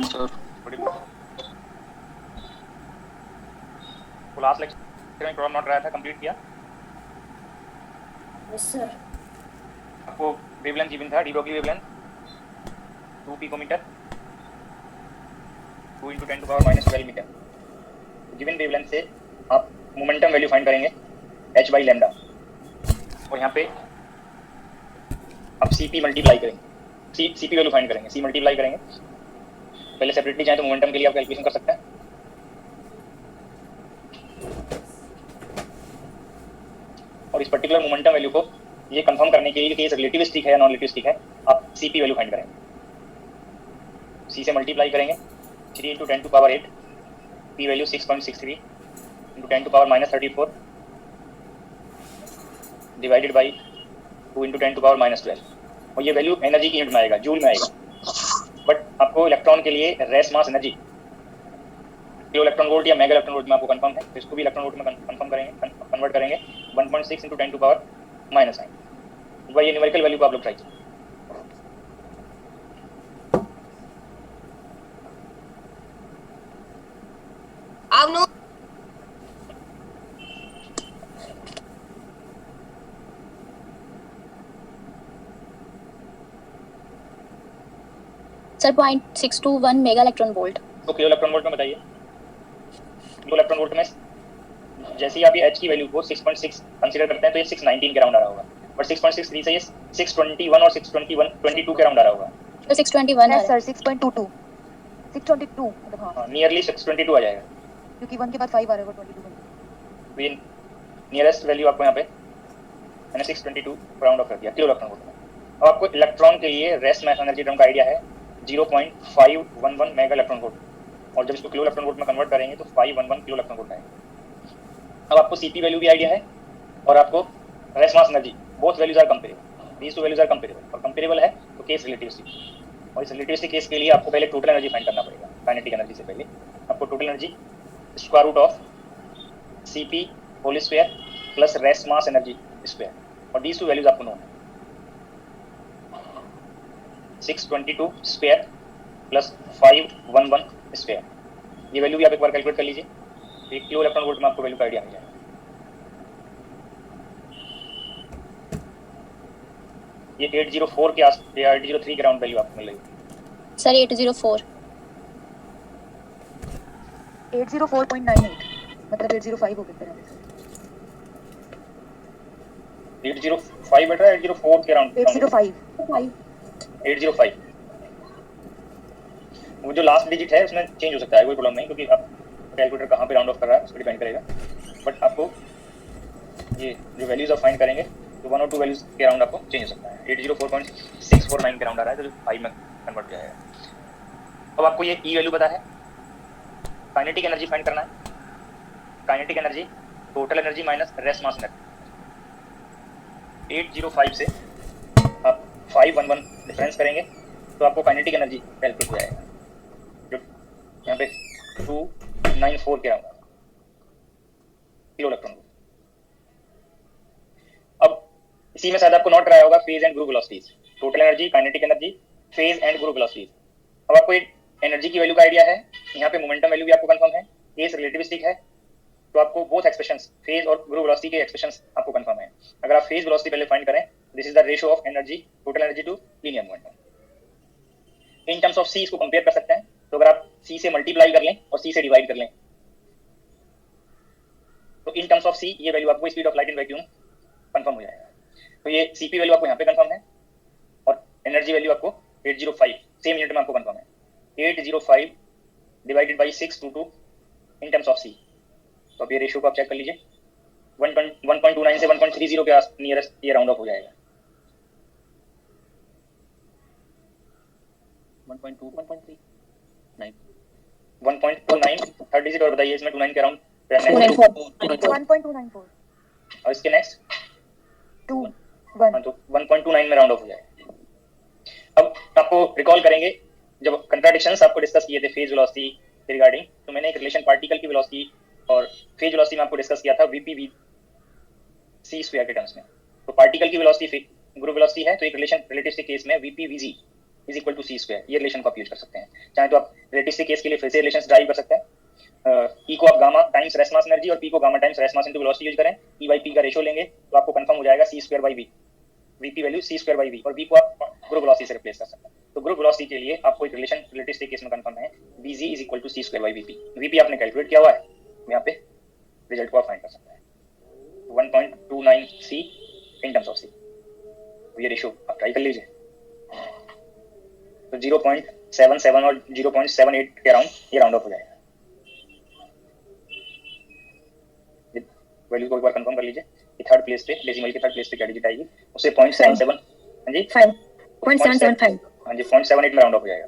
Sir तो last lecture में problem note रहा था, कंप्लीट किया। Yes sir. आपको वेवलेंथ गिवन था, de Broglie wavelength 2 picometre 2 × 10⁻12 metre. Given wavelength से आप मोमेंटम वैल्यू फाइंड करेंगे h बाई लैम्डा, और यहाँ पे आप cp मल्टीप्लाई करेंगे, cp वैल्यू फाइंड करेंगे, c मल्टीप्लाई करेंगे। पहले सेपरेटली जाए तो मोमेंटम के लिए आप कैलकुलेशन कर सकते हैं। और इस पर्टिकुलर मोमेंटम वैल्यू को ये कंफर्म करने के लिए कि ये रिलेटिविस्टिक है या नॉन रिलेटिविस्टिक है, आप cp वैल्यू फाइंड करेंगे। c से मल्टीप्लाई करेंगे 3 × 10⁸, p वैल्यू 6.63 × 10⁻34 डिवाइडेड बाई 2 × 10⁻12, और ये वैल्यू एनर्जी की यूनिट में आएगा, जूल में आएगा। बट आपको इलेक्ट्रॉन के लिए rest mass energy kilo electron volt या मेगा इलेक्ट्रॉन वोल्ट में आपको कंफर्म है, तो इसको भी इलेक्ट्रॉन वोल्ट में कंफर्म करेंगे, कन्वर्ट करेंगे 1.6 × 10⁻⁻9। वही न्यूमेरिकल वैल्यू को आप लोग ट्राई कीजिए। Sir 0.621 mega electron volt. तो किलो इलेक्ट्रॉन वोल्ट में बताइए। किलो इलेक्ट्रॉन वोल्ट में जैसे ही आप ये h की वैल्यू को 6.6 कंसीडर करते हैं तो ये 619 के राउंड आ रहा होगा, और 6.63 से ये 621 और 622 के राउंड आ रहा होगा। तो 621 है सर, 6.22 622 मतलब हाँ नियरली 622 आ जाएगा, क्योंकि 1 के बाद 5 आ रहा है 22 तो ये नियरेस्ट वैल्यू आपको यहाँ पे मैंने 622 राउंड ऑफ कर दिया किलो इलेक्ट्रॉन वोल्ट में। अब आपको इलेक्ट्रॉन के लिए रेस्ट मास एनर्जी टर्म का आइडिया है 0.511 मेगा इलेक्ट्रॉन वोल्ट, और जब इसको किलो इलेक्ट्रॉन वोल्ट में कन्वर्ट करेंगे तो 511 किलो इलेक्ट्रॉन वोल्ट आएगा। अब आपको cp वैल्यू भी आइडिया है, और आपको rest mass energy, both values are comparable, these two values are comparable, और कंपेरेबल है तो केस रिलेटिविस्टिक, और इस रिलेटिविस्टिक केस के लिए आपको पहले टोटल एनर्जी फाइंड करना पड़ेगा। काइनेटिक एनर्जी से पहले आपको total energy square root of cp whole square plus rest mass energy square, और दीस टू वैल्यूज आपको नोन है। 622 स्क्वायर प्लस 511 स्क्वायर, ये वैल्यू भी आप एक बार कैलकुलेट कर लीजिए, एक किलो इलेक्ट्रॉन वोल्ट में आपको वैल्यू का आइडिया आ जाएगा। ये 804 के आस या 803 के राउंड वैल्यू आपको मिल रही है सर। 804 804.98 मतलब 805 हो गया सर। 805 बेटा 804 के राउंड 805 805 वो जो लास्ट डिजिट है उसमें चेंज हो सकता है, कोई प्रॉब्लम नहीं, क्योंकि आप कैलकुलेटर कहाँ पे राउंड ऑफ कर रहा है उस पर डिपेंड करेगा। बट आपको ये जो वैल्यूज आप फाइंड करेंगे तो 1 और 2 वैल्यूज के राउंड आपको चेंज हो सकता है। 804.649 के राउंड आ रहा है, तो 5 में कन्वर्ट हो जाएगा। अब आपको ये ई वैल्यू पता है, काइनेटिक एनर्जी फाइंड करना है। Kinetic energy total energy minus rest mass energy, 805 से आप 511 डिफरेंस करेंगे तो आपको काइनेटिक एनर्जी कैलकुलेट हो जाएगा, जो यहाँ पे 294 के राउंड किलो इलेक्ट्रॉन। अब इसी में शायद आपको नोट कराया होगा phase and group velocities, total energy, kinetic energy, phase and group velocities. अब आपको एक एनर्जी की वैल्यू का आइडिया है, यहाँ पे मोमेंटम वैल्यू भी आपको कंफर्म है, केस रिलेटिविस्टिक है, तो आपको बोथ एक्सप्रेशंस फेज और ग्रुप वेलोसिटी के एक्सप्रेशंस आपको कंफर्म है। अगर आप फेज वेलोसिटी पहले फाइंड करें, this is the ratio of energy, total energy to linear momentum. In terms of c इसको कंपेयर कर सकते हैं, तो अगर आप सी से मल्टीप्लाई कर लें और सी से डिवाइड कर लें तो इन टर्म्स ऑफ सी ये वैल्यू आपको speed of light in vacuum confirm हो जाएगा। तो ये सीपी वैल्यू आपको यहाँ पे कंफर्म है, और एनर्जी वैल्यू आपको 805 सेम यूनिट में आपको कंफर्म है, 805 divided by 622 in terms of c. तो अब ये रेशियो को आप चेक कर लीजिए, 1.29 से 1.30 के आस नियरेस्ट ये राउंड ऑफ हो जाएगा। 1.2 1.3 नहीं 1.29 थर्ड डिजिट और बताइए इसमें 29 के अराउंड 1.294 और इसके नेक्स्ट 2 1 तो 1.29 में राउंड ऑफ हो जाएगा। अब आपको रिकॉल करेंगे जब कंट्राडिक्शंस आपको डिस्कस किए थे फेज वेलोसिटी के रिगार्डिंग, तो मैंने एक रिलेशन पार्टिकल की वेलोसिटी और फेज वेलोसिटी में आपको डिस्कस किया था वीपी सी स्क्वायर के टर्म्स में। तो पार्टिकल की वेलोसिटी ग्रुप वेलोसिटी है, तो एक रिलेशन रिलेटिविस्टिक केस में vp vg is equal to c square, ये रिलेशन को आप यूज कर सकते हैं। चाहे तो आप रिलेटिविस्टिक केस के लिए फिर से रिलेशंस ड्राइव कर सकते हैं। ई को आप gamma times rest mass energy और पी को gamma times rest mass into velocity use करें, ई बाई पी का रेशियो लेंगे तो आपको कंफर्म हो जाएगा c square by v, vp value c square by v, और वी को आप ग्रुप वेलोसिटी से रिप्लेस कर सकते हैं। तो ग्रुप वेलोसिटी के लिए आपको एक रिलेशन रिलेटिविस्टिक केस में कंफर्म है, vg is equal to c square by vp. Vp आपने कैलकुलेट किया हुआ है, यहाँ पे रिजल्ट को आप फाइंड कर सकते हैं 1.29 सी इन टर्म्स ऑफ सी। ये रेशियो आप ट्राई कर लीजिए, तो 0.77 और 0.78 के अराउंड ये राउंड ऑफ हो जाएगा। वैल्यू को एक बार कंफर्म कर लीजिए कि थर्ड प्लेस पे, डेसिमल के थर्ड प्लेस पे क्या डिजिट आएगी, उससे 0.77, हाँ जी 5.775, हाँ जी 0.78 में राउंड ऑफ हो जाएगा।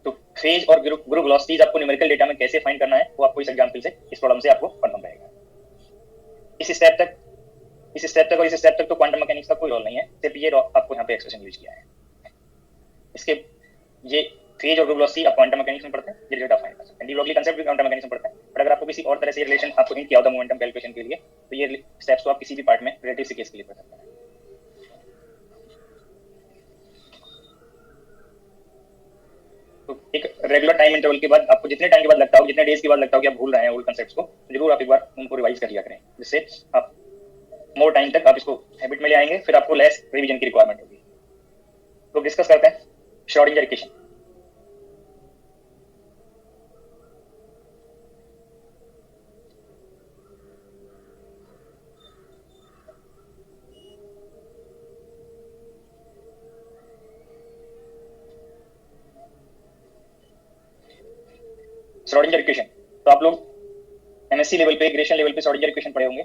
तो फेज और ग्रुप वेलोसिटीज आपको न्यूमेरिकल डेटा में कैसे फाइंड करना है वो आपको इस एग्जांपल से, इस प्रॉब्लम से आपको कंफर्म रहेगा। इस स्टेप तक और इस स्टेप तक तो क्वांटम मैकेनिक्स का कोई रोल नहीं है, सिर्फ ये आपको यहाँ पे एक्सप्रेशन यूज किया है। इसके ये फेज और ग्रुप वेलोसिटी आप क्वांटम मैकेनिक्स में पढ़ते हैं, ये रिजल्ट आप फाइंड कर सकते हैं। डी ब्रॉगली कांसेप्ट भी क्वांटम मैकेनिक्स में पढ़ते हैं, बट अगर आपको किसी और तरह से रिलेशन आपको हिंट किया होता मोमेंटम कैलकुलेशन के लिए, तो ये स्टेप्स को आप किसी भी पार्ट में रिलेटिव केस के लिए पढ़ सकते हैं। तो एक रेगुलर टाइम इंटरवल के बाद आपको जितने टाइम के बाद लगता हो, जितने डेज के बाद लगता हो कि आप भूल रहे हैं ओल्ड कांसेप्ट्स को, जरूर आप एक बार उनको रिवाइज कर लिया करें, जिससे आप मोर टाइम तक आप इसको हैबिट में ले आएंगे, फिर आपको लेस रिवीजन की रिक्वायरमेंट होगी। तो डिस्कस करते हैं श्रोडिंगर इक्वेशन। श्रोडिंगर इक्वेशन तो आप लोग एमएससी लेवल पे, ग्रेजुएशन लेवल पे श्रोडिंगर इक्वेशन पढ़े होंगे,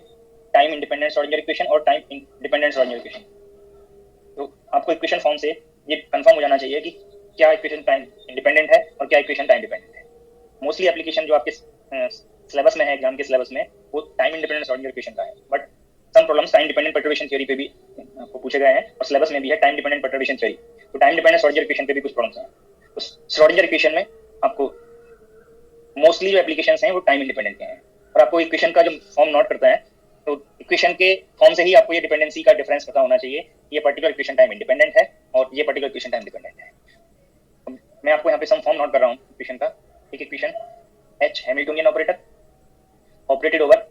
टाइम इंडिपेंडेंट श्रोडिंगर इक्वेशन और टाइम इंडिपेंडेंट श्रोडिंगर इक्वेशन। तो आपको इक्वेशन फॉर्म से ये कंफर्म हो जाना चाहिए कि क्या इक्वेशन टाइम इंडिपेंडेंट है और क्या इक्वेशन टाइम डिपेंडेंट है। मोस्टली एप्लीकेशन जो आपके सिलेबस में है, एग्जाम के सिलेबस में, वो टाइम इंडिपेंडेंट श्रोडिंगर इक्वेशन का है, but some problems time dependent perturbation theory पे भी आपको पूछे गए हैं, और सिलेबस में भी है टाइम डिपेंडेंट परटर्बेशन थ्योरी। तो टाइम डिपेंडेंट श्रोडिंगर इक्वेशन पे भी कुछ प्रॉब्लम्स हैं। तो श्रोडिंगर इक्वेशन में आपको मोस्टली जो एप्लीकेशंस हैं वो टाइम इंडिपेंडेंट के हैं, और आपको इक्वेशन का जो फॉर्म नोट करता है, तो इक्वेशन के फॉर्म से ही आपको ये डिपेंडेंसी का डिफरेंस पता होना चाहिए, ये पर्टिकुलर इक्वेशन टाइम इंडिपेंडेंट है और ये पर्टिकुलर इक्वेशन टाइम डिपेंडेंट है। मैं आपको यहाँ पे सम फॉर्म नोट कर रहा हूँ इक्वेशन का। एक equation h Hamiltonian operator operated over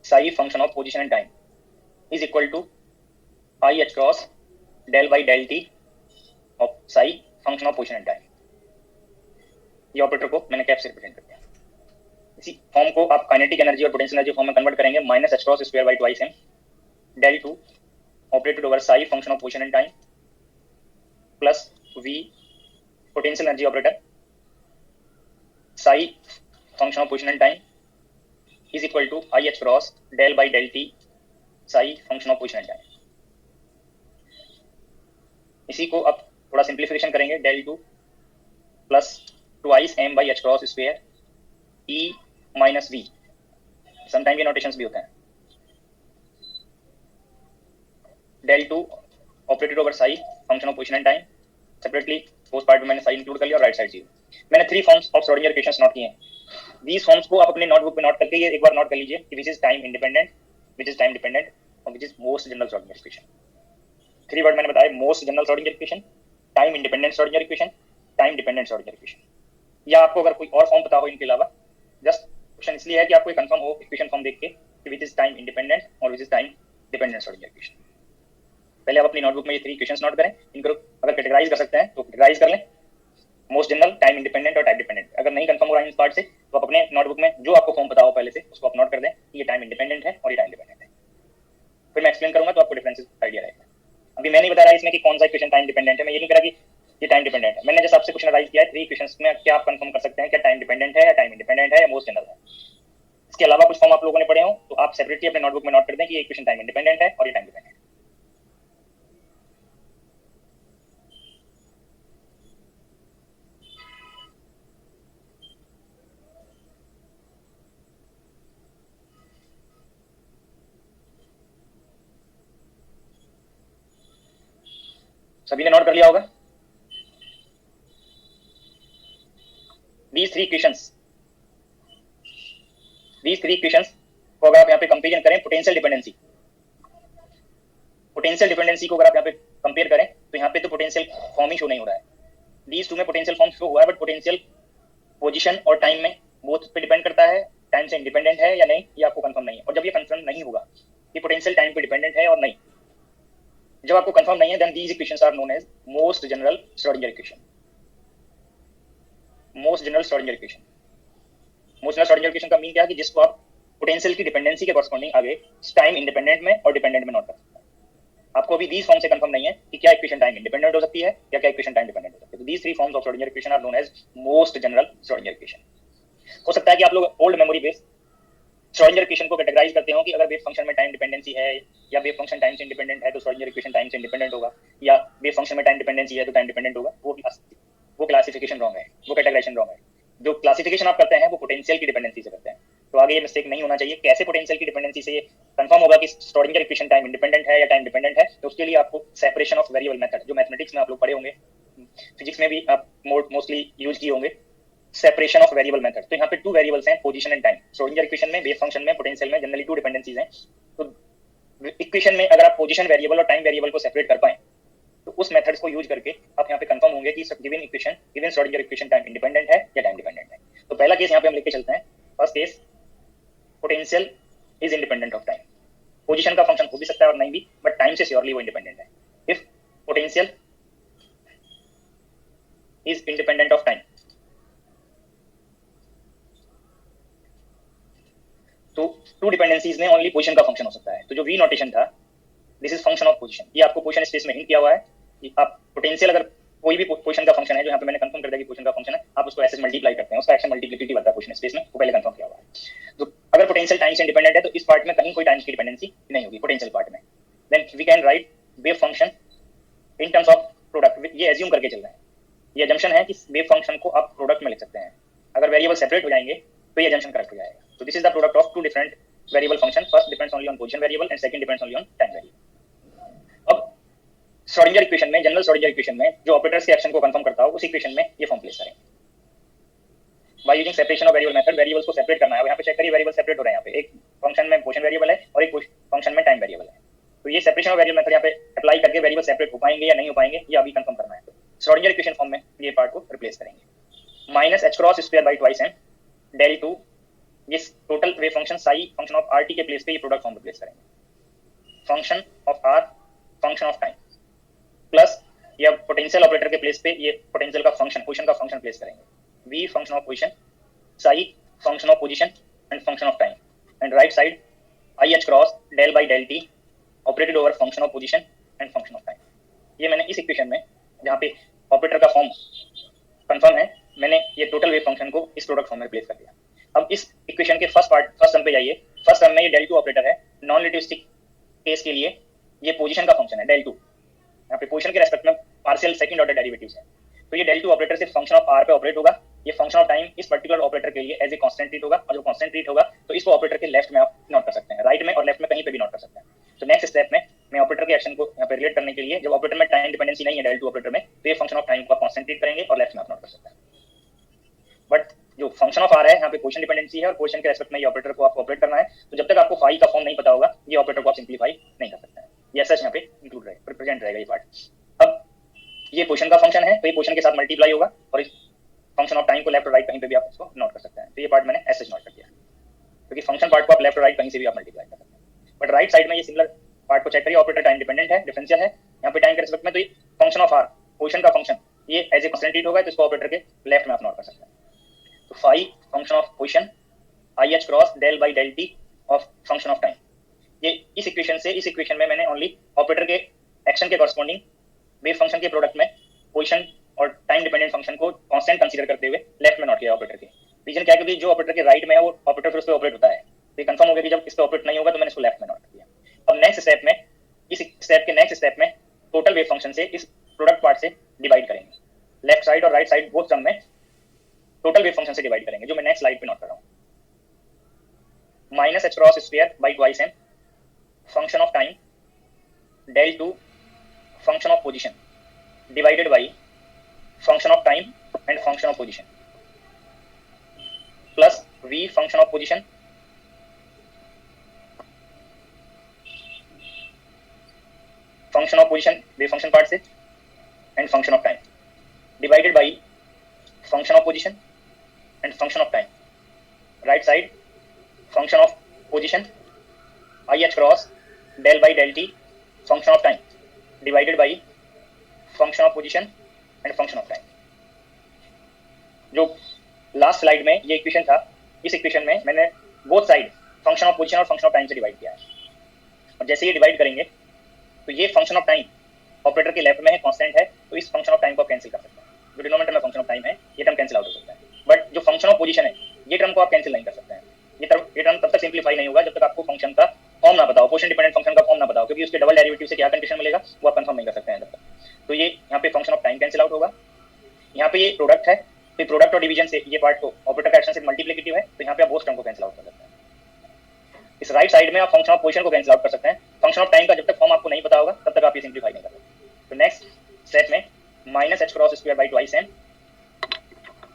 psi function of position and time is equal to i h cross del by del t of psi function of position and time. ये operator को मैंने cap से represent कर दिया। इसी form को आप kinetic energy और पोटेंशियल एनर्जी फॉर्म में कन्वर्ट करेंगे, minus h cross square by twice m del two operated over psi function of position and time plus v potential energy operator psi function of position and time is equal to i h cross del by del t psi function of position and time. इसी को आप थोड़ा simplification करेंगे, del two plus twice m by h cross square e minus v, sometime ये notations भी होते हैं, del two operated over psi function of position and time. Separately उस पार्ट में मैंने साई इंक्लूड कर लिया और राइट साइड 0। मैंने 3 forms of Schrodinger equations note किए हैं। दीज फॉर्म्स को आप अपने नोटबुक में नोट करके ये एक बार नोट कर लीजिए कि which is time independent, which is time dependent और which is most general Schrodinger equation. 3 word मैंने बताया, most general Schrodinger equation, time independent Schrodinger equation, time dependent Schrodinger equation. या आपको अगर कोई और फॉर्म पता हो इनके अलावा, जस्ट क्वेश्चन इसलिए है कि आपको कंफर्म हो इक्वेशन फॉर्म देख के कि विच इज टाइम इंडिपेंडेंट और which is time dependent Schrodinger equation. पहले आप अपनी नोटबुक में ये 3 इक्वेशंस नोट करें, इनको अगर कैटेगराइज कर सकते हैं तो कैटेगराइज कर लें, मोस्ट जनरल, टाइम इंडिपेंडेंट और टाइम डिपेंडेंट। अगर नहीं कंफर्म हो रहा है इस पार्ट से तो आप अपने नोटबुक में जो आपको फॉर्म पता हो पहले से उसको आप नोट कर दें कि ये टाइम इंडिपेंडेंट है और ये टाइम डिपेंडेंट है। फिर मैं एक्सप्लेन करूंगा तो आपको डिफरेंसेस आइडिया रहेगा। अभी मैं नहीं बता रहा इसमें कि कौन सा इक्वेशन टाइम डिपेंडेंट है, मैं ये नहीं कह रहा कि ये टाइम डिपेंडेंट है। मैंने जैसे आपसे क्वेश्चन राइज किया है 3 इक्वेशंस में, क्या आप कंफर्म कर सकते हैं क्या टाइम डिपेंडेंट है या टाइम इंडिपेंडेंट है या मोस्ट जनरल है। इसके अलावा कुछ फॉर्म आप लोगों ने पढ़े हो तो आप सेपरेटली अपने नोटबुक में नोट कर दें कि ये इक्वेशन टाइम इंडिपेंडेंट है और ये टाइम डिपेंडेंट है। सभी ने नोट कर लिया होगा। These 3 equations को अगर आप यहाँ पे कंपेरिजन करें, पोटेंशियल डिपेंडेंसी को अगर आप यहाँ पे कंपेयर करें तो यहाँ पे तो पोटेंशियल फॉर्म ही शो नहीं हो रहा है। दीज टू में पोटेंशियल फॉर्म शो हुआ है, बट पोटेंशियल पोजीशन और टाइम में बोथ पे डिपेंड करता है, टाइम से इंडिपेंडेंट है या नहीं, ये आपको कंफर्म नहीं है। और जब ये कंफर्म नहीं होगा कि पोटेंशियल टाइम पे डिपेंडेंट है और नहीं, जब आपको कंफर्म नहीं है, then these equations are known as most general Schrodinger equation. Most general Schrodinger equation, most general Schrodinger equation का मीन क्या है कि जिसको आप पोटेंशियल की डिपेंडेंसी के कॉरस्पॉन्डिंग आगे टाइम इंडिपेंडेंट में और डिपेंडेंट में नोट कर सकते हैं। आपको अभी दीज फॉर्म से कंफर्म नहीं है कि क्या इक्वेशन टाइम इंडिपेंडेंट हो सकती है या क्या इक्वेशन टाइम डिपेंडेंट हो सकती है। तो these three forms of Schrodinger equation are known as most general Schrodinger equation. हो सकता है कि आप लोग old memory based Schrodinger equation को कैटेगराइज करते हो कि अगर वेव फंक्शन में टाइम डिपेंडेंसी है या वेव फंक्शन टाइम से इंडिपेंडेंट है तो श्रोडिंगर इक्वेशन टाइम से इंडिपेंडेंट होगा, या वेव फंक्शन में टाइम डिपेंडेंसी है तो टाइम डिपेंडेंट होगा। वो क्लासिफिकेशन रॉन्ग है, वो कैटेगराइजेशन रॉन्ग है। जो क्लासिफिकेशन आप करते हैं वो पोटेंशियल की डिपेंडेंसी से करते हैं, तो आगे ये मिस्टेक नहीं होना चाहिए। कैसे पोटेंशियल की डिपेंडेंसी से ये कंफर्म होगा कि श्रोडिंगर इक्वेशन टाइम इंडिपेंडेंट है या टाइम डिपेंडेंट है, तो उसके लिए आपको सेपरेशन ऑफ वेरिएबल मेथड, जो मैथमेटिक्स में आप लोग पढ़े होंगे, फिजिक्स में भी आप मोस्टली यूज किए होंगे, सेपरेशन ऑफ वेरिएबल मेथड। तो यहाँ पे टू वेरिएबल्स हैं, position and time. Schrodinger equation में, वेव फंक्शन में, पोटेंशियल में जनरली टू डिपेंडेंसीज हैं। तो इक्वेशन में अगर आप पोजीशन वेरिएबल और टाइम वेरिएबल को सेपरेट कर पाए तो उस मेथड्स को यूज करके आप यहाँ पे कंफर्म होंगे कि given equation, given Schrodinger equation time independent है या टाइम डिपेंडेंट है। तो पहला केस यहाँ पे हम लेके चलते हैं। First case, potential is independent of time. Position का फंक्शन हो भी सकता है और नहीं भी, बट टाइम से श्योरली वो इंडिपेंडेंट है। If potential is independent of time, तो टू डिपेंडेंसीज में ओनली पोजीशन का फंक्शन हो सकता है। तो जो वी नोटेशन था, this is function of position, ये आपको पोजीशन स्पेस में हिंट किया हुआ है कि आप पोटेंशियल अगर कोई भी पोजीशन का फंक्शन है, जो यहाँ पे मैंने कंफर्म कर दिया कि पोजीशन का फंक्शन है, आप उसको ऐसे मल्टीप्लाई करते हैं, उसका एक्शन मल्टीप्लिकेटिव आता है पोजीशन स्पेस में, वो पहले कंफर्म किया हुआ है। तो अगर पोटेंशियल टाइम से इंडिपेंडेंट है तो इस पार्ट में कहीं कोई टाइम की डिपेंडेंसी नहीं होगी पोटेंशियल पार्ट में। Then we can write wave function in terms of product. ये एज्यूम करके चल रहे हैं, ये अजम्पशन है कि वेव फंक्शन को आप प्रोडक्ट में लिख सकते हैं। अगर वेरिएबल सेपरेट हो जाएंगे तो ये अजम्पशन करेक्ट हो जाएगा। तो this is the product of two different variable function, first depends only on position variable and second depends only on time variable. अब श्रोडिंगर इक्वेशन में, जनरल श्रोडिंगर इक्वेशन में जो ऑपरेटर्स के एक्शन को confirm करता हो, उस इक्वेशन में ये फॉर्म प्लेस करेंगे by using separation of variable method. Variables को सेपरेट करना है। यहाँ पे चेक करिए, वेरिएबल सेपरेट हो रहे हैं। यहाँ पे एक फंक्शन में पोजीशन वेरिएबल है और एक फंक्शन में टाइम वेरिएबल है। तो ये सेपरेशन ऑफ वेरिएबल मेथड यहाँ पे अप्लाई करके वेरिएबल सेपरेट हो पाएंगे या नहीं हो पाएंगे, ये अभी कंफर्म करना है। श्रोडिंगर इक्वेशन फॉर्म में ये पार्ट को रिप्लेस करेंगे। Minus h cross square by twice m del two, ये total wave function psi function of r t के प्लेस पे ये प्रोडक्ट फॉर्म रिप्लेस करेंगे। Function of r function of time plus या पोटेंशियल ऑपरेटर के place पे ये potential का फंक्शन, पोजीशन का फंक्शन प्लेस करेंगे। V function of position, psi function of position and function of time, and right side i h cross del by del t operated over function of position and function of time. ये मैंने इस equation में, जहाँ पे operator का form confirm है, मैंने ये टोटल वेव फंक्शन को इस प्रोडक्ट फॉर्म में रिप्लेस कर दिया। अब इस इक्वेशन के फर्स्ट टर्म पे जाइए। फर्स्ट टर्म में ये डेल टू ऑपरेटर है। नॉन रिलेटिविस्टिक केस के लिए ये पोजीशन का फंक्शन है डेल टू। यहाँ पे पोजीशन के रेस्पेक्ट में पार्शियल सेकंड ऑर्डर डेरिवेटिव्स है। तो ये डेल टू ऑपरेटर सिर्फ फंक्शन ऑफ आर पे ऑपरेट होगा। ये फंक्शन ऑफ टाइम इस पर्टिकुलर ऑपरेटर के लिए एज ए कांस्टेंट ट्रीट होगा, और जो कांस्टेंट ट्रीट होगा तो इसको ऑपरेटर के लेफ्ट में आप नोट कर सकते हैं, राइट में और लेफ्ट में कहीं पे भी नोट कर सकते हैं। तो नेक्स्ट स्टेप में मैं ऑपरेटर के एक्शन को यहाँ पे रिलेट करने के लिए, जब ऑपरेटर में टाइम डिपेंडेंसी नहीं है डेल टू ऑपरेटर में, तो ये फंक्शन ऑफ टाइम को आप कांस्टेंट ट्रीट करेंगे और लेफ्ट में आप नोट कर सकते हैं। बट जो फंक्शन ऑफ आर है, यहाँ पे पोजीशन डिपेंडेंसी है और पोजीशन के रेस्पेक्ट में ये ऑपरेटर को आपको ऑपरेट करना है। तो जब तक आपको फाई का फॉर्म नहीं पता होगा, ये ऑपरेटर को आप सिंप्लीफाई नहीं कर सकते हैं। ये सच यहाँ पे इंक्लूड रहेगा, प्रेजेंट रहेगा ये पार्ट। अब ये पोजीशन का फंक्शन है, तो ये पोजीशन के साथ मल्टीप्लाई होगा और इस फंक्शन ऑफ टाइम को लेफ्ट और राइट कहीं पे भी आप उसको नोट कर सकते हैं। तो ये पार्ट मैंने ऐसे नोट कर दिया, क्योंकि फंक्शन पार्ट को आप लेफ्ट और राइट कहीं से भी आप मल्टीप्लाई कर सकते हैं। बट राइट साइड में ये सिमिलर पार्ट को चेक करिए, ऑपरेटर टाइम डिपेंडेंट है, डिफरेंशियल है। यहाँ पे टाइम के रिस्पेक्ट में तो ये फंक्शन ऑफ आर, पोजीशन का फंक्शन, ये एज ए कांस्टेंट ट्रीट होगा, तो इसको ऑपरेटर के लेफ्ट में आप नोट कर सकते हैं। तो phi function of position, i h cross del by del t of function of time. ये इस इक्वेशन में मैंने ओनली ऑपरेटर के एक्शन के कॉरस्पॉन्डिंग वेव फंक्शन के प्रोडक्ट में पोजीशन और टाइम डिपेंडेंट फंक्शन को कांस्टेंट कंसीडर करते हुए लेफ्ट में नोट किया ऑपरेटर के। रीजन क्या है, क्योंकि जो ऑपरेटर के राइट में है वो ऑपरेटर फिर उस पर ऑपरेट होता है। तो ये कंफर्म हो गया कि जब इस पर ऑपरेट नहीं होगा तो मैंने इसको लेफ्ट में नोट किया। अब नेक्स्ट स्टेप में, इस स्टेप के नेक्स्ट स्टेप में टोटल वेव फंक्शन से इस प्रोडक्ट पार्ट से डिवाइड करेंगे। लेफ्ट साइड और राइट साइड बोथ टर्म में टोटल वेव फंक्शन से डिवाइड करेंगे, जो मैं नेक्स्ट स्लाइड पे नोट कर रहा हूँ। Minus h cross square by twice m function of time del two function of position divided by function of time and function of position plus v function of position function of position wave function part से and function of time divided by function of position and function of time. Right side function of position i h cross del by del t function of time divided by function of position and function of time. जो last slide में ये equation था, इस equation में मैंने both side function of position और function of time से divide किया है. और जैसे ये डिवाइड करेंगे तो ये फंक्शन ऑफ टाइम ऑपरेटर के लेफ्ट में है, कांस्टेंट है, तो इस फंक्शन ऑफ टाइम को आप कैंसिल कर सकते हैं. जो डिनोमिनेटर में फंक्शन ऑफ टाइम है ये टर्म कैंसिल आउट हो सकता है. बट जो फंक्शन ऑफ पोजिशन है ये टर्म को आप कैंसिल नहीं कर सकते हैं. ये टर्म तब तक सिंप्लीफाई नहीं होगा जब तक आपको फंक्शन का फॉर्म ना बताओ, पोजिशन डिपेंडेंट फंक्शन का फॉर्म ना बताओ, क्योंकि उसके डबल डेरिवेटिव से क्या कंडीशन मिलेगा वो आप कंफर्म नहीं कर सकते हैं तब तक. तो ये यहाँ पे function of time cancel out होगा. यहाँ पे ये प्रोडक्ट है, तो प्रोडक्ट और डिवीजन से ये पार्ट को ऑपरेटर का एक्शन से मल्टीप्लिकेटिव है, तो यहाँ पे आप बोथ टर्म को कैंसिल आउट कर सकते हैं. इस राइट साइड में आप फंक्शन ऑफ पोजिशन को कैंसिल आउट कर सकते हैं. फंक्शन ऑफ टाइम का जब तक फॉर्म आपको नहीं पता होगा तब तक आप ये सिंप्लीफाई नहीं कर सकते. तो नेक्स्ट स्टेप में minus h cross square by twice n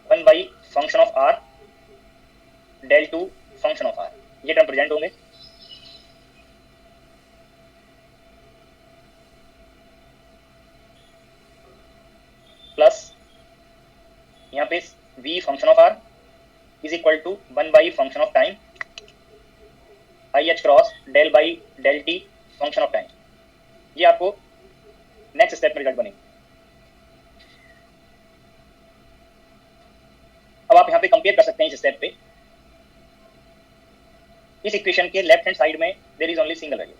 1 by function of r del two function of r, ये टर्म प्रेजेंट होंगे. प्लस यहाँ पे v function of r is equal to 1 by function of time i h cross del by del t function of time. ये आपको next step में result बनेगी. अब आप यहाँ पे कंपेयर कर सकते हैं इस स्टेप पे. इस इक्वेशन के लेफ्ट हैंड साइड में there is only single value,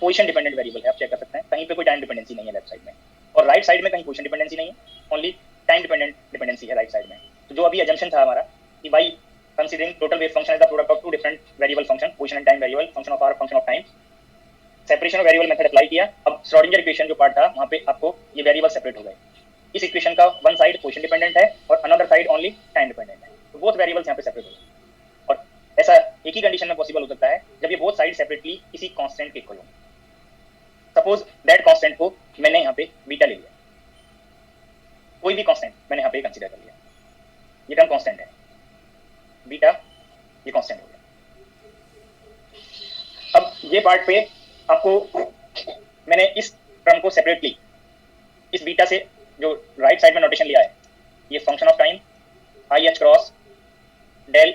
position dependent variable है, आप चेक कर सकते हैं. कहीं पे कोई टाइम डिपेंडेंसी नहीं है लेफ्ट साइड में, और राइट साइड में कहीं पोजीशन डिपेंडेंसी नहीं है, ओनली टाइम डिपेंडेंसी है राइट साइड में. तो जो अभी अजम्पशन था हमारा कि by considering total wave function as the product of two different variable function, position and time variable, function of r function of time, separation of variable method apply किया. अब Schrodinger equation जो part था वहां पे आपको ये variable separate हो गए. इस इक्वेशन का वन साइड पोजीशन डिपेंडेंट है और another side only time dependent है, तो बोथ वेरिएबल्स यहाँ पे सेपरेट हो गए. और ऐसा एक ही कंडीशन में पॉसिबल हो सकता है जब ये बोथ साइड सेपरेटली किसी कांस्टेंट के इक्वल हो. सपोज दैट कांस्टेंट को मैंने यहाँ पे बीटा ले लिया, कोई भी कांस्टेंट मैंने यहाँ पे कंसीडर कर लिया, ये टर्म कांस्टेंट है, बीटा ये कांस्टेंट हो गया. अब ये पार्ट पे आपको मैंने इस टर्म को सेपरेटली इस बीटा से जो राइट साइड में नोटेशन लिया है, ये function of time i h cross del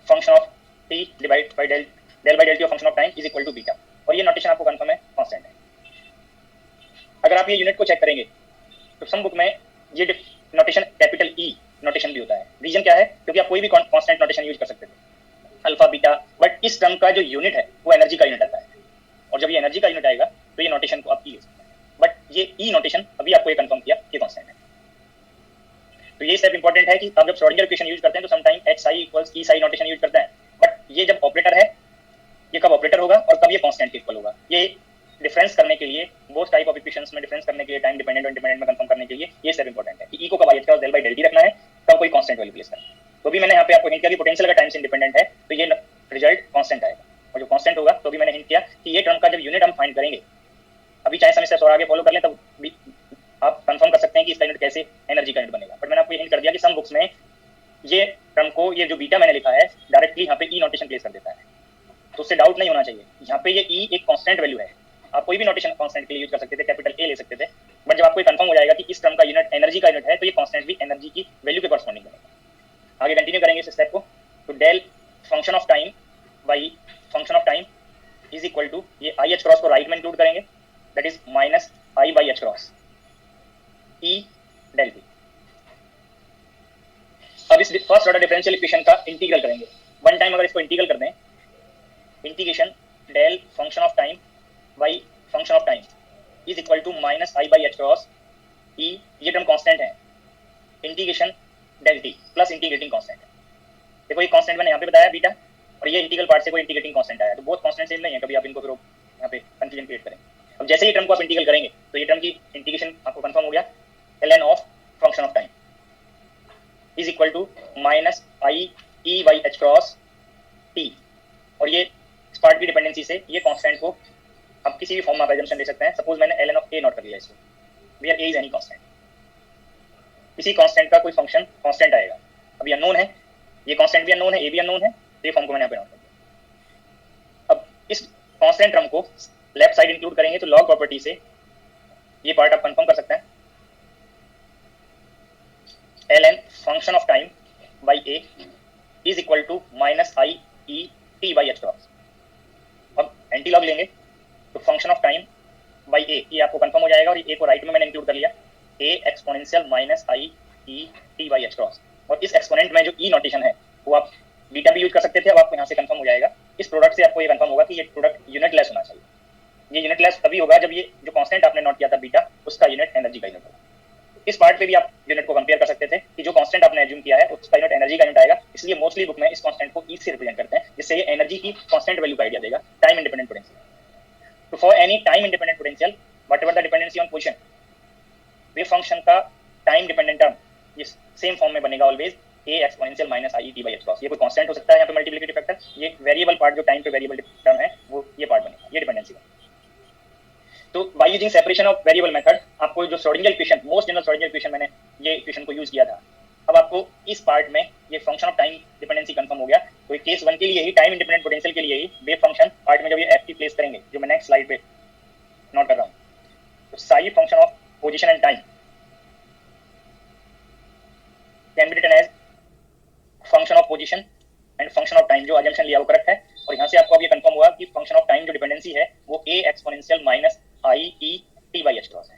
function of t divide by del by del t of function of time is equal to beta, और ये नोटेशन आपको कंफर्म है कांस्टेंट है. अगर आप ये यूनिट को चेक करेंगे तो सम बुक में ये नोटेशन कैपिटल ई नोटेशन भी होता है. रीजन क्या है? क्योंकि आप कोई भी कांस्टेंट नोटेशन यूज कर सकते थे, अल्फा बीटा, बट इस टर्म का जो यूनिट है वो एनर्जी का यूनिट आता है, और जब ये एनर्जी का यूनिट आएगा तो ये नोटेशन को आप ई ले सकते हैं. बट ये ई नोटेशन अभी आपको ये कंफर्म किया कि कांस्टेंट है. तो ये स्टेप इंपॉर्टेंट है कि आप जब श्रोडिंगर इक्वेशन यूज करते हैं तो समटाइम एच साई इक्वल्स ई साई नोटेशन यूज करते हैं, बट ये जब ऑपरेटर है ये कब ऑपरेटर होगा और कब ये कांस्टेंट के इक्वल होगा, ये डिफरेंस करने के लिए, बोथ टाइप ऑफ इक्वेशंस में डिफरेंस करने के लिए, टाइम डिपेंडेंट और इंडिपेंडेंट में कंफर्म करने के लिए ये स्टेप इंपॉर्टेंट है कि ई को कब i h cross del by del t रखना है, कब कोई कांस्टेंट वैल्यू प्लेस करना है. तो भी मैंने यहाँ पे आपको हिंट किया कि पोटेंशियल का टाइम से इंडिपेंडेंट है तो ये रिजल्ट कांस्टेंट आएगा, और जो कांस्टेंट होगा तो भी मैंने हिंट किया कि ये टर्म का जब यूनिट हम फाइंड करेंगे, अभी चाहे समय से और आगे फॉलो कर लें तब भी आप कंफर्म कर सकते हैं कि इसका यूनिट कैसे एनर्जी का यूनिट बनेगा. बट मैंने आपको ये हिंट कर दिया कि सम बुक्स में ये टर्म को, ये जो बीटा मैंने लिखा है डायरेक्टली यहाँ पे ई नोटेशन प्लेस कर देता है, तो उससे डाउट नहीं होना चाहिए. यहाँ पे ये ई एक कांस्टेंट वैल्यू है, आप कोई भी नोटेशन कांस्टेंट के लिए यूज कर सकते थे, कैपिटल ए ले सकते थे, बट जब आपको कंफर्म हो जाएगा कि इस टर्म का यूनिट एनर्जी का यूनिट है तो ये कांस्टेंट भी एनर्जी की वैल्यू के कॉरस्पॉन्डिंग बनेगा. आगे कंटिन्यू करेंगे इस स्टेप को. तो del function of time by function of time is equal to, ये आई एच क्रॉस को राइट में इंक्लूड करेंगे, that is minus i by h cross E del t. अब इस फर्स्ट ऑर्डर डिफरेंशियल इक्वेशन का integral करेंगे. One time अगर इसको इंटीग्रल कर दें, integration del function of time by function of time is equal to minus i by h cross E, ये term constant है, integration del t plus integrating constant है. देखो ये कांस्टेंट मैंने यहाँ पे बताया बीटा, और ये इंटीग्रल पार्ट से कोई इंटीग्रेटिंग कांस्टेंट आया, तो बहुत कांस्टेंट सेम नहीं है, कभी आप इनको फिर यहाँ पे कंफ्यूजन क्रिएट करेंगे. अब जैसे ही टर्म को आप इंटीग्रल करेंगे तो ये टर्म की इंटीग्रेशन आपको कंफर्म हो गया, ln of function of time is equal to minus i E by h cross t, और ये इस पार्ट की डिपेंडेंसी से ये कांस्टेंट को आप किसी भी फॉर्म में अजम्पशन ले सकते हैं. सपोज मैंने ln ऑफ ए नोट कर लिया इसको, where a is any constant, इसी कांस्टेंट का कोई फंक्शन कांस्टेंट आएगा. अभी अननोन है, ये कांस्टेंट भी अननोन है, ए भी अननोन है, तो ये फॉर्म को मैंने यहाँ पे नोट कर दिया. अब इस कांस्टेंट टर्म को लेफ्ट साइड इंक्लूड करेंगे तो लॉग प्रॉपर्टी से ये पार्ट आप कंफर्म कर सकते हैं ln function of time by a is equal to minus i E t by h cross. अब एंटी लॉग लेंगे तो function of time by a, ये आपको कंफर्म हो जाएगा और ए को राइट में मैंने इंक्लूड कर लिया, ए exponential minus i E t by h cross. और इस एक्सपोनेंट में जो ई नोटेशन है वो आप बीटा भी यूज कर सकते थे, अब आपको यहाँ से कंफर्म हो जाएगा। इस प्रोडक्ट से आपको ये कंफर्म होगा कि ये प्रोडक्ट यूनिट लेस होना चाहिए। ये यूनिट लेस तभी होगा जब ये जो कांस्टेंट आपने नोट किया था बीटा, उसका यूनिट एनर्जी का यूनिट होगा। इस पार्ट पे भी आप यूनिट को कंपेयर कर सकते थे कि जो कांस्टेंट आपने एज्यूम किया है उसका यूनिट एनर्जी का यूनिट आएगा, इसलिए मोस्टली बुक में इस कांस्टेंट को ई से रिप्रेजेंट करते हैं, जिससे ये एनर्जी की कांस्टेंट वैल्यू का आइडिया देगा, टाइम इंडिपेंडेंट पोटेंशियल। तो for any time independent potential whatever the dependency on position, wave function का टाइम डिपेंडेंट टर्म ये सेम फॉर्म में बनेगा always, A exponential minus I T by h cross. ये कोई constant हो सकता है यहाँ पे मल्टीप्लिकेटिव फैक्टर, ये वेरिएबल पार्ट जो टाइम पे वेरिएबल टर्म है वो ये पार्ट बनेगा, ये डिपेंडेंसी का। तो by using separation of variable method आपको जो Schrodinger equation, most general Schrodinger equation, मैंने ये इक्वेशन को यूज किया था। अब आपको इस पार्ट में ये function of time dependency confirm हो गया। तो केस 1 के लिए ही, टाइम इंडिपेंडेंट पोटेंशियल के लिए ही वेव फंक्शन पार्ट में जब ये एफ की प्लेस करेंगे, जो मैं नेक्स्ट स्लाइड पे नोट कर रहा हूँ, तो psi function of position and time can be written as function of position and function of time. जो अजम्पशन लिया वो करेक्ट है, और यहाँ से आपको अब ये कंफर्म हुआ कि फंक्शन ऑफ टाइम जो डिपेंडेंसी है वो a exponential minus i E t by h cross है।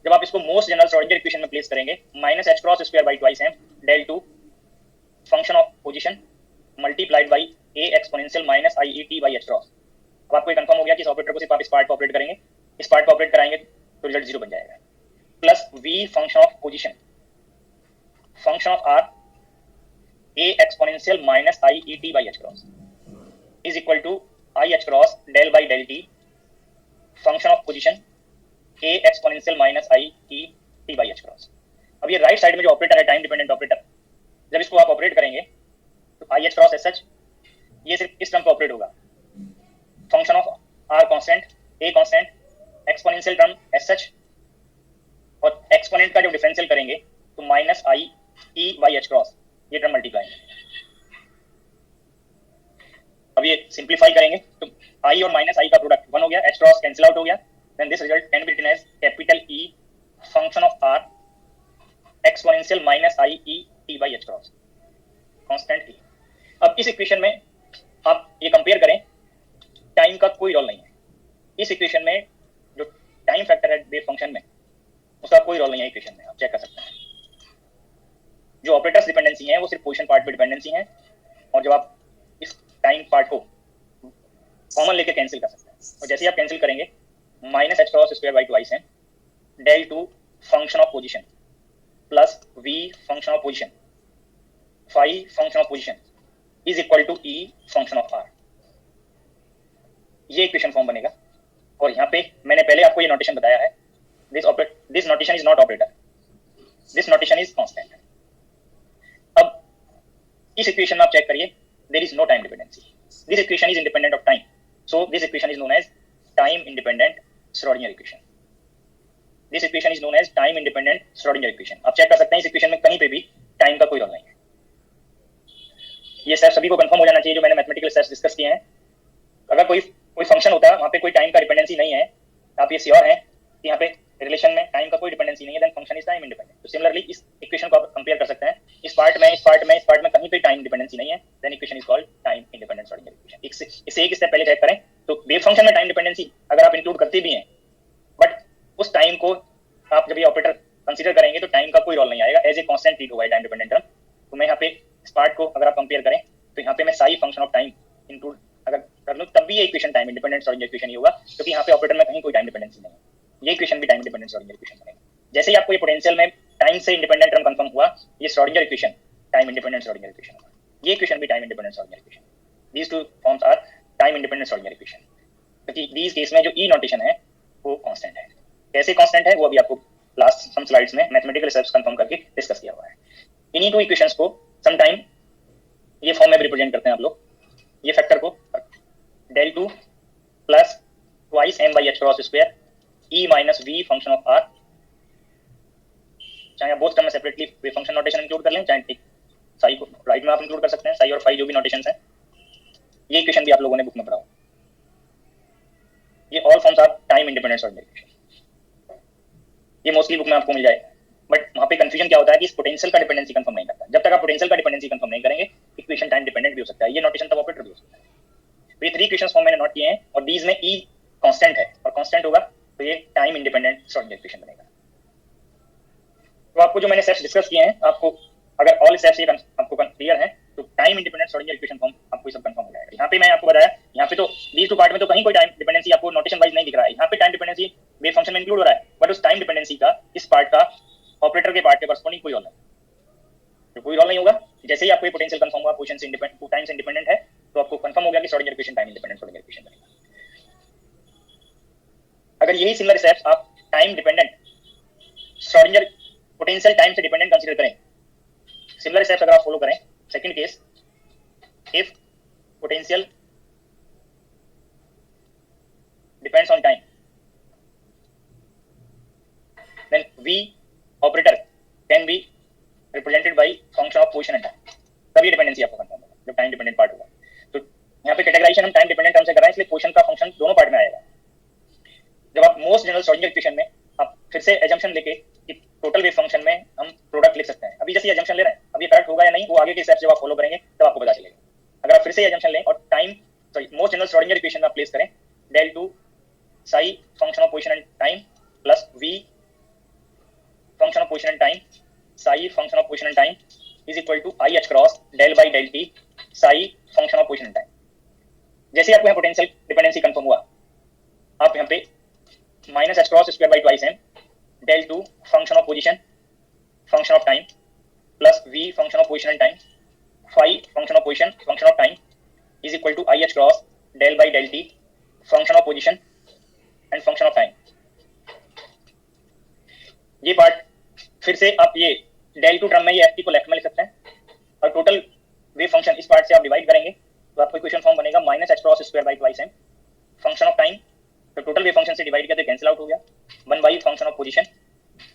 जब आप इसको मोस्ट जनरल श्रोडिंगर इक्वेशन में प्लेस करेंगे, minus h cross square by twice m del two function of position multiplied by a exponential minus i E t by h cross. अब आपको ये confirm हो गया कि इस ऑपरेटर को सिर्फ आप इस पार्ट को ऑपरेट करेंगे, इस पार्ट को ऑपरेट कराएंगे तो रिजल्ट 0 बन जाएगा, plus v function of position function of r a exponential minus i E t by h cross is equal to i h cross del by del t function of position a exponential minus i E t by h cross. अब ये right side में जो operator है time dependent operator, जब इसको आप operate करेंगे तो i h cross as such ये सिर्फ इस टर्म पे ऑपरेट होगा, function of r constant, a constant, exponential term as such, और एक्सपोनेंट का जब डिफरेंशियल करेंगे तो minus i E by h cross, ये टर्म मल्टीप्लाई। अब ये सिंप्लीफाई करेंगे तो आई और माइनस आई का प्रोडक्ट 1 हो गया, एच क्रॉस कैंसिल आउट हो गया, then this result can be written as capital E function of r exponential minus i E t by h cross constant E. अब इस इक्वेशन में आप ये कंपेयर करें, टाइम का कोई रोल नहीं है इस इक्वेशन में, जो टाइम फैक्टर है वेव फंक्शन में उसका कोई रोल नहीं है इक्वेशन में, आप चेक कर सकते हैं। जो ऑपरेटर्स डिपेंडेंसी है वो सिर्फ पोजीशन पार्ट पे डिपेंडेंसी है, और जब आप इस टाइम पार्ट को कॉमन लेके कैंसिल कर सकते हैं, और जैसे ही आप कैंसिल करेंगे minus h cross square by twice है del two function of position plus v function of position phi function of position is equal to E function of r. ये इक्वेशन फॉर्म बनेगा, और यहाँ पे मैंने पहले आपको ये नोटेशन बताया है, this notation is not operator, this notation is constant. अब इस इक्वेशन में आप चेक करिए, there is no time dependency, this equation is independent of time, so this equation is known as time independent Schrodinger equation. This equation is known as time independent Schrodinger equation. आप check कर सकते हैं इस equation में कहीं पे भी time का कोई रोल नहीं है। ये स्टेप सभी को कंफर्म हो जाना चाहिए जो मैंने मैथमेटिकल स्टेप्स डिस्कस किए हैं। अगर कोई फंक्शन होता है वहां पे कोई टाइम का डिपेंडेंसी नहीं है, आप ये श्योर हैं कि यहाँ पे रिलेशन में टाइम का कोई डिपेंडेंसी नहीं है, then function is time independent. तो सिमिलरली इस इक्वेशन को आप कंपेयर कर सकते हैं, इस पार्ट में कहीं पे टाइम डिपेंडेंसी नहीं है, then equation is called time independent Schrodinger equation. इससे एक स्टेप पहले चेक करें, तो वेव फंक्शन में टाइम डिपेंडेंसी अगर आप इंक्लूड करते भी हैं, बट उस टाइम को आप जब ये ऑपरेटर कंसीडर करेंगे तो टाइम का कोई रोल नहीं आएगा, एज ए कांस्टेंट ट्रीट होगा टाइम डिपेंडेंट टर्म। तो मैं यहाँ पे इस पार्ट को अगर आप कंपेयर करें तो यहाँ पे मैं psi function of time include अगर कर लूं तब भी ये equation time independent Schrodinger equation ही होगा, क्योंकि यहाँ पे ऑपरेटर में कहीं कोई टाइम डिपेंडेंसी नहीं है। ये इक्वेशन भी टाइम इंडिपेंडेंट श्रोडिंगर इक्वेशन बनेगा। जैसे ही आपको ये पोटेंशियल में टाइम से इंडिपेंडेंट टर्म कंफर्म हुआ, ये Schrodinger equation time independent Schrodinger equation होगा, ये इक्वेशन भी time independent Schrodinger equation. These two forms are time independent Schrodinger equation, क्योंकि दीज केस में जो ई नोटेशन है वो कांस्टेंट है। कैसे कांस्टेंट है वो अभी आपको लास्ट सम स्लाइड्स में मैथमेटिकल स्टेप्स कंफर्म करके डिस्कस किया हुआ है। इन्हीं टू इक्वेशंस को सम टाइम ये फॉर्म में रिप्रेजेंट करते हैं आप लोग, ये फैक्टर को del 2 plus twice m by h cross square e minus v function of r, चाहे आप बोथ टर्म में सेपरेटली वे फंक्शन नोटेशन इंक्लूड कर लें, चाहे एक साई को राइट में आप इंक्लूड कर सकते हैं, साई और फाई जो भी नोटेशंस हैं। ये इक्वेशन भी आप लोगों ने बुक में पढ़ा हो। ये all forms are time independent Schrodinger equation, ये मोस्टली बुक में आपको मिल जाएगा। बट वहां पे कंफ्यूजन क्या होता है कि इस पोटेंशियल का डिपेंडेंसी कंफर्म नहीं करता। जब तक आप पोटेंशियल का डिपेंडेंसी कंफर्म नहीं करेंगे इक्वेशन टाइम डिपेंडेंट भी हो सकता है, ये नोटेशन तब ऑपरेटर भी हो सकता है। तो ये 3 इक्वेशंस फॉर्म मैंने नोट किए हैं और दीज में ई कांस्टेंट है और कांस्टेंट होगा तो ये टाइम इंडिपेंडेंट श्रोडिंगर इक्वेशन बनेगा। तो आपको जो मैंने स्टेप्स डिस्कस किए हैं, आपको अगर ऑल स्टेप्स ये आपको क्लियर है तो time independent Schrodinger equation form आपको ये सब कंफर्म हो जाएगा। यहाँ पे मैं आपको बताया, यहाँ पे तो दीज टू पार्ट में तो कहीं कोई टाइम डिपेंडेंसी आपको नोटेशन वाइज नहीं दिख रहा है। यहाँ पे टाइम डिपेंडेंसी वेव फंक्शन में इंक्लूड हो रहा है, बट उस टाइम डिपेंडेंसी का इस पार्ट का ऑपरेटर के पार्ट के करस्पॉन्डिंग कोई रोल नहीं, तो कोई रोल नहीं होगा। जैसे ही आपको ये पोटेंशियल कंफर्म हुआ पोजीशन से इंडिपेंडेंट, टाइम से इंडिपेंडेंट है, तो आपको कंफर्म हो गया कि Schrodinger equation time independent Schrodinger equation बनेगा। अगर यही सिमिलर स्टेप्स आप time dependent Schrodinger potential time से डिपेंडेंट कंसीडर करें, सिमिलर स्टेप्स अगर आप फॉलो करें, second case, if potential depends on time then V operator can be represented by function of position and time। तब ये dependency आपको confirm होगा जब टाइम डिपेंडेंट पार्ट होगा। तो यहाँ पे कैटेगराइजेशन हम टाइम डिपेंडेंट टर्म से कर रहे हैं, इसलिए पोजीशन का फंक्शन दोनों पार्ट में आएगा। जब आप मोस्ट जनरल श्रोडिंगर इक्वेशन में आप फिर से एजम्पशन लेके कि टोटल वेव फंक्शन में हम प्रोडक्ट लिख सकते हैं, अभी जैसे एजम्पशन ले रहे हैं, अब ये करेक्ट होगा या नहीं वो आगे के स्टेप्स जब आप फॉलो करेंगे तब आपको पता चलेगा। अगर आप फिर से एजम्पशन लें और time most general Schrodinger equation में आप प्लेस करें del 2 psi function of position and time plus V function of position and time psi function of position and time is equal to I h cross del by del t psi function of position and time। जैसे आपको यहाँ potential dependency confirm हुआ, आप यहाँ पे minus h cross square by twice m del 2 function of position function of time plus V function of position and time phi function of position function of time is equal to I h cross del by del t function of position and function of time। ये part फिर से आप ये del 2 term में ये ft को left में लिख सकते हैं और टोटल वेव फंक्शन इस पार्ट से आप डिवाइड करेंगे तो आपको इक्वेशन फॉर्म बनेगा minus h cross square by twice m function of time, तो टोटल वेव फंक्शन से डिवाइड किया तो कैंसिल आउट हो गया 1 by function of position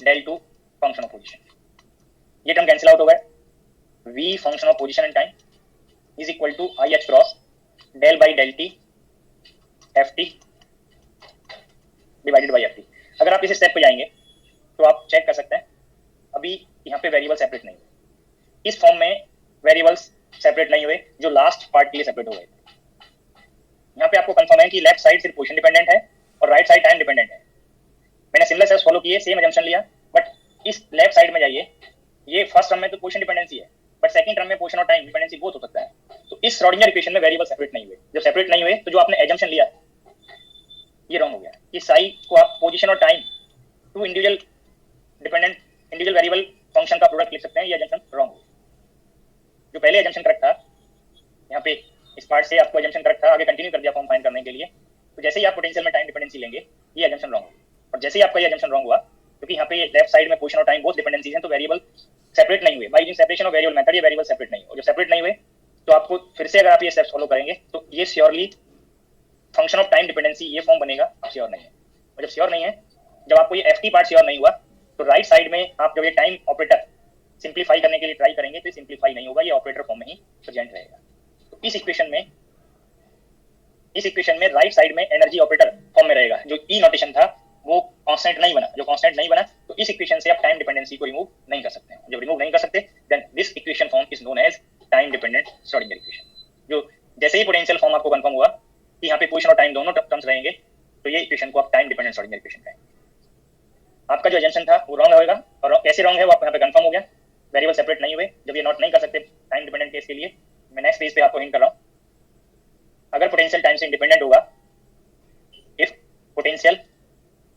del 2 function of position, ये टर्म कैंसिल आउट हो गया। v function of position and time is equal to I h cross del by del t ft divided by ft। अगर आप इस step पे जाएंगे तो आप चेक कर सकते हैं अभी यहाँ पे वेरिएबल सेपरेट नहीं हुए, इस फॉर्म में वेरिएबल्स सेपरेट नहीं हुए जो लास्ट पार्ट के लिए सेपरेट हो गए। यहाँ पे आपको कंफर्म है कि लेफ्ट साइड सिर्फ पोजीशन डिपेंडेंट है और राइट साइड टाइम डिपेंडेंट है। मैंने सिमिलर स्टेप्स फॉलो किए, सेम अजम्पशन लिया, बट इस लेफ्ट साइड में जाइए, ये फर्स्ट टर्म में तो पोजीशन डिपेंडेंसी है बट सेकंड टर्म में पोजीशन और टाइम डिपेंडेंसी बोथ हो सकता है। तो इस श्रोडिंगर इक्वेशन में वेरिएबल सेपरेट नहीं हुए, जब सेपरेट नहीं हुए तो जो आपने एजम्पशन लिया ये रॉन्ग हो गया कि साई को आप पोजीशन और time two individual dependent individual variable function का प्रोडक्ट लिख सकते हैं, ये एजम्पशन रॉन्ग हो गया। जो पहले एजम्पशन करेक्ट था, यहाँ पे इस पार्ट से आपको एजम्पशन करेक्ट था, आगे कंटिन्यू कर दिया फॉर्म फाइंड करने के लिए, तो जैसे ही आप पोटेंशियल में टाइम डिपेंडेंसी लेंगे ये एजम्पशन रॉन्ग होगा। और जैसे ही आपका ये एजम्पशन रॉन्ग हुआ क्योंकि यहाँ पे लेफ्ट साइड में पोजीशन और टाइम बोथ डिपेंडेंसीज हैं तो वेरिएबल सेपरेट नहीं हुए, by using separation of variable method ये वेरिएबल सेपरेट नहीं हुए। जब सेपरेट नहीं हुए तो आपको फिर से अगर आप ये स्टेप्स फॉलो करेंगे तो ये surely function of time dependency ये फॉर्म बनेगा, अब श्योर नहीं है। और जब श्योर नहीं है, जब आपको ये ft पार्ट श्योर नहीं हुआ तो राइट साइड में आप जब ये टाइम ऑपरेटर सिंपलीफाई करने के लिए ट्राई करेंगे तो सिंपलीफाई नहीं होगा, ये ऑपरेटर फॉर्म में ही प्रेजेंट रहेगा। तो इस इक्वेशन में राइट साइड में एनर्जी ऑपरेटर फॉर्म में रहेगा, जो ई नोटेशन था वो कांस्टेंट नहीं बना, जो कांस्टेंट नहीं बना तो इस इक्वेशन से आप टाइम डिपेंडेंसी को रिमूव नहीं कर सकते हैं। जब रिमूव नहीं कर सकते then this equation form is known as time dependent Schrodinger equation. जो जैसे ही पोटेंशियल फॉर्म आपको कंफर्म हुआ कि यहाँ पे पोजीशन और टाइम दोनों टर्म्स रहेंगे तो ये इक्वेशन को आप टाइम डिपेंडेंट श्रोडिंगर इक्वेशन कहेंगे। आपका जो एजम्पशन था वो रॉन्ग होगा और कैसे रॉन्ग है वो आपको यहाँ पे कंफर्म हो गया, वेरिएबल सेपरेट नहीं हुए। जब ये नोट नहीं कर सकते टाइम डिपेंडेंट केस के लिए, मैं नेक्स्ट पेज पे आपको हिंट कर रहा हूँ। अगर पोटेंशियल टाइम से इंडिपेंडेंट होगा, इफ पोटेंशियल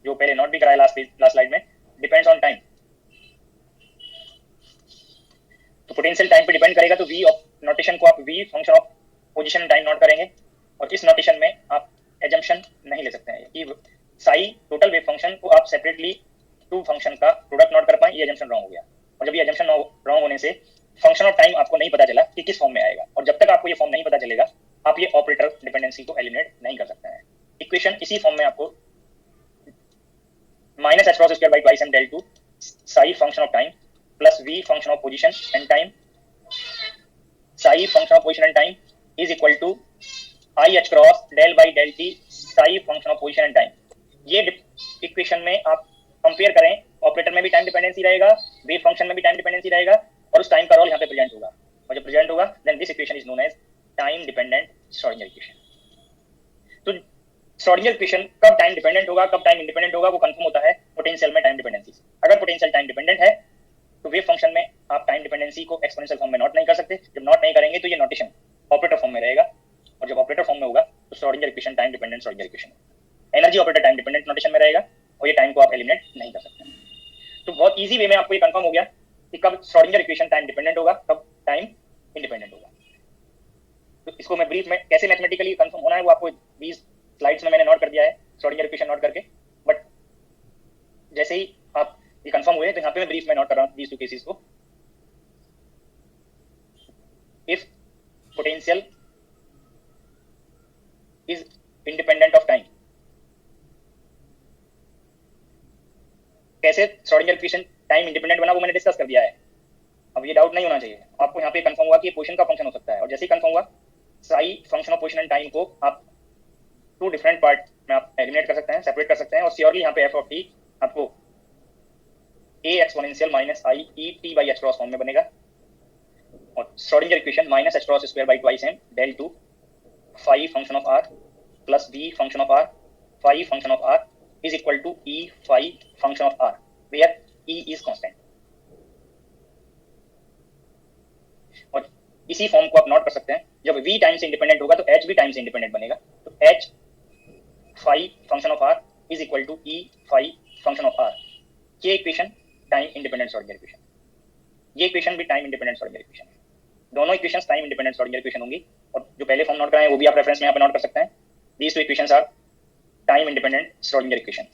जो पहले नोट भी कराया लास्ट स्लाइड में डिपेंड्स ऑन टाइम, तो पोटेंशियल टाइम पे डिपेंड करेगा तो वी नोटेशन को आप v function of position and time note करेंगे और इस नोटेशन में आप एजम्पशन नहीं ले सकते हैं कि साई टोटल वेव फंक्शन को आप सेपरेटली टू फंक्शन का प्रोडक्ट नोट कर पाए, ये एजम्पशन रॉन्ग हो गया। और जब ये एजम्पशन रॉन्ग होने से फंक्शन ऑफ टाइम आपको नहीं पता चला कि किस फॉर्म में आएगा, और जब तक आपको ये फॉर्म नहीं पता चलेगा आप ये ऑपरेटर डिपेंडेंसी को एलिमिनेट नहीं कर सकते हैं। इक्वेशन इसी फॉर्म में आपको minus h cross square by twice m del 2 psi function of time plus v function of position and time psi function of position and time is equal to I h cross del by del t psi function of position and time. ये equation में आप compare करें operator में भी time dependency रहेगा, wave function में भी time dependency रहेगा, और उस टाइम का रोल यहाँ पे प्रेजेंट होगा, और जब प्रेजेंट होगा then this equation is known as time dependent Schrodinger equation. तो श्रोडिंगर इक्वेशन कब टाइम डिपेंडेंट होगा, कब टाइम इंडिपेंडेंट होगा, वो कंफर्म होता है पोटेंशियल में टाइम डिपेंडेंसी। अगर पोटेंशियल टाइम डिपेंडेंट है तो वेव फंक्शन में आप टाइम डिपेंडेंसी को एक्सपोनेंशियल फॉर्म में नोट नहीं कर सकते। जब नोट नहीं करेंगे तो ये नोटेशन ऑपरेटर फॉर्म में रहेगा, और जब ऑपरेटर फॉर्म में होगा तो Schrodinger equation time dependent Schrodinger equation, energy operator time dependent notation में रहेगा, और ये टाइम को आप एलिमिनेट नहीं कर सकते। तो बहुत इजी वे में आपको ये कंफर्म हो गया कि कब श्रोडिंगर इक्वेशन टाइम डिपेंडेंट होगा, कब टाइम इंडिपेंडेंट होगा। तो इसको मैं ब्रीफ में कैसे मैथमेटिकली कंफर्म होना है वो आपको 20 स्लाइड्स में मैंने नोट कर दिया है श्रोडिंगर इक्वेशन नोट करके, बट जैसे ही आप ये कंफर्म हुए तो यहाँ पे मैं ब्रीफ में नोट कर रहा हूँ these two केसेस को। If potential is independent of time, कैसे श्रोडिंगर इक्वेशन टाइम इंडिपेंडेंट बना वो मैंने डिस्कस कर दिया है। अब ये डाउट नहीं होना चाहिए आपको, यहाँ पे कंफर्म हुआ कि ये पोजीशन का फंक्शन हो सकता है, और जैसे ही कंफर्म हुआ Sai function of position and time को आप टू डिफरेंट पार्ट में आप एलिमिनेट कर सकते हैं, सेपरेट कर सकते हैं, और श्योरली यहाँ पे एफ ऑफ टी आपको a exponential minus i E t by h cross form में बनेगा, और Schrodinger equation minus h cross square by twice m del two phi function of r plus b function of r phi function of r is equal to e phi function of r where e is constant. और इसी form को आप note कर सकते हैं, जब v time से independent होगा तो h भी टाइम से इंडिपेंडेंट बनेगा, तो h phi function of r is equal to e phi function of r। ये equation time independent Schrodinger equation, ये इक्वेशन भी टाइम इंडिपेंडेंट श्रोडिंगर इक्वेशन है। दोनों equations time independent Schrodinger equation होंगी, और जो पहले फॉर्म नोट कराए वो भी आप रेफरेंस में यहाँ पे नोट कर सकते हैं। These two equations are time independent Schrodinger equation,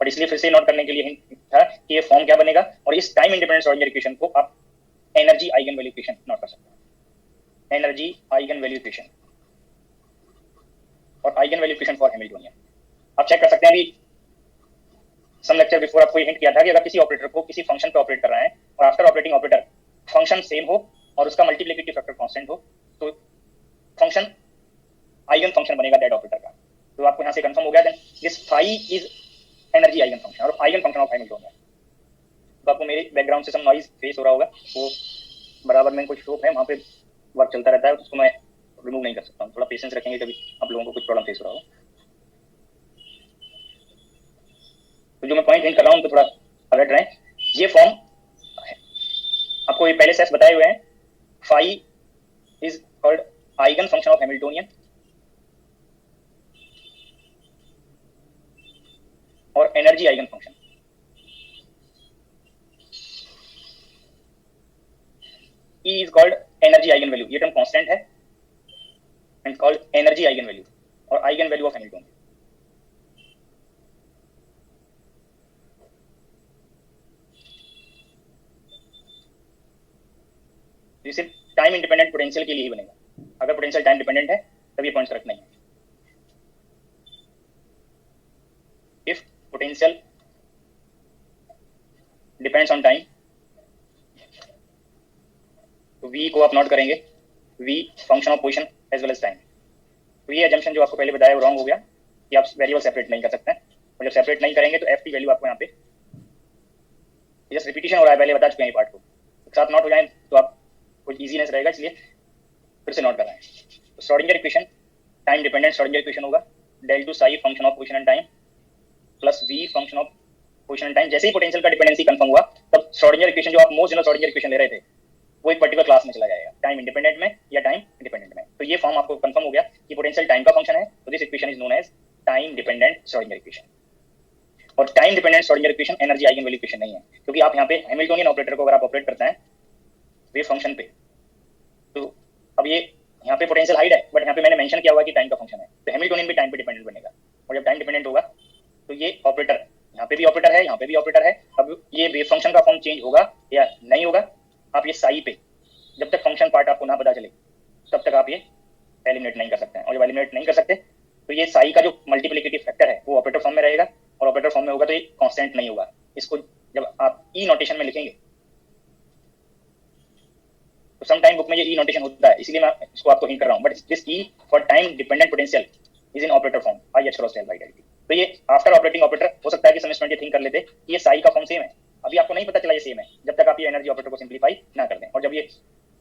और इसलिए फिर से नोट करने के लिए हिंट था कि ये फॉर्म क्या बनेगा, और इस टाइम इंडिपेंडेंट श्रोडिंगर इक्वेशन को आप energy eigen value equation note कर सकते हैं, एनर्जी आइगन वैल्यू इक्वेशन और eigen value equation for Hamiltonian. आप चेक कर सकते हैं, अभी सम लेक्चर बिफोर आपको ये हिंट किया था कि अगर किसी ऑपरेटर को किसी फंक्शन पे ऑपरेट कर रहा है और after operating operator function same हो और उसका मल्टीप्लिकेटिव फैक्टर कांस्टेंट हो तो फंक्शन आइगन फंक्शन बनेगा दैट ऑपरेटर का। तो आपको यहाँ से कंफर्म हो गया then this phi is energy eigen function और आइगन फंक्शन ऑफ हैमिल्टोनियन। तो आपको मेरे बैकग्राउंड से सम नॉइज फेस हो रहा होगा, वो बराबर में कुछ शॉप है वहाँ पे वर्क चलता रहता है, उसको मैं रिमूव नहीं कर सकता हूँ। थोड़ा पेशेंस रखेंगे, कभी आप लोगों को कुछ प्रॉब्लम फेस हो रहा हो। तो जो मैं पॉइंट हिंट कर रहा हूँ तो थोड़ा अलर्ट रहें। ये फॉर्म आपको ये पहले सेट्स बताए हुए हैं, phi is called eigen function of Hamiltonian और energy eigen function. E is called energy eigenvalue, ये टर्म कांस्टेंट है and called energy eigen value और आइगन वैल्यू ऑफ हैमिल्टोनियन। ये सिर्फ टाइम इंडिपेंडेंट पोटेंशियल के लिए ही बनेगा, अगर पोटेंशियल टाइम डिपेंडेंट है तब ये पॉइंट्स करेक्ट नहीं है। If potential depends on time तो v को आप नोट करेंगे v function of position as well as time. तो ये एजम्पशन जो आपको पहले बताया वो रॉन्ग हो गया कि आप वेरिएबल सेपरेट नहीं कर सकते हैं, और जब सेपरेट नहीं करेंगे तो एफ की वैल्यू आपको यहाँ पे जस्ट रिपीटिशन हो रहा है, पहले बता चुके हैं ये पार्ट को, एक साथ नोट हो जाए तो आप कुछ इजीनेस रहेगा, इसलिए फिर से नोट कर रहे हैं। तो Schrodinger equation time dependent Schrodinger equation होगा del two psi function of position and time plus v function of position and time. जैसे ही पोटेंशियल का डिपेंडेंसी कंफर्म हुआ तब श्रोडिंगर इक्वेशन जो आप मोस्ट जनरल श्रोडिंगर इक्वेशन ले रहे थे वो एक पर्टिकुलर क्लास में चला जाएगा, टाइम इंडिपेंडेंट में या टाइम इंडिपेंडेंट में। तो ये फॉर्म आपको कंफर्म हो गया कि पोटेंशियल टाइम का फंक्शन है, तो this equation is known as time dependent Schrodinger equation. और time dependent Schrodinger equation energy eigen value equation नहीं है, क्योंकि आप यहाँ पे हैमिल्टोनियन ऑपरेटर को अगर आप ऑपरेट करते हैं वेव फंक्शन पे, तो अब ये यहाँ पे पोटेंशियल हाइड है बट यहाँ पे मैंने मेंशन किया हुआ कि टाइम का फंक्शन है, तो हैमिल्टोनियन भी टाइम पे डिपेंडेंट बनेगा। और जब टाइम डिपेंडेंट होगा तो ये ऑपरेटर यहाँ पे भी ऑपरेटर है, यहाँ पे भी ऑपरेटर है। अब ये वेव फंक्शन का फॉर्म चेंज होगा या नहीं होगा, आप ये साई पे जब तक फंक्शन पार्ट आपको ना पता चले तब तक आप ये एलिमिनेट नहीं कर सकते हैं। और जब एलिमिनेट नहीं कर सकते तो ये साई का जो मल्टीप्लिकेटिव फैक्टर है वो ऑपरेटर फॉर्म में रहेगा, और ऑपरेटर फॉर्म में होगा तो ये कांस्टेंट नहीं होगा। इसको जब आप ई नोटेशन में लिखेंगे तो सम टाइम बुक में ये ई नोटेशन होता है, इसलिए मैं इसको आपको हिंट कर रहा हूँ, but this E for time dependent potential is in operator form i h cross del by del t. तो ये आफ्टर ऑपरेटिंग ऑपरेटर हो सकता है कि सम स्टूडेंट ये थिंक कर लेते कि ये साई का फॉर्म सेम है, अभी आपको नहीं पता चला ये सेम है जब तक आप ये एनर्जी ऑपरेटर को सिंप्लीफाई ना कर दें, और जब ये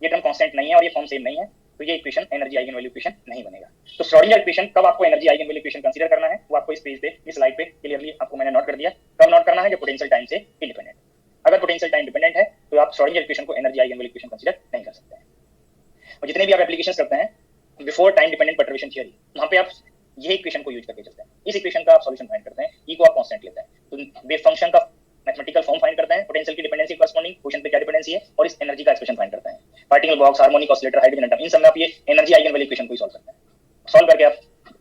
टर्म कांस्टेंट नहीं है और ये फॉर्म सेम नहीं है तो ये equation energy eigen value equation नहीं बनेगा। तो श्रोडिंगर इक्वेशन कब आपको energy eigen value equation consider करना है वो आपको इस पेज पे इस स्लाइड पे क्लियरली आपको मैंने नोट कर दिया। कब नोट करना है, जब पोटेंशियल टाइम से इंडिपेंडेंट। अगर पोटेंशियल टाइम डिपेंडेंट है तो आप श्रोडिंगर इक्वेशन को energy eigen value equation consider नहीं कर सकते हैं। और जितने भी आप एप्लीकेशंस करते हैं before time dependent perturbation theory, वहां पे आप ये इक्वेशन को यूज करके चलते हैं। इस इक्वेशन का आप सॉल्यूशन फाइंड करते हैं, ई को आप कांस्टेंट लेते हैं, तो वेव फंक्शन का मैथमेटिकल फॉर्म फाइंड करते हैं, पोटेंशियल की डिपेंडेंसी कॉरस्पॉन्डिंग क्वेश्चन पे क्या डिपेंडेंसी है, और इस एनर्जी का एक्सप्रेशन फाइंड करते हैं। Particle box, harmonic oscillator, hydrogen atom, इन सब में आप ये एनर्जी आइगन वैल्यू इक्वेशन को ही सॉल्व करते हैं। सॉल्व करके आप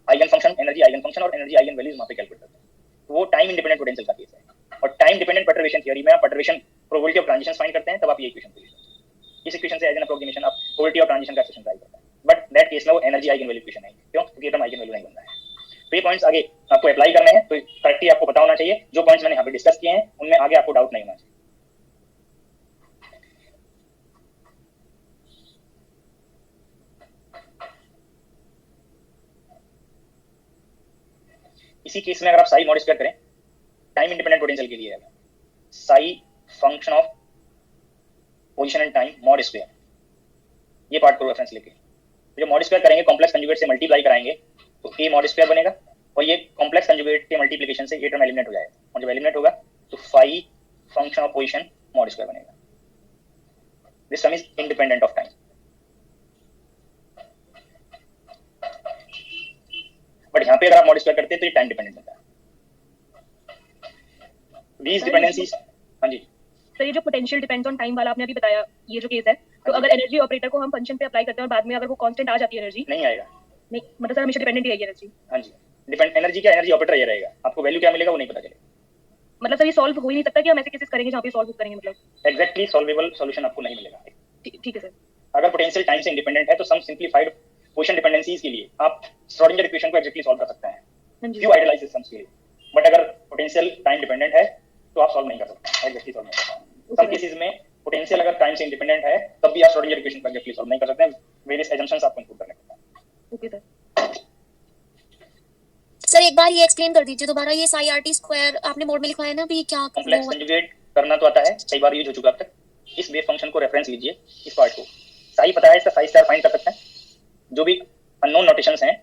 eigen function, energy eigen function और एनर्जी आइगन वैल्यूज वहां पे कैलकुलेट करते हैं। तो वो टाइम इंडिपेंडेंट पोटेंशियल का केस है। और टाइम डिपेंडेंट परटर्बेशन थ्योरी में आप perturbation probability of transitions find करते हैं, तब आप ये इक्वेशन को यूज करते हैं। इस इक्वेशन से एज एन अप्रोक्सीमेशन आप प्रोबेबिलिटी ऑफ ट्रांजिशन का एक्सप्रेशन ट्राई करते हैं, बट दैट केस में वो एनर्जी आइगन वैल्यू इक्वेशन नहीं, क्यों? क्योंकि ये टर्म आइगन वैल्यू नहीं बन रहा है। तो ये पॉइंट्स आगे आपको अप्लाई करने हैं, तो करेक्टली आपको पता होना चाहिए। जो पॉइंट्स मैंने यहाँ पे डिस्कस किए हैं उनमें आगे आपको डाउट नहीं होना चाहिए। इसी केस में अगर आप साई मॉड स्क्वायर करें टाइम इंडिपेंडेंट पोटेंशियल के लिए, Sai function of position and time mod square, ये पार्ट को रेफरेंस लेके जो मॉड स्क्वायर करेंगे कॉम्प्लेक्स कंजुगेट से मल्टीप्लाई कराएंगे तो ए मॉड स्क्वायर बनेगा, और ये कॉम्प्लेक्स कंजुगेट के मल्टीप्लिकेशन से ये टर्म एलिमिनेट हो जाएगा, और जब एलिमिनेट होगा तो phi function of position mod square बनेगा। This term is independent of time. But यहाँ पे अगर आप मॉड स्क्वायर करते हैं तो ये टाइम डिपेंडेंट होता है। these dependencies, हाँ जी सर, ये जो पोटेंशियल डिपेंड्स ऑन टाइम वाला आपने अभी बताया, ये जो केस है, तो अगर एनर्जी ऑपरेटर को हम फंक्शन पे अप्लाई करते हैं और बाद में अगर वो कांस्टेंट आ जाती है एनर्जी, नहीं आएगा, नहीं मतलब सर हमेशा डिपेंडेंट ही रहेगी एनर्जी। हाँ जी डिपेंड एनर्जी क्या, एनर्जी ऑपरेटर ये रहेगा, आपको वैल्यू क्या मिलेगा वो नहीं पता चलेगा। मतलब सर ये सॉल्व हो ही नहीं सकता कि हम ऐसे केसेस करेंगे जहाँ पे सॉल्व करेंगे, मतलब एग्जैक्टली सॉल्वेबल सॉल्यूशन आपको नहीं मिलेगा। ठीक है सर। अगर पोटेंशियल टाइम से इंडिपेंडेंट है तो सम सिंपलीफाइड पोजीशन डिपेंडेंसीज के लिए आप श्रोडिंगर इक्वेशन को एग्जैक्टली सॉल्व कर सकते हैं, फ्यू आइडियलाइज्ड सिस्टम्स के लिए। बट अगर पोटेंशियल टाइम डिपेंडेंट है तो आप सॉल्व नहीं कर सकते, एग्जैक्टली सॉल्व नहीं कर सकते। सम केसेस में पोटेंशियल अगर टाइम से इंडिपेंडेंट है तब भी आप श्रोडिंगर इक्वेशन को एग्जैक्टली सॉल्व नहीं कर सकते, वेरियस असम्पशंस आपको इंक्लूड करने पड़ते हैं। Okay sir. सर एक बार ये एक्सप्लेन कर दीजिए दोबारा, ये साई आर टी स्क्वायर आपने बोर्ड में लिखा है ना, अभी क्या कॉम्प्लेक्स कंजुगेट करना तो आता है, कई बार यूज हो चुका अब तक। इस वेव फंक्शन को रेफरेंस लीजिए, इस पार्ट को साई पता है, इसका साई स्टार फाइंड कर सकते हैं। जो भी अननोन नोटेशंस हैं,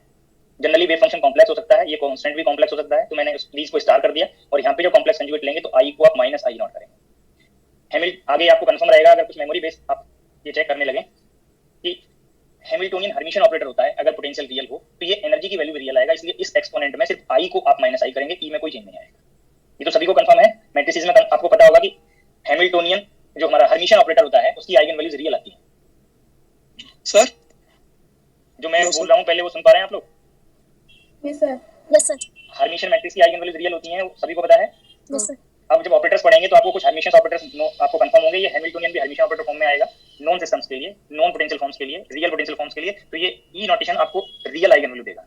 जनरली वेव फंक्शन कॉम्प्लेक्स हो सकता है, ये कांस्टेंट भी कॉम्प्लेक्स हो सकता है, तो मैंने उस प्लीज को स्टार कर दिया, और यहाँ पे जो कॉम्प्लेक्स कंजुगेट लेंगे तो आई को आप माइनस आई नॉट करेंगे। आगे आपको कंफर्म रहेगा अगर कुछ मेमोरी बेस आप ये चेक करने लगे कि हैमिल्टोनियन हर्मिशियन ऑपरेटर होता है, अगर पोटेंशियल रियल हो तो ये एनर्जी की वैल्यू भी रियल आएगा, इसलिए इस एक्सपोनेंट में सिर्फ आई को आप माइनस आई करेंगे, ई में कोई चेंज नहीं आएगा। ये तो सभी को कंफर्म है। मैट्रिसेस में आपको पता होगा कि हैमिल्टोनियन जो हमारा हर्मिशियन ऑपरेटर होता है उसकी आइगन वैल्यूज रियल आती है। सर जो मैं बोल रहा हूँ पहले वो सुन पा रहे हैं आप लोग? Yes sir. हर्मिशियन मैट्रिक्स की आइगन वैल्यूज रियल होती हैं, सभी को पता है। Yes sir. अब जब ऑपरेटर्स पढ़ेंगे तो आपको कुछ हर्मिशियन ऑपरेटर्स आपको कंफर्म होंगे, ये हैमिल्टोनियन भी हर्मिशियन ऑपरेटर फॉर्म में आएगा, नॉन सिस्टम्स के लिए, नॉन पोटेंशियल फॉर्म्स के लिए, रियल पोटेंशियल फॉर्म्स के लिए। तो ये ई नोटेशन आपको रियल आइगन वैल्यू देगा।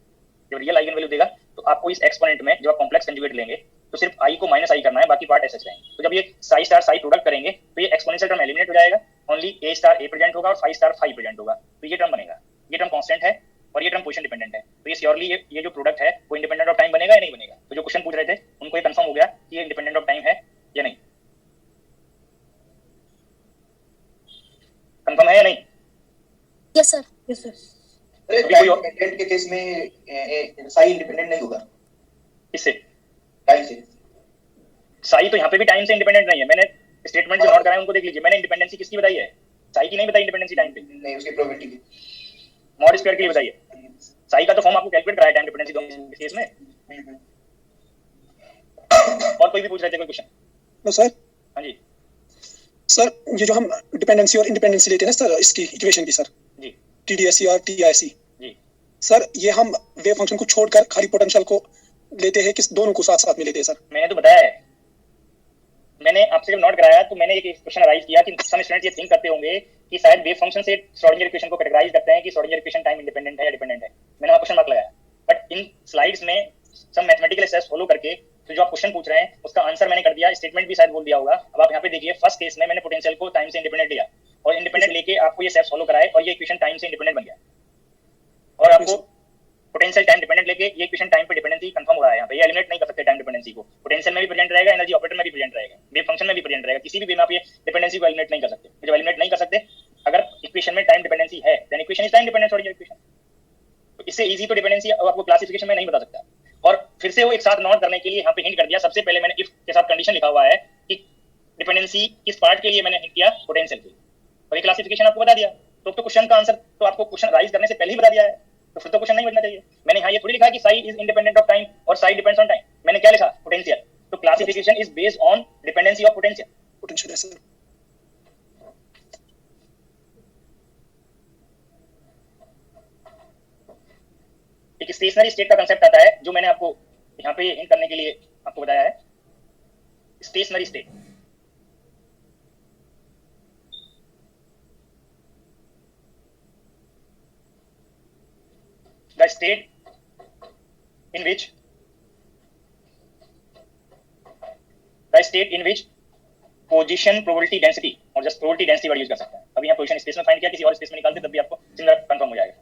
जब रियल आइगन वैल्यू देगा तो आपको इस एक्सपोनेंट में जब आप कॉम्प्लेक्स कंजुगेट लेंगे तो सिर्फ आई को माइनस आई करना है, बाकी पार्ट ऐसे रहेंगे। तो जब ये साई स्टार साई प्रोडक्ट करेंगे तो ये एक्सपोनेंशियल टर्म एलिमिनेट हो जाएगा, ओनली ए स्टार ए प्रेजेंट होगा और फाई स्टार फाई प्रेजेंट होगा, तो ये टर्म बनेगा। ये टर्म कांस्टेंट है और ये टर्म पोजीशन डिपेंडेंट है, तो ये श्योरली ये जो प्रोडक्ट है वो इंडिपेंडेंट ऑफ टाइम बनेगा या नहीं बनेगा। तो जो क्वेश्चन पूछ रहे थे उनको ये कंफर्म हो गया कि ये इंडिपेंडेंट ऑफ टाइम है या नहीं, कंफर्म है या नहीं? Yes sir. Yes sir. अरे टाइम डिपेंडेंट के केस में साई इंडिपेंडेंट नहीं होगा इससे, टाइम से। साई तो यहाँ पे भी टाइम से इंडिपेंडेंट नहीं है। मैंने स्टेटमेंट जो नोट कराया उनको देख लीजिए, मैंने इंडिपेंडेंसी किसकी बताई है? साई की नहीं बताई इंडिपेंडेंसी टाइम पे, नहीं उसकी प्रोबेबिलिटी की मॉड स्क्वायर के लिए बताई है। साई का तो फॉर्म आपको कैलकुलेट कराया टाइम डिपेंडेंसी दोनों केस में। और कोई भी पूछ रहे थे कोई क्वेश्चन? No sir. हाँ जी सर ये जो हम डिपेंडेंसी और इंडिपेंडेंसी लेते हैं ना सर, इसकी इक्वेशन की सर, जी टीडीएससी और टीआईसी, जी सर ये हम वेव फंक्शन को छोड़कर खाली पोटेंशियल को लेते हैं कि दोनों को साथ साथ में लेते हैं सर? मैंने तो बताया है, मैंने आपसे जब नोट कराया तो मैंने एक क्वेश्चन अराइज किया कि सम स्टूडेंट ये थिंक करते होंगे कि शायद वेव फंक्शन से श्रोडिंगर इक्वेशन को कैटेगराइज करते हैं कि श्रोडिंगर इक्वेशन टाइम इंडिपेंडेंट है या डिपेंडेंट है। मैंने वहां क्वेश्चन मार्क लगाया, बट इन स्लाइड्स में सम मैथमेटिकल स्टेप्स फॉलो करके तो जो आप क्वेश्चन पूछ रहे हैं उसका आंसर मैंने कर दिया, स्टेटमेंट भी शायद बोल दिया होगा। अब आप यहाँ पे देखिए, फर्स्ट केस में मैंने पोटेंशियल को टाइम से इंडिपेंडेंट लिया और इंडिपेंडेंट लेके आपको ये स्टेप्स फॉलो कराए और ये इक्वेशन टाइम से इंडिपेंडेंट बन गया, और आपको पोटेंशियल टाइम डिपेंडेंट लेके ये इक्वेशन टाइम पे डिपेंडेंट डिपेंडेंसी कंफर्म हो रहा है यहाँ पे, ये एलिमिनेट नहीं कर सकते टाइम डिपेंडेंसी को। पोटेंशियल में भी प्रेजेंट रहेगा, एनर्जी ऑपरेटर में भी प्रेजेंट रहेगा, वेव फंक्शन में भी प्रेजेंट रहेगा, किसी भी वे में आप ये डिपेंडेंसी को एलिमिनेट नहीं कर सकते। जब एलिमिनेट नहीं कर सकते, अगर इक्वेशन में टाइम डिपेंडेंसी है then equation is time dependent Schrodinger equation. तो इससे इजी तो डिपेंडेंसी आपको क्लासिफिकेशन में नहीं बता सकता। और फिर से वो एक साथ नोट करने के लिए यहाँ पे हिंट कर दिया, सबसे पहले मैंने इफ के साथ कंडीशन लिखा हुआ है कि डिपेंडेंसी किस पार्ट के लिए मैंने हिंट किया, पोटेंशियल के लिए, और ये क्लासिफिकेशन आपको बता दिया। तो क्वेश्चन का आंसर तो आपको क्वेश्चन राइज करने से पहले ही बता दिया है, तो फिर तो क्वेश्चन नहीं बचना चाहिए। मैंने यहाँ ये थोड़ी लिखा है कि Sai is independent of time और साई डिपेंड्स ऑन टाइम, मैंने क्या लिखा, पोटेंशियल। तो classification is based on dependency of potential. Potential है सर। एक स्टेशनरी स्टेट का कंसेप्ट आता है जो मैंने आपको यहाँ पे हिंट करने के लिए आपको बताया है, stationery state. The state in which position probability density और just probability density word use कर सकते हैं। अभी यहाँ पोजीशन स्पेस में फाइंड किया, किसी और स्पेस में निकालते तब भी आपको सिमिलर कंफर्म हो जाएगा।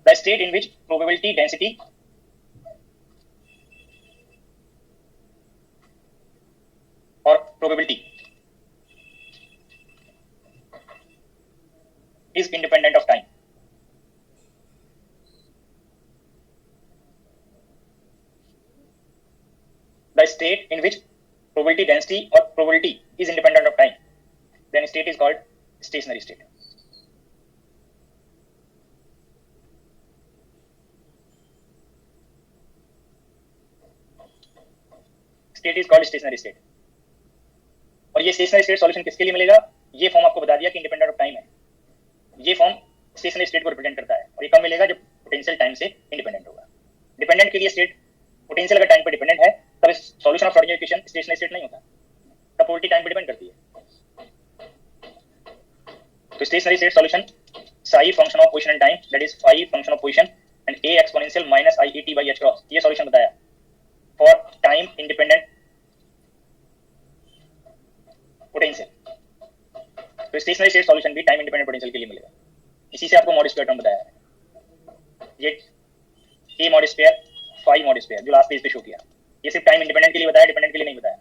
The state in which probability density और probability is independent of time। The state in which probability density or probability is independent of time, then state is called stationary state। State is called stationary state। और ये stationary state solution किसके लिए मिलेगा, ये form आपको बता दिया कि इंडिपेंडेंट ऑफ टाइम है। ये फॉर्म स्टेशनरी स्टेट को रिप्रेजेंट करता है, और ये कब मिलेगा, जब पोटेंशियल टाइम से इंडिपेंडेंट होगा। डिपेंडेंट के लिए स्टेट पोटेंशियल अगर टाइम पर डिपेंडेंट है तब solution of Schrodinger equation stationery state नहीं होता, तब पोलरिटी टाइम पर डिपेंड करती है। तो stationary state solution psi function of position and time, that is phi function of position and a exponential minus i E t by h cross, ये solution बताया for time independent potential. तो stationary state solution भी time independent potential के लिए मिलेगा। इसी से आपको मॉड स्क्वायर टर्म बताया है, ये a mod square phi mod square जो लास्ट पेज पे शो किया, ये सिर्फ टाइम इंडिपेंडेंट के लिए बताया, डिपेंडेंट के लिए नहीं बताया।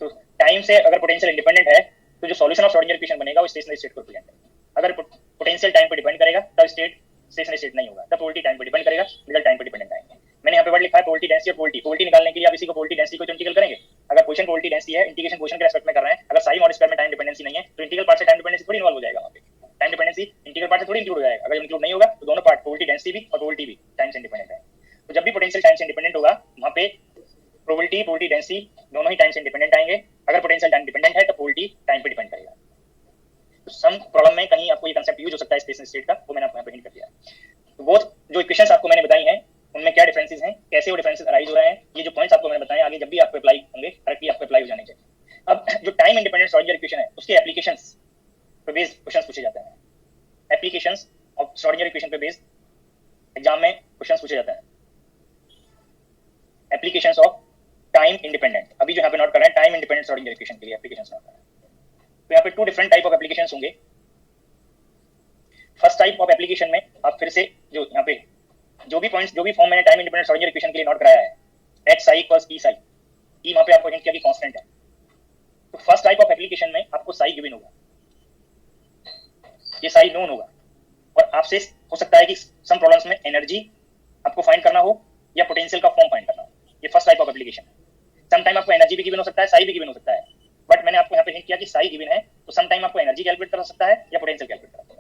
तो टाइम से अगर पोटेंशियल इंडिपेंडेंट है तो जो सॉल्यूशन ऑफ श्रोडिंगर इक्वेशन बनेगा वो स्टेशनरी स्टेट को रिप्रेजेंट करेगा। अगर पोटेंशियल टाइम पर डिपेंड करेगा तब स्टेट स्टेशनरी स्टेट नहीं होगा, तब प्रोबेबिलिटी टाइम पर डिपेंड करेगा, रिजल्ट टाइम पर डिपेंडेंट आएंगे। मैंने यहाँ पे वर्ड लिखा है प्रोबेबिलिटी डेंसिटी और प्रोबेबिलिटी निकालने के लिए आप इसी को प्रोबेबिलिटी डेंसिटी को इंटीग्रल करेंगे। अगर पोजीशन प्रोबेबिलिटी डेंसिटी है, इंटीग्रेशन पोजीशन के रेस्पेक्ट में कर रहे हैं, अगर साई मॉड स्क्वायर में टाइम डिपेंडेंसी नहीं है तो इंटीग्रल पार्ट से टाइम डिपेंडेंसी थोड़ी इन्वॉल्व हो जाएगा। वहाँ पे टाइम डिपेंडेंसी इंटीग्रल पार्ट से थोड़ी इंक्लूड हो जाएगा। अगर इंक्लूड नहीं होगा तो दोनों पार्ट प्रोबेबिलिटी डेंसिटी भी और प्रोबेबिलिटी भी टाइम से इंडिपेंडेंट है। तो जब भी पोटेंशियल टाइम से इंडिपेंडेंट होगा वहाँ पे प्रोबेबिलिटी डेंसिटी दोनों ही टाइम से इंडिपेंडेंट आएंगे। अगर पोटेंशियल टाइम डिपेंडेंट है तो प्रोबेबिलिटी टाइम पे डिपेंड करेगा। तो सम प्रॉब्लम में कहीं आपको ये कांसेप्ट यूज हो सकता है स्टेशनरी स्टेट का, वो मैंने आपको यहाँ पे हिंट कर दिया है। तो बोथ जो इक्वेशंस आपको मैंने बताई हैं उनमें क्या डिफरेंसेस हैं, कैसे वो डिफरेंसेस अराइज हो रहे हैं, ये जो पॉइंट्स आपको मैंने बताए आगे जब भी आपको अप्लाई होंगे करेक्टली आपको अप्लाई हो जाने चाहिए। अब जो टाइम इंडिपेंडेंट श्रोडिंगर इक्वेशन है उसके एप्लीकेशंस पे बेस्ड क्वेश्चंस पूछे जाते हैं। एप्लीकेशंस ऑफ श्रोडिंगर इक्वेशन पे बेस्ड एग्जाम में क्वेश्चंस पूछे जाते हैं। एप्लीकेशंस ऑफ टाइम इंडिपेंडेंट, अभी जो यहाँ पे नोट कर रहे हैं टाइम इंडिपेंडेंट श्रोडिंगर इक्वेशन के लिए एप्लीकेशंस नोट कर रहे हैं। तो यहाँ पे two different type of applications होंगे। फर्स्ट टाइप ऑफ एप्लीकेशन में आप फिर से जो यहाँ पे जो भी पॉइंट्स जो भी फॉर्म मैंने टाइम इंडिपेंडेंट श्रोडिंगर इक्वेशन के लिए नोट कराया है, एच साई इक्वल्स ई साई, ई वहाँ पे आपको हिंट किया कि कांस्टेंट है। तो फर्स्ट टाइप ऑफ एप्लीकेशन में आपको साई गिवन होगा, ये साई नोन होगा, और आपसे हो सकता है कि सम प्रॉब्लम्स में एनर्जी आपको फाइंड करना हो या पोटेंशियल का फॉर्म फाइंड करना हो। ये फर्स्ट टाइप ऑफ एप्लीकेशन है। सम टाइम आपको एनर्जी भी गिवन हो सकता है, साई भी गिवन हो सकता है, बट मैंने आपको यहाँ पे हिंट किया कि साई गिवन है तो सम टाइम आपको एनर्जी कैलकुलेट कर सकता है या पोटेंशियल कैलकुलेट कर सकता है।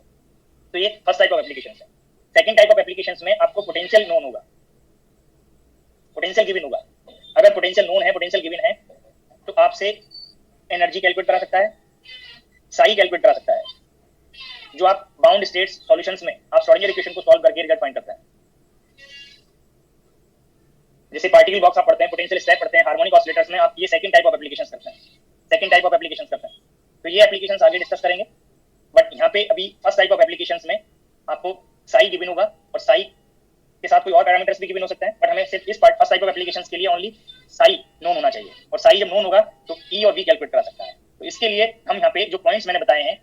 तो ये फर्स्ट टाइप ऑफ एप्लीकेशन है। सेकंड टाइप ऑफ एप्लीकेशंस में आपको पोटेंशियल नोन होगा, पोटेंशियल गिवन होगा। अगर पोटेंशियल नोन है, पोटेंशियल गिवन है, तो आपसे एनर्जी कैलकुलेट करा सकता है, साई कैलकुलेट करा सकता है। जो आप बाउंड स्टेट्स सॉल्यूशंस में आप श्रोडिंगर इक्वेशन को सॉल्व करके रिजल्ट फाइंड करते हैं। जैसे पार्टिकल बॉक्स आप पढ़ते हैं, पोटेंशियल स्टेप पढ़ते हैं, हार्मोनिक ऑसिलेटर्स में आप ये सेकंड टाइप ऑफ एप्लीकेशंस करते हैं, सेकंड टाइप ऑफ एप्लीकेशंस करते हैं। तो ये एप्लीकेशंस आगे डिस्कस करेंगे, बट यहाँ पे अभी फर्स्ट टाइप ऑफ एप्लीकेशंस में आपको साई गिवन होगा और साई के साथ कोई और पैरामीटर्स भी गिवन हो सकते हैं, बट हमें सिर्फ इस part first type of applications के लिए ओनली साई नोन होना चाहिए, और साई जब नोन होगा तो ई और वी कैलकुलेट करा सकता है। तो इसके लिए हम यहाँ पे जो पॉइंट्स मैंने बताए हैं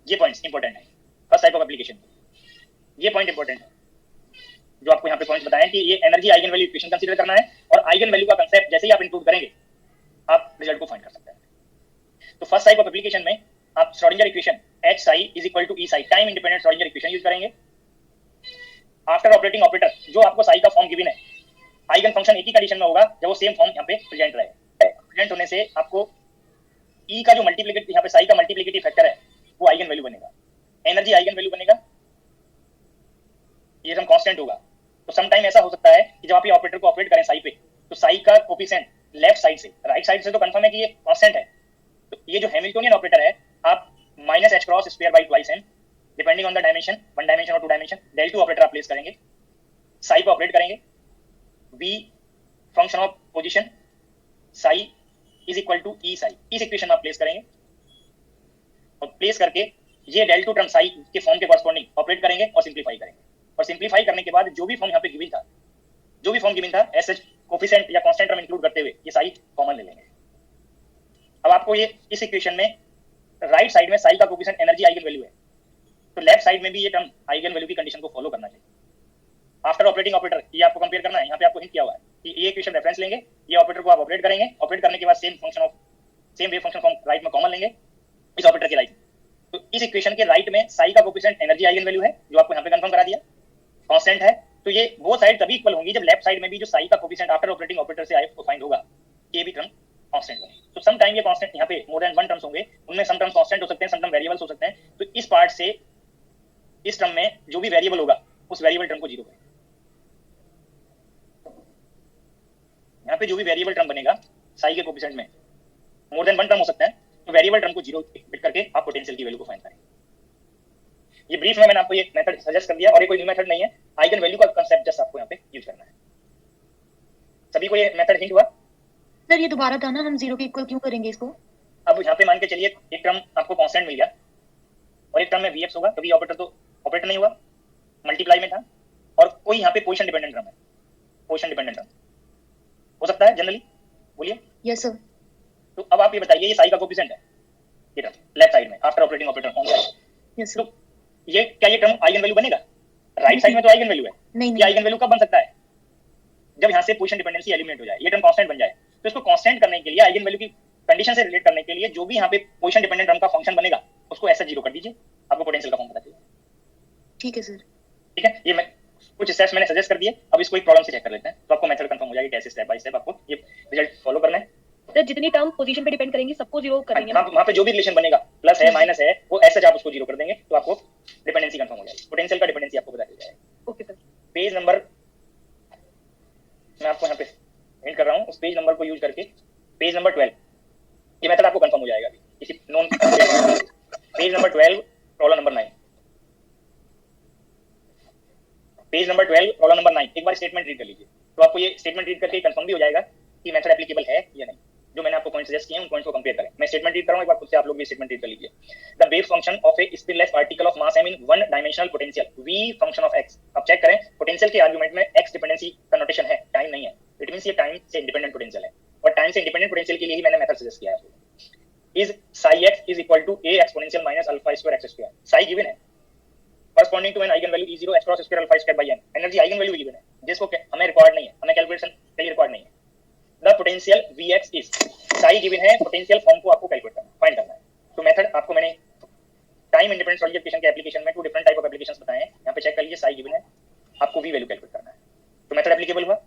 ये पॉइंट्स इंपॉर्टेंट है फर्स्ट टाइप ऑफ एप्लीकेशन। ये पॉइंट इंपॉर्टेंट है, जो आपको यहाँ पे पॉइंट्स बताएं कि ये energy eigen value equation consider करना है, और आइगन वैल्यू का कंसेप्ट जैसे ही आप इंक्लूड करेंगे आप रिजल्ट को फाइंड कर सकते हैं। तो फर्स्ट टाइप ऑफ एप्लीकेशन में आप Schrodinger equation H psi is equal to E psi time independent Schrodinger equation use करेंगे। आफ्टर ऑपरेटिंग ऑपरेटर जो आपको साई का फॉर्म गिवन है, आइगन फंक्शन एक ही कंडीशन में होगा जब वो सेम फॉर्म यहाँ पे प्रेजेंट रहे। प्रेजेंट होने से आपको E का जो मल्टीप्लिकेटिव यहाँ पे साई का मल्टीप्लिकेटिव फैक्टर है वो आइगन वैल्यू बनेगा, एनर्जी आइगन वैल्यू बनेगा, ये सम कांस्टेंट होगा। तो सम टाइम ऐसा हो सकता है कि जब आप ये ऑपरेटर को ऑपरेट करें साई पे, तो साई का कोफिशिएंट लेफ्ट साइड से राइट साइड से तो कंफर्म है कि ये कांस्टेंट है, तो ये जो हैमिल्टोनियन ऑपरेटर है आप minus h cross square by twice m depending on the dimension, one dimension और टू डायमेंशन, del 2 ऑपरेटर आप प्लेस करेंगे, साई पे ऑपरेट करेंगे, v function of position psi is equal to E psi, इस equation में आप place करेंगे और प्लेस करके ये del 2 टर्म साई के फॉर्म के कॉरस्पॉन्डिंग ऑपरेट करेंगे और सिंपलीफाई करेंगे, और सिंपलीफाई करने के बाद जो भी फॉर्म यहाँ पे गिवन था, जो भी फॉर्म गिवन था एस कोफिशिएंट या कांस्टेंट टर्म इंक्लूड करते हुए ये साई कॉमन ले लेंगे। अब आपको ये इस इक्वेशन में राइट साइड में साई का कोफिशिएंट एनर्जी आइगन वैल्यू है, तो लेफ्ट साइड में भी ये टर्म आइगन वैल्यू की कंडीशन को फॉलो करना चाहिए। आफ्टर ऑपरेटिंग ऑपरेटर ये आपको कंपेयर करना है, यहाँ पे आपको हिंट किया हुआ है कि ये इक्वेशन रेफरेंस लेंगे, ये ऑपरेटर को आप ऑपरेट करेंगे, ऑपरेट करने के बाद same wave function form right में कॉमन लेंगे इस ऑपरेटर के राइट। तो इस इक्वेशन के राइट में साई का कोफिशिएंट एनर्जी आइगन वैल्यू है जो आपको यहाँ पे कंफर्म करा दिया, कांस्टेंट है, तो ये वो साइड तभी इक्वल होंगी जब लेफ्ट साइड में भी जो साई का कोफिशिएंट आफ्टर ऑपरेटिंग ऑपरेटर से आए को फाइंड होगा, ये भी टर्म कांस्टेंट बने। तो सम टाइम ये कांस्टेंट यहाँ पे मोर देन वन टर्म्स होंगे, उनमें सम टर्म्स कांस्टेंट हो सकते हैं, सम टर्म वेरिएबल्स हो सकते हैं, तो इस पार्ट से इस टर्म में जो भी वेरिएबल होगा उस वेरिएबल टर्म को जीरो करें। यहाँ पे जो भी वेरिएबल टर्म बनेगा साई के कोफिशिएंट में मोर देन वन टर्म हो सकता है, तो वेरिएबल टर्म को जीरो फिट करके आप पोटेंशियल की वैल्यू को फाइंड करें। ये ब्रीफ में मैंने आपको ये मेथड सजेस्ट कर दिया, और ये कोई न्यू मेथड नहीं है, आइगन वैल्यू का कांसेप्ट जस्ट आपको यहाँ पे यूज करना है। सभी को ये मेथड हिंट हुआ? सर ये दोबारा था ना, हम जीरो के इक्वल क्यों करेंगे इसको? अब यहाँ पे मान के चलिए एक टर्म आपको कांस्टेंट मिल गया और एक टर्म में Vx होगा, कभी ऑपरेटर तो ऑपरेटर नहीं हुआ, मल्टीप्लाई में था, और कोई यहाँ पे पोजीशन डिपेंडेंट टर्म है, पोजीशन डिपेंडेंट टर्म हो सकता है जनरली, बोलिए। Yes sir. तो अब आप ये बताइए ये साई का कोफिशिएंट है ये टर्म लेफ्ट साइड में after operating operator on side, yes sir. तो ये क्या ये टर्म आइगन वैल्यू बनेगा? राइट साइड में तो आइगन वैल्यू है, नहीं ये आइगन वैल्यू कब बन सकता है? जब यहाँ से पोजीशन डिपेंडेंसी एलिमिनेट हो जाए, ये टर्म कांस्टेंट बन जाए। तो इसको कांस्टेंट करने के लिए, आइगन वैल्यू की कंडीशन से रिलेट करने के लिए जो भी यहाँ पे पोजीशन डिपेंडेंट टर्म का फंक्शन बनेगा उसको ऐसा जीरो कर दीजिए, आपको पोटेंशियल का फॉर्म पता चलेगा। ठीक है सर। ठीक है, ये मैं कुछ स्टेप्स मैंने सजेस्ट कर दिए, अब इसको एक प्रॉब्लम से चेक कर लेते हैं तो आपको मेथड कंफर्म हो जाएगी कैसे स्टेप बाय स्टेप आपको ये रिजल्ट फॉलो करना है। सर जितनी टर्म पोजीशन पे डिपेंड करेंगी सबको जीरो करेंगे ना? वहाँ पे जो भी रिलेशन बनेगा प्लस है माइनस है वो ऐसा आप उसको जीरो कर देंगे तो आपको डिपेंडेंसी कंफर्म हो जाएगी, पोटेंशियल का डिपेंडेंसी आपको पता चल जाएगा। Okay sir. पेज नंबर मैं आपको यहाँ पे हिंट कर रहा हूँ, उस पेज नंबर को यूज करके पेज नंबर 12 ये मेथड आपको कंफर्म हो जाएगा किसी non page number 12 problem number 9, page number 12 problem number 9 एक बार स्टेटमेंट रीड कर लीजिए तो आपको ये स्टेटमेंट रीड करके कंफर्म भी हो जाएगा कि मेथड एप्लीकेबल है या नहीं। जो मैंने आपको पॉइंट सजेस्ट किए हैं उन पॉइंट्स को कंपेयर करें। मैं स्टेटमेंट रीड कर रहा हूं, एक बार खुद से आप लोग भी स्टेटमेंट रीड कर लीजिए। The wave function of a spinless particle of mass m in one dimensional potential v function of x। अब चेक करें पोटेंशियल के आर्गुमेंट में x डिपेंडेंसी का नोटेशन है, टाइम नहीं है, इट मींस ये टाइम से इंडिपेंडेंट पोटेंशियल है, और टाइम से इंडिपेंडेंट पोटेंशियल के लिए ही मैंने मेथड सजेस्ट किया है आपको। Is psi x is equal to a exponential minus alpha square x square, psi given है corresponding to an eigen value e0 h cross square alpha square by n, energy eigen value given है जिसको हमें record नहीं है, हमें calculation के लिए record नहीं है। The potential vx is psi given है, पोटेंशियल फॉर्म को आपको कैलकुलेट करना है, फाइंड करना है। तो मेथड आपको मैंने टाइम इंडिपेंडेंट सॉल्यूशन के एप्लीकेशन में two different type of applications बताए हैं, यहाँ पे चेक कर लीजिए psi गिवन है, आपको v वैल्यू कैलकुलेट करना है, तो मेथड एप्लीकेबल हुआ।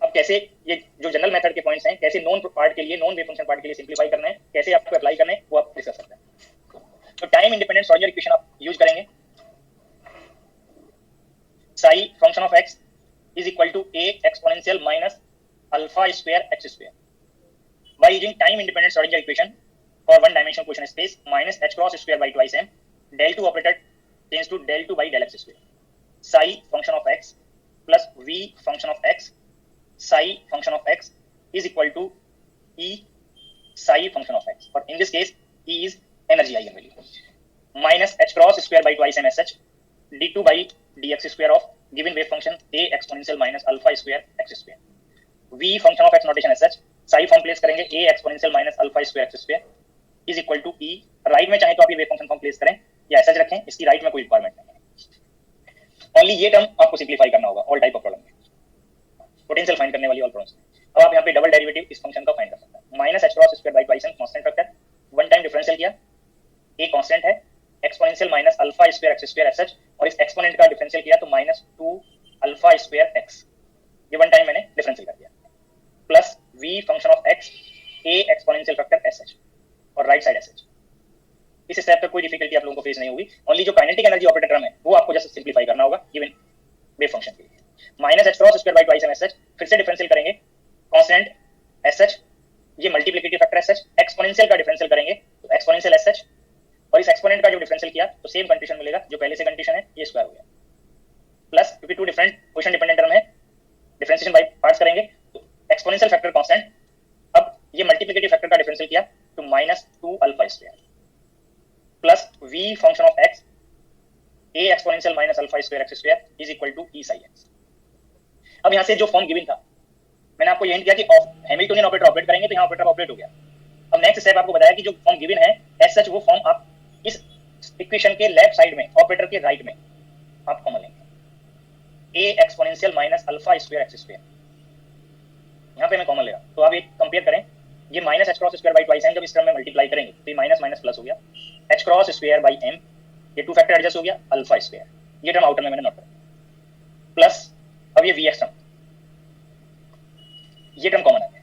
अब कैसे ये जो जनरल मेथड के पॉइंट्स हैं कैसे नॉन पार्ट के लिए, नॉन वेव फंक्शन पार्ट के लिए सिंपलीफाई करना है, कैसे आपको अप्लाई करना है वो आप डिस्कस करते हैं। तो टाइम इंडिपेंडेंट सॉल्यूशन इक्वेशन आप यूज करेंगे, psi function of x is equal to a exponential minus alpha square x square by using time independent Schrodinger equation for one dimensional position space minus h cross square by twice m del 2 operator change to del 2 by del x square, psi function of x plus v function of x, psi function of x is equal to e psi function of x, or in this case e is energy eigenvalue minus h cross square by twice m sh d2 by dx square of given wave function a exponential minus alpha square x square, v function of x notation as such psi form place करेंगे a exponential minus alpha square x square is equal to e, right में चाहे तो आप ये wave function form place करें या ऐसा रखें, इसकी राइट में कोई रिक्वायरमेंट नहीं है। ओनली ये टर्म आपको सिंप्लीफाई करना होगा ऑल टाइप ऑफ प्रॉब्लम में, पोटेंशियल फाइंड करने वाली ऑल प्रॉब्लम्स में। अब आप यहाँ पे डबल डेरिवेटिव इस फंक्शन का फाइंड कर सकते हैं। Minus h cross square by twice m constant रखकर वन टाइम डिफरेंशियल किया, ए कांस्टेंट है, exponential minus alpha square x square h, और इस एक्सपोनेंट का डिफरेंशियल किया तो माइनस 2 अल्फा स्क्वायर एक्स, ये वन टाइम मैंने डिफरेंशियल कर दिया, plus v function of x a exponential factor sh और राइट साइड sh। इस स्टेप पे कोई डिफिकल्टी आप लोगों को फेस नहीं होगी, ओनली जो काइनेटिक एनर्जी ऑपरेटर टर्म है वो आपको जस्ट सिंपलीफाई करना होगा गिवन वेव फंक्शन के लिए। Minus h cross square by twice m s h, फिर से डिफरेंशियल करेंगे, कांस्टेंट एस एच, ये multiplicative factor s h, exponential का डिफरेंशियल करेंगे तो एक्सपोनेंशियल एस एच, और इस एक्सपोनेंट का जो डिफरेंशियल किया तो सेम कंडीशन मिलेगा जो पहले से कंडीशन है, ये स्क्वायर हो गया, प्लस क्योंकि two different position dependent term है डिफरेंशिएशन बाय पार्ट्स करेंगे तो एक्सपोनेंशियल फैक्टर कांस्टेंट, अब ये मल्टीप्लिकेटिव फैक्टर का डिफरेंशियल किया तो minus 2 alpha square plus v function of x a exponential minus alpha square x square is equal to e psi x। अब यहां से जो फॉर्म गिवन था मैंने आपको ये हिंट किया कि हैमिल्टनियन ऑपरेटर ऑपरेट करेंगे तो यहां ऑपरेटर ऑपरेट हो गया। अब नेक्स्ट स्टेप आपको बताया कि जो फॉर्म गिवन है एज सच वो फॉर्म आप इस इक्वेशन के लेफ्ट साइड में ऑपरेटर के राइट में आप कॉमन लेंगे, a exponential minus alpha square x square, यहां पे मैं कॉमन ले रहा हूं तो आप एक कंपेयर करें, ये minus h cross square by twice m जब इस टर्म में मल्टीप्लाई करेंगे तो ये माइनस माइनस प्लस हो गया, h cross square by m, ये टू फैक्टर एडजस्ट हो गया, अल्फा स्क्वायर, ये टर्म आउटर में मैंने नोट कर, प्लस अब ये वी एक्स टर्म, ये टर्म कॉमन है।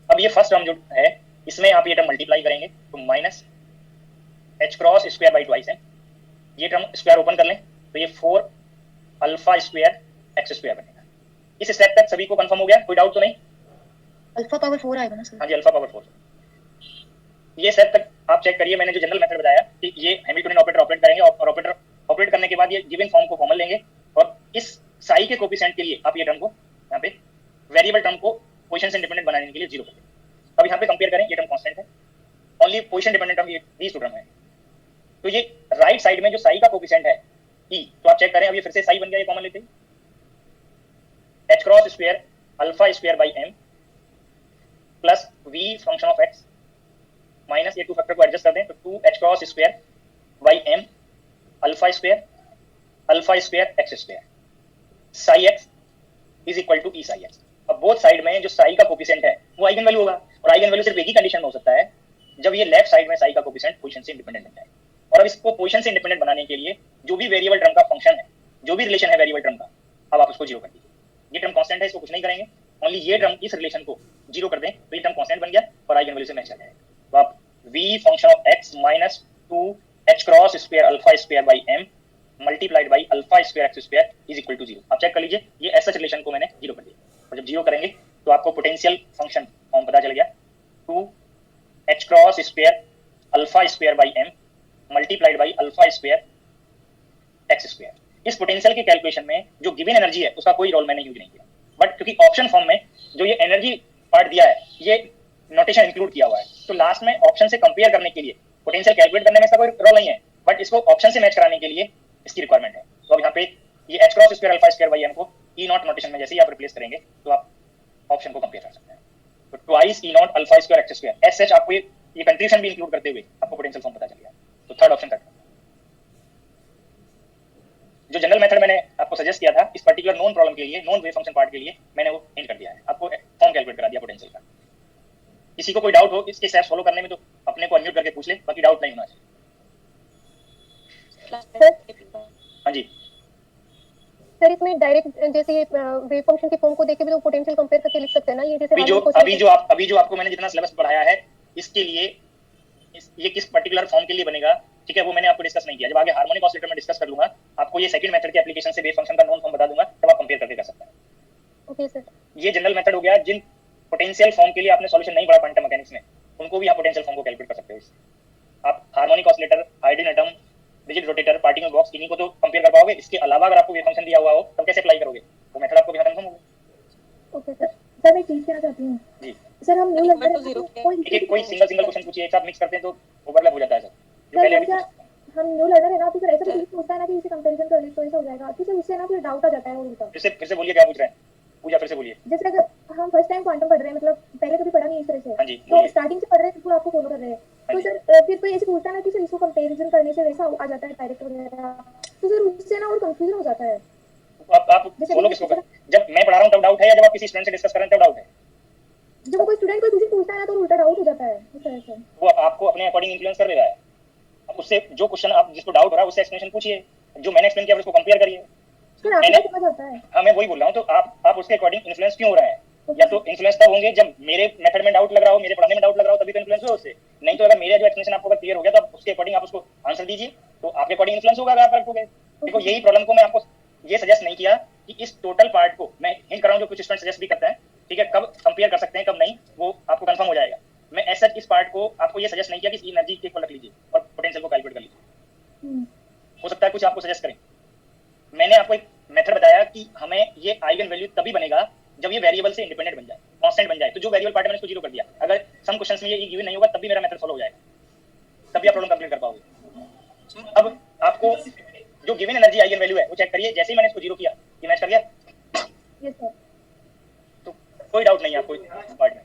अब ये फर्स्ट टर्म जो है इसमें आप ये टर्म मल्टीप्लाई करेंगे तो minus h cross square by twice m, ये टर्म स्क्वायर ओपन कर लें तो ये 4 अल्फा स्क्वायर एक्स स्क्वायर बनेगा। इस स्टेप तक सभी को कंफर्म हो गया, कोई डाउट तो नहीं? अल्फा पावर 4 आएगा ना सर? हाँ जी, अल्फा पावर 4। ये स्टेप तक आप चेक करिए, मैंने जो जनरल मेथड बताया कि ये हैमिल्टनियन ऑपरेटर ऑपरेट करेंगे और ऑपरेटर ऑपरेट करने के बाद ये गिवन फॉर्म को कॉमन लेंगे और इस साई के कोएफिशिएंट के लिए आप ये टर्म को यहाँ पे वेरिएबल टर्म को पोजीशन से इंडिपेंडेंट बनाने के लिए 0 कर दें। अब यहाँ पे कंपेयर करें, ये टर्म कांस्टेंट है, ओनली पोजीशन डिपेंडेंट टर्म ये दीस टू टर्म है, तो ये राइट साइड में जो साई का कोएफिशिएंट है e, तो आप चेक करें, अब ये फिर से साई बन गया, ये कॉमन लेते हैं, h cross square alpha square by m plus v function of x minus ये टू फैक्टर को एडजस्ट कर दें तो 2 h cross square by m alpha square x square psi x is equal to E psi x. अब both side में जो साई का coefficient है वो आइगन वैल्यू होगा, और आइगन वैल्यू सिर्फ एक ही कंडीशन में हो सकता है जब ये लेफ्ट साइड में साई का कोएफिशिएंट पोजीशन से इंडिपेंडेंट बन जाए। और अब इसको पोजीशन से इंडिपेंडेंट बनाने के लिए जो भी वेरिएबल टर्म का फंक्शन है, जो भी रिलेशन है वेरिएबल टर्म का, अब आप उसको 0 कर दीजिए। ये टर्म कांस्टेंट है, इसको कुछ नहीं करेंगे, ओनली ये टर्म इस रिलेशन को 0 कर दें तो ये टर्म कांस्टेंट बन गया और आइगन वैल्यू से मैच आ जाएगा। तो आप v function of x minus 2 h cross square alpha square by m multiplied by alpha square x square is equal to 0। आप चेक कर लीजिए, ये एस सच रिलेशन को मैंने 0 कर दिया, और जब 0 करेंगे तो आपको पोटेंशियल फंक्शन फॉर्म पता चल गया, 2 h cross square alpha square by m multiplied by alpha square x square. इस पोटेंशियल के कैलकुलेशन में जो गिवन एनर्जी है उसका कोई रोल मैंने यूज नहीं किया, बट क्योंकि ऑप्शन फॉर्म में जो ये एनर्जी पार्ट दिया है ये नोटेशन इंक्लूड किया हुआ है, तो लास्ट में ऑप्शन से कंपेयर करने के लिए पोटेंशियल कैलकुलेट करने में इसका कोई रोल नहीं है, बट इसको ऑप्शन से मैच कराने के लिए इसकी रिक्वायरमेंट है। तो अब यहाँ पे ये h cross square alpha square by m को ई नॉट नोटेशन में जैसे ही आप रिप्लेस करेंगे तो आप ऑप्शन को कंपेयर कर सकते हैं। तो twice E not alpha square x square S H, आपको ये कंट्रीब्यूशन भी इंक्लूड करते हुए आपको पोटेंशियल फॉर्म पता चल गया, तो थर्ड ऑप्शन करेक्ट। जो जनरल मेथड मैंने आपको सजेस्ट किया था इस पर्टिकुलर नॉन प्रॉब्लम के लिए, नॉन वेव फंक्शन पार्ट के लिए, मैंने वो हिंट कर दिया है, आपको फॉर्म कैलकुलेट करा दिया पोटेंशियल का। किसी को कोई डाउट हो इसके स्टेप्स फॉलो करने में तो अपने को अनम्यूट करके पूछ ले, बाकी डाउट नहीं होना चाहिए। हाँ जी सर, इसमें डायरेक्ट जैसे ये वेव फंक्शन के फॉर्म को देख के भी तो पोटेंशियल कंपेयर करके लिख सकते हैं ना, ये जैसे अभी जो आपको मैंने जितना सिलेबस पढ़ाया है इसके लिए ये किस पर्टिकुलर फॉर्म के लिए बनेगा, ठीक है, वो मैंने आपको डिस्कस नहीं किया। जब आगे हार्मोनिक ऑसिलेटर में डिस्कस कर लूंगा, आपको ये सेकंड मेथड के एप्लीकेशन से वेव फंक्शन का नॉन फॉर्म बता दूंगा, तब आप कंपेयर करके कर सकते हैं। ओके सर, ये जनरल मेथड हो गया, जिन पोटेंशियल फॉर्म के लिए आपने सॉल्यूशन नहीं पढ़ा क्वांटम मैकेनिक्स में, उनको भी आप पोटेंशियल फॉर्म को कैलकुलेट कर सकते हो। आप harmonic oscillator, hydrogen atom, rigid rotator, particle box, इन्हीं को तो कंपेयर कर पाओगे। इसके अलावा अगर आपको वेव फंक्शन दिया हुआ हो तब कैसे अप्लाई करोगे, वो मेथड आपको भी कंफर्म होगा। Okay sir. सर मैं चीज कहना चाहती हूँ जी सर, हम न्यू लर्नर कोई सिंगल क्वेश्चन पूछिए, एक साथ मिक्स करते हैं तो ओवरलैप हो जाता है सर। जो पहले अभी हम न्यू लर्नर है ना, तो सर ऐसा कुछ पूछता है ना कि इसे कंपैरिजन कर ले तो ऐसा हो जाएगा, तो सर उससे ना फिर डाउट आ जाता है। और फिर से बोलिए, क्या पूछ रहे हैं, पूजा फिर से बोलिए। जैसे अगर हम फर्स्ट टाइम क्वांटम पढ़ रहे हैं, मतलब पहले कभी पढ़ा नहीं इस तरह से, हाँ जी, तो स्टार्टिंग से पढ़ रहे हैं तो आपको फॉलो कर रहे हैं, तो सर फिर कोई ऐसे पूछता है ना कि सर इसको कंपैरिजन करने से वैसा आ जाता है डायरेक्ट वगैरह, तो सर उससे ना और कंफ्यूजन हो जाता है। आप बोलो किसको कर, जब मैं पढ़ा रहा हूँ तब डाउट है, या जब आप किसी स्टूडेंट से डिस्कस कर रहे हैं तब डाउट है? जब कोई स्टूडेंट कोई क्वेश्चन पूछता है ना तो उल्टा डाउट हो जाता है इस तरह से। वो आपको अपने अकॉर्डिंग इन्फ्लुएंस कर दे रहा है। अब उससे जो क्वेश्चन आप जिसको डाउट हो रहा है उससे एक्सप्लेनेशन पूछिए, जो मैंने एक्सप्लेन किया उसको कंपेयर करिए। फिर आपको समझ आता है। हाँ मैं वही बोल रहा हूँ, तो आप उसके अकॉर्डिंग इन्फ्लुएंस क्यों हो रहा है? या तो इन्फ्लुएंस तब होंगे जब मेरे मेथड में डाउट लग रहा हो, मेरे पढ़ाने में डाउट लग रहा हो, तभी तो इन्फ्लुएंस हो उससे। नहीं तो अगर मेरा जो एक्सप्लेनेशन आपको अगर क्लियर हो गया तो आप उसके अकॉर्डिंग आप उसको आंसर दीजिए, तो आपके अकॉर्डिंग इन्फ्लुएंस होगा अगर आप रखोगे। देखो यही प्रॉब्लम को मैं आपको ये सजेस्ट नहीं किया कि इस टोटल पार्ट को मैं हिंट कर रहा हूँ, जो कुछ स्टूडेंट सजेस्ट भी करते हैं, ठीक है, कब कंपेयर कर सकते हैं कब नहीं, वो आपको कंफर्म हो जाएगा। मैं ऐसा इस पार्ट को आपको ये सजेस्ट नहीं किया कि इस एनर्जी के को रख लीजिए और पोटेंशियल को कैलकुलेट कर लीजिए। हो सकता है कुछ आपको सजेस्ट करें। मैंने आपको एक मेथड बताया कि हमें ये आइगन वैल्यू तभी बनेगा जब ये वेरिएबल से इंडिपेंडेंट बन जाए, कांस्टेंट बन जाए। तो जो वेरिएबल पार्ट है मैंने इसको जीरो कर दिया। अगर सम क्वेश्चंस में ये गिवन नहीं होगा तब भी मेरा मेथड फॉलो हो जाएगा, तभी आप प्रॉब्लम कंप्लीट कर पाओगे। अब आपको जो गिवन एनर्जी आइगन वैल्यू है वो चेक करिए। जैसे ही मैंने इसको जीरो किया ये मैच कर गया, यस सर। तो कोई डाउट नहीं है आपको इस पार्ट में।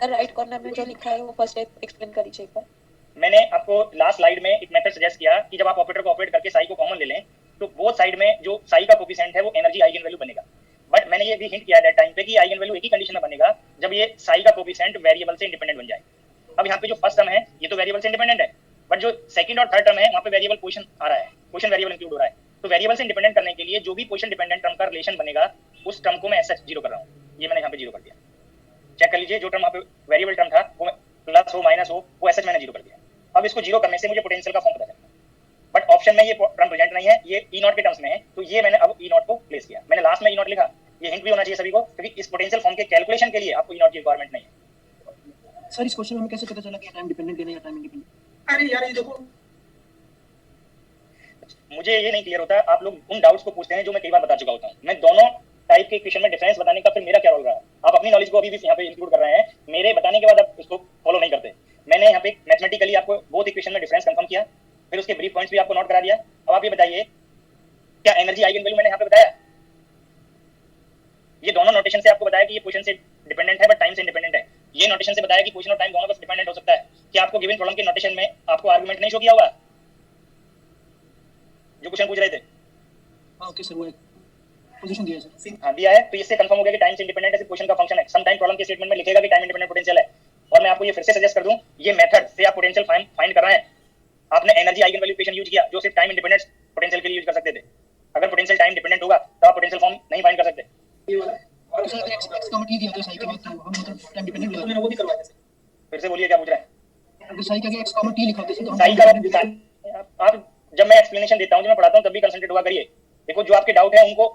राइट कॉर्नर में जो लिखा है वो फर्स्ट एक्सप्लेन कर दीजिए एक बार। मैंने आपको लास्ट स्लाइड में एक मेथड सजेस्ट किया कि जब आप ऑपरेटर को ऑपरेट करके साई को कॉमन ले लें तो बोथ साइड में जो साई का कोफिशिएंट है वो एनर्जी आइगन वैल्यू बनेगा। बट मैंने ये भी हिंट किया दैट टाइम पे कि आइगन वैल्यू एक ही कंडीशन में बनेगा जब ये साई का कोफिशिएंट वेरिएबल से इंडिपेंडेंट बन जाए। अब यहाँ पे जो फर्स्ट टर्म है ये तो वेरिएबल से इंडिपेंडेंट है, बट जो सेकंड और थर्ड टर्म है वहाँ पे वेरिएबल पोजीशन आ रहा है, पोजीशन वेरिएबल इंक्लूड हो रहा है। तो वेरिएबल से इंडिपेंडेंट करने के लिए जो भी पोजीशन डिपेंडेंट टर्म का रिलेशन बनेगा उस टर्म को मैं एस जीरो कर रहा हूँ। ये मैंने यहाँ पे जीरो कर दिया। चेक कर लीजिए, जो टर्म वहाँ पे वेरिएबल टर्म था वो प्लस हो माइनस हो वो एस मैंने जीरो कर दिया। अब इसको जीरो करने से मुझे पोटेंशियल का फॉर्म पता चला, बट ऑप्शन में ये टर्म प्रेजेंट नहीं है, ये ई नॉट के टर्म्स में है। तो ये मैंने अब ई नॉट को प्लेस किया। मैंने लास्ट में ई नॉट लिखा, ये हिंट भी होना चाहिए सभी को, क्योंकि इस पोटेंशियल फॉर्म के कैलकुलेशन के लिए आपको ई नॉट की रिक्वायरमेंट नहीं है। सर इस क्वेश्चन में हमें कैसे पता चला कि टाइम डिपेंडेंट लेना या टाइम इंडिपेंडेंट? अरे यार ये देखो, मुझे ये नहीं क्लियर होता, आप लोग उन डाउट्स को पूछते हैं जो मैं कई बार बता चुका होता हूँ। मैं दोनों टाइप के इक्वेशन में डिफरेंस बताने का फिर मेरा क्या रोल रहा है? आप अपनी नॉलेज को अभी भी यहाँ पे इंक्लूड कर रहे हैं, मेरे बताने के बाद आप इसको फॉलो नहीं करते। मैंने यहाँ पे मैथमेटिकली आपको बोथ इक्वेशन में डिफरेंस कंफर्म किया, फिर उसके ब्रीफ पॉइंट्स भी आपको नोट करा दिया। अब आप ये बताइए, क्या एनर्जी आइगन वैल्यू मैंने यहाँ पे बताया? ये दोनों नोटेशन से आपको बताया कि ये पोजीशन से डिपेंडेंट है बट टाइम से इंडिपेंडेंट है। ये नोटेशन से बताया कि पोजीशन और टाइम दोनों पर डिपेंडेंट हो सकता है। क्या आपको गिवन प्रॉब्लम के नोटेशन में आपको आर्गुमेंट नहीं शो किया होगा जो क्वेश्चन पूछ रहे थे? ओके सर, वो एक पोजीशन दिया है सर। हाँ दिया है, तो इससे कंफर्म हो गया कि टाइम से इंडिपेंडेंट है, पोजीशन का फंक्शन है। सम टाइम प्रॉब्लम के स्टेटमेंट में लिखेगा कि टाइम इंडिपेंडेंट पोटेंशियल है। और मैं आपको ये फिर से सजेस्ट कर दूं, ये मेथड से आप पोटेंशियल फाइंड कर रहे हैं। आपने energy eigen value equation use किया जो सिर्फ टाइम इंडिपेंडेंट पोटेंशियल के लिए यूज कर सकते थे। अगर पोटेंशियल टाइम डिपेंडेंट होगा तो आप पोटेंशियल फॉर्म नहीं फाइंड कर सकते। ये वाला और सर अगर एक्स का मत दिया तो साई के बाद तो हम मतलब टाइम डिपेंडेंट ले, वो भी करवा देते। फिर से बोलिए क्या पूछ रहे हैं? अगर साई का एक्स का टी लिखा होता तो हम साई का आप जब मैं एक्सप्लेनेशन देता हूं, जब मैं पढ़ाता हूं तब भी कंसंट्रेट हुआ करिए। देखो जो आपके डाउट है उनको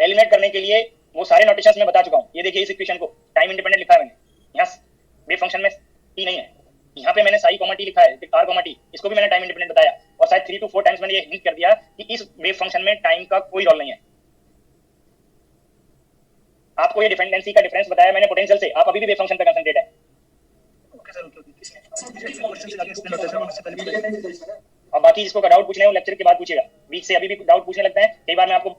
एलिमिनेट करने के लिए वो सारे नोटेशंस मैं बता चुका हूं। ये देखिए इस इक्वेशन को टाइम इंडिपेंडेंट लिखा है मैंने, यहाँ वेव फंक्शन में टी नहीं है, यहाँ पे मैंने साई टी लिखा है, आर टी, इसको भी मैंने टाइम इंडिपेंडेंट बताया। और शायद 3 to 4 टाइम्स मैंने ये हिंट कर दिया कि इस वेव फंक्शन में टाइम का कोई रोल नहीं है। आपको ये डिपेंडेंसी का डिफरेंस बताया मैंने पोटेंशियल से, आप अभी भी वेव फंक्शन पे कंसंट्रेट है। ओके सर, ओके क्वेश्चन से आगे एक्सप्लेन होता है सर, उससे पहले अब बाकी जिसको का डाउट पूछना है वो लेक्चर के बाद पूछेगा। बीच से अभी भी डाउट पूछने लगता है, कई बार मैं आपको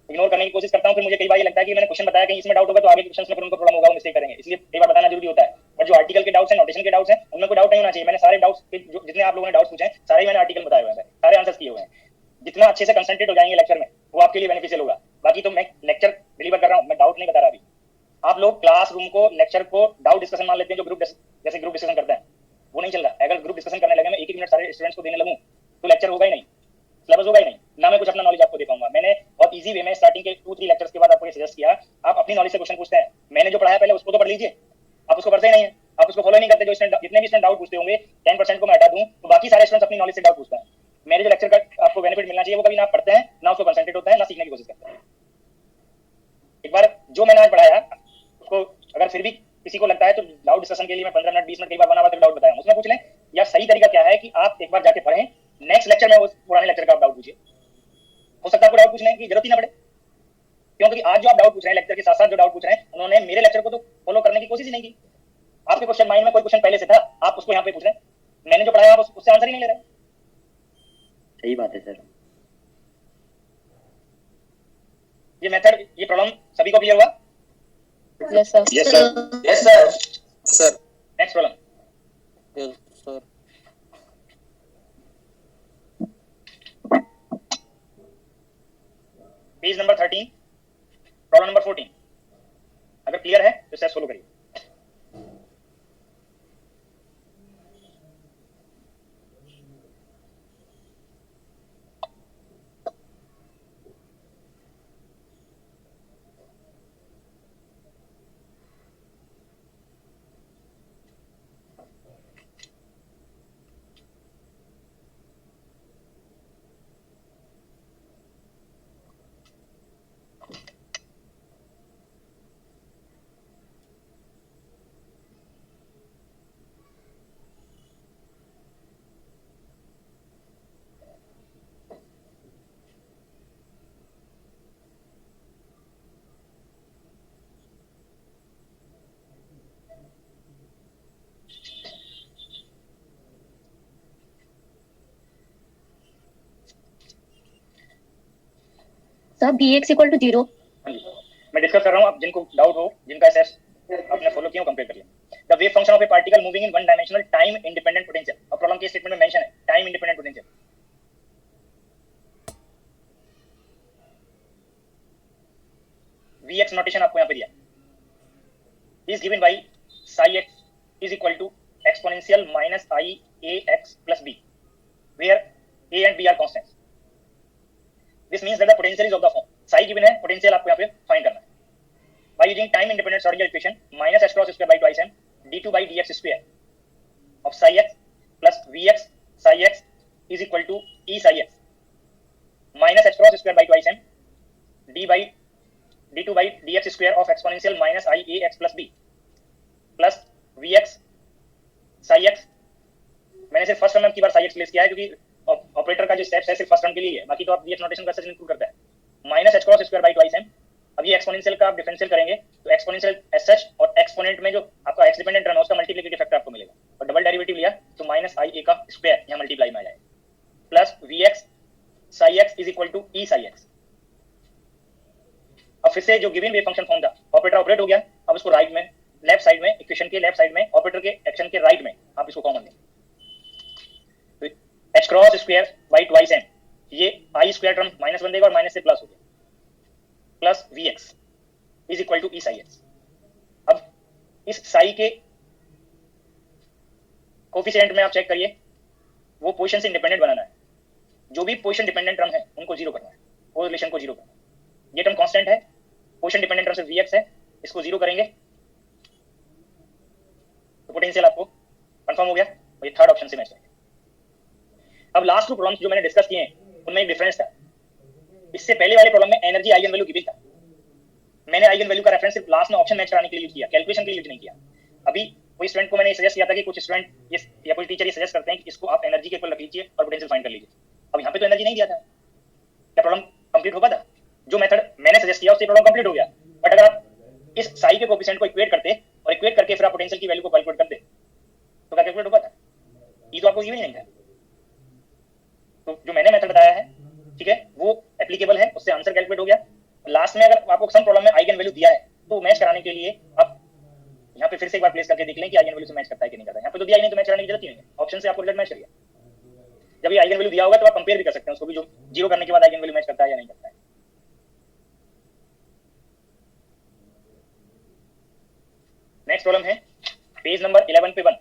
इग्नोर करने की कोशिश करता हूं, फिर मुझे कई बार ये लगता है कि मैंने क्वेश्चन बताया कहीं इसमें डाउट होगा तो आगे क्वेश्चंस में फिर उनको प्रॉब्लम होगा, वो मिस्टेक करेंगे, इसलिए कई बार बताना जरूरी होता है। और जो आर्टिकल के डाउट्स हैं, नोटेशन के डाउट्स हैं, उनमें कोई डाउट नहीं होना चाहिए। मैंने सारे डाउट्स जितने आप लोगों ने डाउट्स पूछे हैं सारे मैंने आर्टिकल बताए हुए हैं, सारे आंसर्स किए हुए हैं। जितना अच्छे से कंसंट्रेट हो जाएंगे लेक्चर में वो आपके लिए बेनिफिशियल होगा। बाकी तो मैं लेक्चर डिलीवर कर रहा हूँ, मैं डाउट नहीं बता रहा अभी। आप लोग क्लासरूम को, लेक्चर को डाउट डिस्कशन मान लेते हैं, जो ग्रुप जैसे ग्रुप डिस्कशन करते हैं, वो नहीं चल रहा। अगर ग्रुप डिस्कशन करने लगे, मैं 1-1 मिनट सारे स्टूडेंट्स को देने लगूं तो लेक्चर होगा ही नहीं, सिलेबस होगा ही नहीं, ना मैं कुछ अपना नॉलेज आपको दे पाऊंगा। मैंने बहुत इजी वे में स्टार्टिंग के 2-3 लेक्चर्स के बाद आपको ये सजेस्ट किया, आप अपनी नॉलेज से क्वेश्चन पूछते हैं। मैंने जो पढ़ाया पहले उसको तो पढ़ लीजिए, आप उसको पढ़ते ही नहीं है, आप उसको फॉलो नहीं करते। जो जितने भी स्टूडेंट डाउट पूछते होंगे 10% को मैं हटा दूं तो बाकी सारे स्टूडेंट्स अपनी नॉलेज से डाउट पूछते हैं। मेरे जो लेक्चर का आपको बेनिफिट मिलना चाहिए वो कभी ना पढ़ते हैं, ना उसको कंसंट्रेट होता है, ना सीखने की कोशिश करते हैं। एक बार जो मैंने आज पढ़ाया उसको अगर फिर भी किसी को लगता है तो डाउट डिस्कशन के लिए मैं 15 मिनट 20 मिनट कई बार 1 आवर तक डाउट बताया, उसमें पूछ लें। या सही तरीका क्या है कि आप एक बार जाके पढ़ें, नेक्स्ट लेक्चर में उस पुराने लेक्चर का आप डाउट पूछिए। हो सकता है आपको डाउट पूछने की जरूरत ही ना पड़े, क्योंकि आज जो आप डाउट पूछ रहे हैं लेक्चर के साथ साथ जो डाउट पूछ रहे हैं, उन्होंने मेरे लेक्चर को तो फॉलो करने की कोशिश ही नहीं की। आपके क्वेश्चन माइंड में कोई क्वेश्चन पहले से था, आप उसको यहाँ पे पूछ रहे हैं, मैंने जो पढ़ाया आप उससे आंसर ही नहीं ले रहे। सही बात है सर। ये मेथड, ये प्रॉब्लम सभी को क्लियर हुआ? Yes sir. Yes sir, yes sir, sir. Next problem. Yes sir. Sir b x equal to 0. हाँ जी, मैं डिस्कस कर रहा हूँ, आप जिनको डाउट हो, जिनका एसेस आपने फॉलो किया हो, कंपेयर करिए. The wave function of A particle moving in one dimensional time independent potential. अब प्रॉब्लम के स्टेटमेंट में मेंशन है time independent potential. Vx notation आपको यहाँ पे दिया, is given by psi x is equal to exponential minus I a x plus b, where a and b are constants. This means that the potential is of the form psi given है, potential आपको यहाँ पे find करना है. By using time independent Schrodinger equation minus h cross square by twice m d2 by dx square of psi x plus vx psi x is equal to e psi x minus h cross square by twice m d2 by dx square of exponential minus I a x plus b plus vx psi x. मैंने सिर्फ first term में की बार psi x place किया है क्योंकि operator का जो steps है सिर्फ फर्स्ट टर्म के लिए है, बाकी तो आप vx नोटेशन का सच इंक्लूड करता है. Minus h cross square by twice m. अब ये एक्सपोनेंशियल का आप डिफरेंशियल करेंगे तो एक्सपोनेंशियल एस सच और एक्सपोनेंट में जो आपका एक्स डिपेंडेंट टर्म है उसका मल्टीप्लिकेटिव फैक्टर आपको मिलेगा, और डबल डेरिवेटिव लिया तो माइनस आई ए का स्क्वायर यहाँ मल्टीप्लाई में आ जाएगा plus vx psi x is equal to e psi x. अब फिर से जो गिवन वेव फंक्शन फॉर्म था, ऑपरेटर ऑपरेट हो गया, अब उसको राइट में लेफ्ट साइड में इक्वेशन के लेफ्ट साइड में ऑपरेटर के एक्शन के राइट में आप इसको कॉमन लेंगे. h cross square by twice m, ये i स्क्वायर टर्म माइनस बन देगा और माइनस से प्लस हो गया plus vx is equal to e psi x. अब इस psi के कोफिशिएंट में आप चेक करिए, वो पोजीशन से इंडिपेंडेंट बनाना है. जो भी पोजीशन डिपेंडेंट टर्म है उनको जीरो करना है, कोरिलेशन को जीरो करना है. ये टर्म कांस्टेंट है, पोजीशन डिपेंडेंट टर्म से vx है, इसको जीरो करेंगे तो पोटेंशियल आपको कंफर्म हो गया, और ये थर्ड ऑप्शन से मैच करेंगे. अब लास्ट टू प्रॉब्लम्स जो मैंने डिस्कस किए हैं उनमें एक डिफरेंस था. इससे पहले वाले प्रॉब्लम में एनर्जी आइगन वैल्यू गिवन था, मैंने आइगन वैल्यू का रेफरेंस सिर्फ लास्ट में ऑप्शन मैच कराने के लिए यूज किया, कैलकुलेशन के लिए यूज नहीं किया. अभी कोई स्टूडेंट को मैंने सजेस्ट किया था कि कुछ स्टूडेंट ये या कोई टीचर ये सजेस्ट करते हैं कि इसको आप एनर्जी के ऊपर रख लीजिए और पोटेंशियल फाइंड कर लीजिए. अब यहाँ पे तो एनर्जी नहीं दिया था, क्या प्रॉब्लम कंप्लीट हो पाता? जो मेथड मैंने सजेस्ट किया उससे प्रॉब्लम कंप्लीट हो गया. बट अगर आप इस साई के कोएफिशिएंट को इक्वेट करते और इक्वेट करके फिर आप पोटेंशियल की वैल्यू को कैलकुलेट करते तो क्या कैलकुलेट हो पाता? ये तो आपको गिवन ही नहीं था. तो जो मैंने मेथड बताया है, ठीक है, वो एप्लीकेबल है, उससे आंसर कैलकुलेट हो गया. लास्ट में अगर आपको सम प्रॉब्लम में आइगन वैल्यू दिया है तो मैच कराने के लिए आप यहाँ पे फिर से एक बार प्लेस करके देख लें कि आइगन वैल्यू से मैच करता है कि नहीं करता है. यहाँ पे तो दिया ही नहीं तो मैच कराने की जरूरत ही नहीं है, ऑप्शन से आपको रिजल्ट मैच करेगा. जब ये आइगन वैल्यू दिया होगा तो आप कंपेयर भी कर सकते हैं उसको भी, जो जीरो करने के बाद आइगन वैल्यू मैच करता है या नहीं करता है. नेक्स्ट प्रॉब्लम है पेज नंबर 11 पे 1.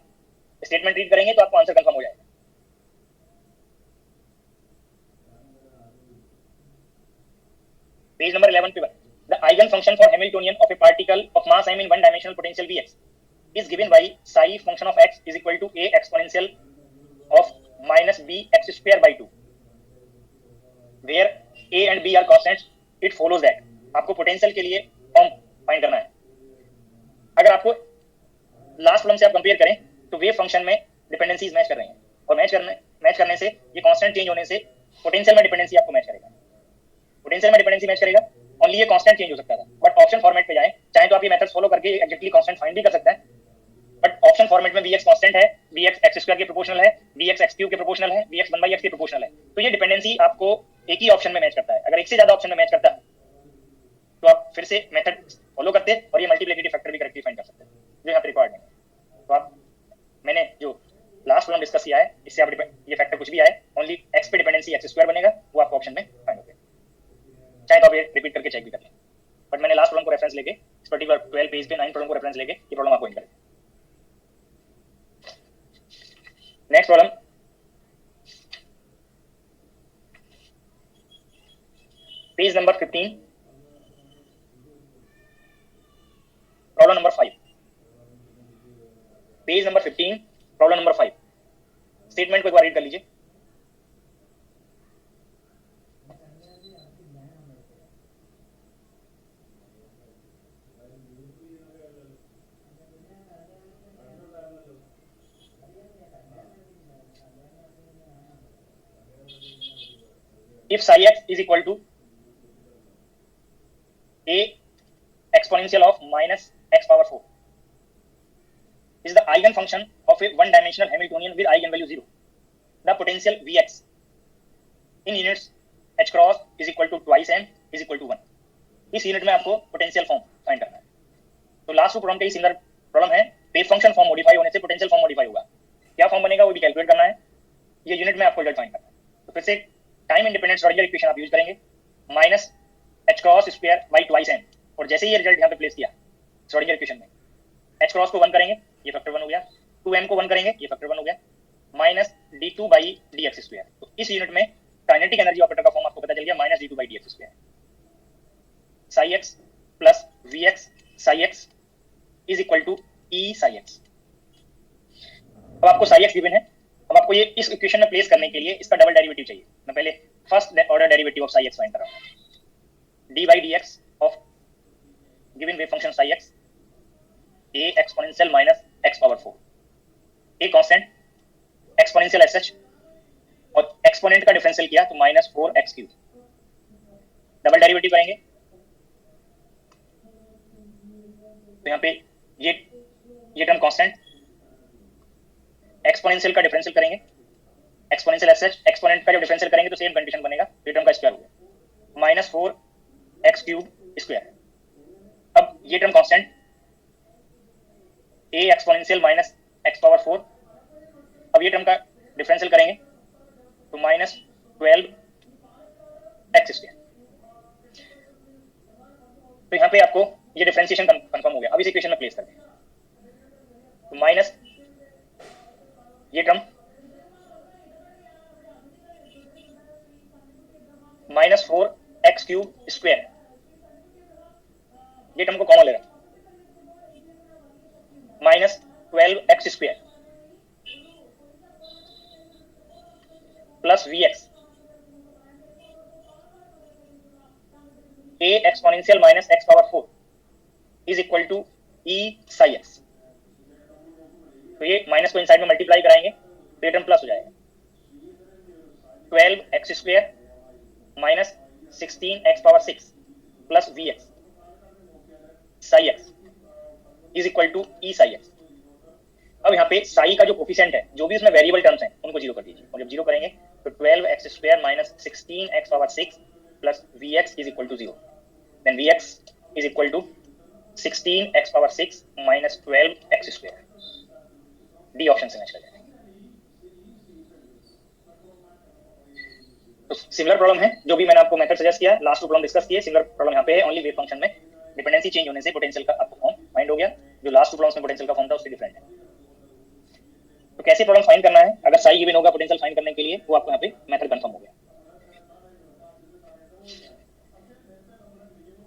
स्टेटमेंट रीड करेंगे तो आपको आंसर कंफर्म हो जाएगा. पेज नंबर 11 पे 1. The eigen function for Hamiltonian of a particle of mass m in one dimensional potential Vx is given by psi function of x is equal to a exponential of minus b x square by 2, where a and b are constants. It follows that आपको potential के लिए form find करना है. अगर आपको last problem से आप compare करें तो वेव फंक्शन में डिपेंडेंसीज मैच कर रही हैं, और मैच करने से ये कांस्टेंट चेंज होने से पोटेंशियल में डिपेंडेंसी आपको मैच करेगा. पोटेंशियल में डिपेंडेंसी मैच करेगा, ओनली ये कांस्टेंट चेंज हो सकता था. बट ऑप्शन फॉर्मेट पे जाएं, चाहे तो आप ये मेथड्स फॉलो करके एग्जैक्टली कांस्टेंट फाइंड भी कर सकते हैं. बट ऑप्शन फॉर्मेट में vx कांस्टेंट है, vx x स्क्वायर के प्रोपोर्शनल है, vx x क्यूब के प्रोपोर्शनल है, vx 1/x के प्रोपोर्शनल है. तो ये डिपेंडेंसी आपको एक ही ऑप्शन में मैच करता है. अगर एक से ज्यादा ऑप्शन में मैच करता है तो आप फिर से मेथड फॉलो करते और ये मल्टीप्लिकेटिव फैक्टर भी करेक्टली फाइंड कर सकते हैं, जो यहाँ पे रिक्वायर्ड नहीं है. तो आप मैंने जो लास्ट प्रॉब्लम डिस्कस किया है इससे आप ये फैक्टर कुछ भी आए, ओनली x पे डिपेंडेंसी x स्क्वायर बनेगा, वो आपको ऑप्शन में फाइंड होगा. चाहे तो आप ये रिपीट करके चेक भी कर लें. बट मैंने लास्ट प्रॉब्लम को रेफरेंस लेके इस पर्टिकुलर 12 पेज पे 9 प्रॉब्लम को रेफरेंस लेके ये प्रॉब्लम आपको करें. Next problem, page number 15, problem number 5. Page number 15, problem number 5. Statement को एक बार रीड कर लीजिए. If psi x is equal to a exponential of minus x power 4 is the eigen function of a one dimensional Hamiltonian with eigenvalue 0, the potential Vx in units h cross is equal to twice m is equal to 1। इस unit में आपको potential form find करना है। तो last to problem के similar problem है, wave function form modify होने से पोटेंशियल फॉर्म मॉडिफाई होगा। क्या फॉर्म बनेगा वो भी कैलकुलेट करना है, ये यूनिट में आपको रिजल्ट फाइंड करना है। तो फिर से टाइम इंडिपेंडेंट श्रोडिंगर इक्वेशन आप यूज करेंगे, minus h cross square by twice m, और जैसे ही ये रिजल्ट यहाँ पे प्लेस किया श्रोडिंगर इक्वेशन में, h क्रॉस को 1 करेंगे ये फैक्टर 1 हो गया, 2m को 1 करेंगे ये फैक्टर 1 हो गया, minus d2 by dx square. तो इस यूनिट में काइनेटिक एनर्जी ऑपरेटर का फॉर्म आपको पता चल गया, minus d2 by dx square, psi x plus vx psi x is equal to e psi x। अब आपको साई x गिवन है, अब आपको ये इस इक्वेशन में प्लेस करने के लिए इसका डबल डेरिवेटिव चाहिए। मैं पहले first order derivative of Sai x find कर रहा हूँ, d by dx of given wave function psi x a exponential minus x power 4, a constant exponential as such, और एक्सपोनेंट का डिफरेंशियल किया तो minus 4x cube. Double derivative करेंगे तो यहाँ पे ये टर्म कांस्टेंट, एक्सपोनेंशियल का डिफरेंशियल करेंगे, एक्सपोनेंशियल एज सच, एक्सपोनेंट का जब डिफरेंशियल करेंगे तो सेम कंडीशन बनेगा, ये टर्म का स्क्वायर हो गया, माइनस 4x क्यूब स्क्वायर। अब ये term constant a exponential minus x power 4, अब ये टर्म का डिफरेंशियल करेंगे तो माइनस 12x स्क्वायर। तो यहाँ पे आपको ये डिफरेंशिएशन कंफर्म हो गया। अब इस इक्वेशन में प्लेस करते हैं तो माइनस ये term minus 4x cube square, ये टर्म को कॉमन ले रहा है, minus 12x square plus vx a exponential minus x power 4 is equal to e psi x। तो ये माइनस को इनसाइड में मल्टीप्लाई कराएंगे तो ये टर्म प्लस हो जाएगा, 12x square minus 16x power 6 plus vx psi x is equal to e psi x। अब यहाँ पे साई का जो कोफिशिएंट है, जो भी उसमें वेरिएबल टर्म्स हैं उनको जीरो कर दीजिए, और जब जीरो करेंगे तो 12x square minus 16x power 6 plus vx is equal to 0, then vx is equal to 16x power 6 minus 12x square. D option से मैच कर जाएगा। तो सिमिलर प्रॉब्लम है, जो भी मैंने आपको मेथड सजेस्ट किया, लास्ट टू प्रॉब्लम डिस्कस किए, सिमिलर प्रॉब्लम यहाँ पे है, ओनली वेव फंक्शन में डिपेंडेंसी चेंज होने से पोटेंशियल का आपको फॉर्म फाइंड हो गया, जो लास्ट टू प्रॉब्लम्स में पोटेंशियल का फॉर्म था उससे डिफरेंट है। तो कैसे प्रॉब्लम फाइंड करना है, अगर साई गिवन होगा पोटेंशियल फाइंड करने के लिए, वो आपको यहाँ पे मेथड कंफर्म हो गया।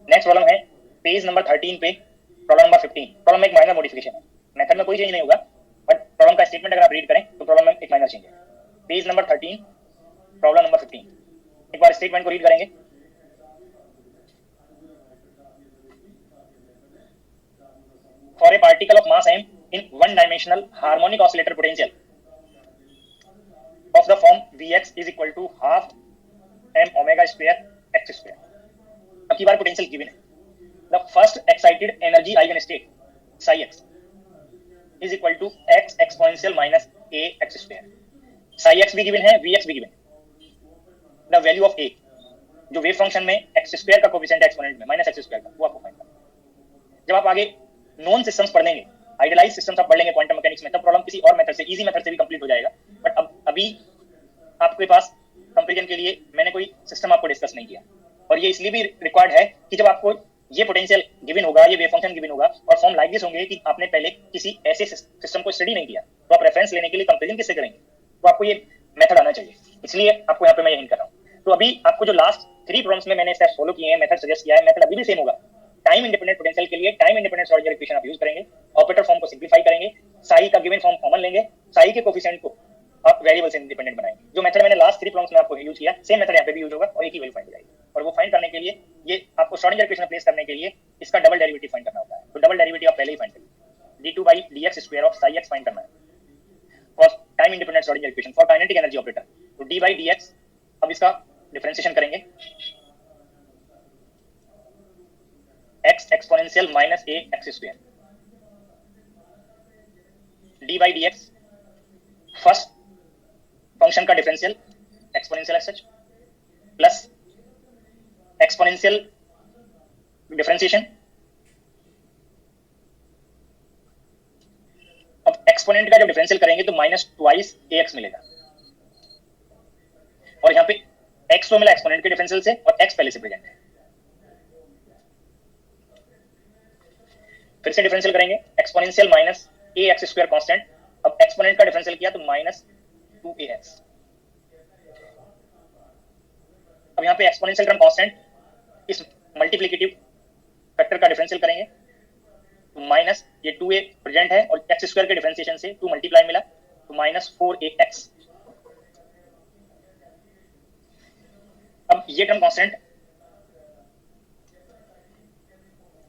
नेक्स्ट प्रॉब्लम है पेज नंबर 13 पे प्रॉब्लम नंबर 15। प्रॉब्लम में एक माइनर मॉडिफिकेशन है, मेथड में कोई चेंज नहीं होगा, बट प्रॉब्लम का स्टेटमेंट अगर आप रीड करें तो प्रॉब्लम में एक माइनर चेंज है। पेज नंबर 13 प्रॉब्लम नंबर 15, एक बार स्टेटमेंट को रीड करेंगे। For a particle of mass m in one dimensional harmonic oscillator potential of the form Vx is equal to half m omega square x square। अब की बार potential given है, the first excited energy eigenstate psi x is equal to x exponential minus a x square। psi x भी given है, vx भी given है, the value of a जो wave function में x square का coefficient है exponent में minus x square का, वो आपको फाइंड करना है। जब आप आगे नॉन सिस्टम्स पढ़ लेंगे, आइडियलाइज सिस्टम्स आप पढ़ लेंगे क्वांटम मैकेनिक्स में, तब प्रॉब्लम किसी और मेथड से, इजी मेथड से भी कंप्लीट हो जाएगा। बट अब अभी आपके पास कंपैरिजन के लिए मैंने कोई सिस्टम आपको डिस्कस नहीं किया, और ये इसलिए भी रिक्वायर्ड है कि जब आपको ये पोटेंशियल गिवन होगा, ये वेव फंक्शन गिवन होगा और फॉर्म लाइक दिस होंगे कि आपने पहले किसी ऐसे सिस्टम को स्टडी नहीं किया, तो आप रेफरेंस लेने के लिए कंपैरिजन किससे करेंगे, तो आपको ये मेथड आना चाहिए। इसलिए आपको यहाँ पे मैं ये हिंट कर रहा हूँ। तो अभी आपको जो लास्ट 3 प्रॉब्लम्स में मैंने स्टेप्स फॉलो किए हैं, मेथड सजेस्ट किया है, मेथड अभी भी सेम होगा। टाइम इंडिपेंडेंट पोटेंशियल के लिए टाइम इंडिपेंडेंट श्रोडिंगर इक्वेशन आप यूज करेंगे, ऑपरेटर फॉर्म को सिंपलीफाई करेंगे, साई का गिवन फॉर्म कॉमन लेंगे, साई के कोफिशिएंट को आप वेरिएबल से इंडिपेंडेंट बनाएंगे। जो मेथड मैंने लास्ट 3 प्रॉब्लम्स में आपको यूज किया, सेम मेथड यहाँ पे भी यूज होगा और एक ही वैल्यू फाइंड हो जाएगी। और वो फाइंड करने के लिए ये आपको श्रोडिंगर इक्वेशन प्लेस करने के लिए इसका डबल डेरिवेटिव फाइंड करना होता है। तो डबल डेरिवेटिव आप पहले ही फाइंड करिए, d2 by dx square of psi x find करना है for time independent Schrodinger equation for kinetic energy operator. तो d by dx, अब इसका डिफरेंशिएशन करेंगे, x exponential minus a x square, d by dx first function का differential exponential as such plus exponential differentiation. अब exponent का जब differential करेंगे तो -2 ax मिलेगा, और यहाँ पे x तो मिला एक्सपोनेंट के डिफरेंशियल से और x पहले से प्रेजेंट है। फिर से डिफरेंशियल करेंगे, एक्सपोनेंशियल -ax² कांस्टेंट, अब एक्सपोनेंट का डिफरेंशियल किया तो -2ax। अब यहाँ पे एक्सपोनेंशियल टर्म कांस्टेंट, इस मल्टीप्लिकेटिव फैक्टर का डिफरेंशियल करेंगे तो माइनस ये 2a प्रेजेंट है और x² के डिफरेंशिएशन से 2 मल्टीप्लाई मिला तो -4ax। अब ये टर्म कांस्टेंट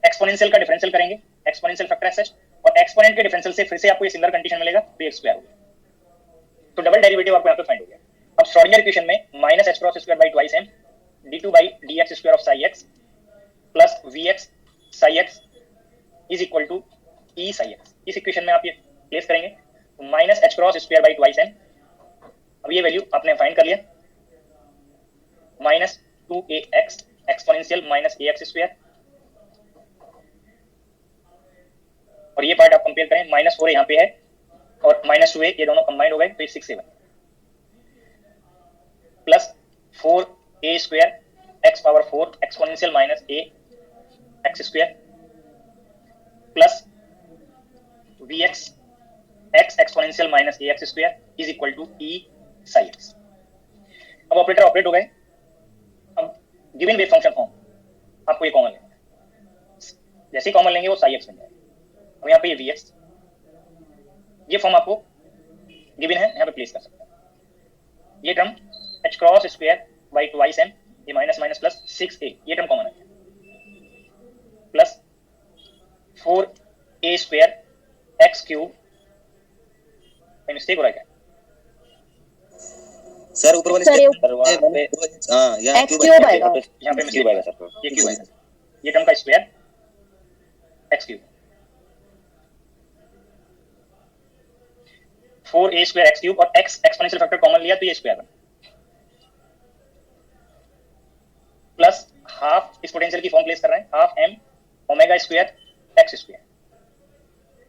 एक्सपोनेंशियल का डिफरेंशियल करेंगे, एक्सपोनेंशियल फैक्टर एज सच, और एक्सपोनेंट के डिफरेंशियल से फिर से आपको ये सिमिलर कंडीशन मिलेगा तो x² हो गया, तो डबल डेरिवेटिव आपको यहाँ पे फाइंड हो गया। अब श्रोडिंगर इक्वेशन में -h×2/2m d2/dx² of psi x plus vx psi x is equal to e psi x। इस इक्वेशन में आप ये प्लेस करेंगे तो -h×2/2m, अब ये वैल्यू आपने फाइंड कर लिया, -2ax एक्सपोनेंशियल -ax², और ये पार्ट आप कंपेयर करें, -4 यहाँ पे है और -2a, ये दोनों कंबाइंड हो गए तो ये 6a बने, plus 4a² x⁴ exponential -ax² plus vx x exponential -ax² is equal to e psi x। अब ऑपरेटर ऑपरेट हो गए। अब गिवन वेव फंक्शन फॉर्म आपको ये कॉमन लेना है, जैसे ही कॉमन लेंगे वो psi x बन जाएगा। अब यहाँ पे ये vx, ये फॉर्म आपको गिवन है, यहाँ पे प्लेस कर सकते हैं। ये टर्म h×2/2m, ये माइनस प्लस 6a, ये टर्म कॉमन है, प्लस 4a² x³ मिस्टेक हो रहा है क्या सर? ऊपर वाले सर, हां यहाँ x क्यूब आएगा, यहाँ पे मिस्टेक आएगा सर, ये क्यूब आएगा, ये टर्म का स्क्वायर x³, 4a² x³ और x एक्सपोनेंशियल फैक्टर कॉमन लिया तो ये स्क्वायर बना, प्लस हाफ, इस पोटेंशियल की फॉर्म प्लेस कर रहे हैं, half m ω² x²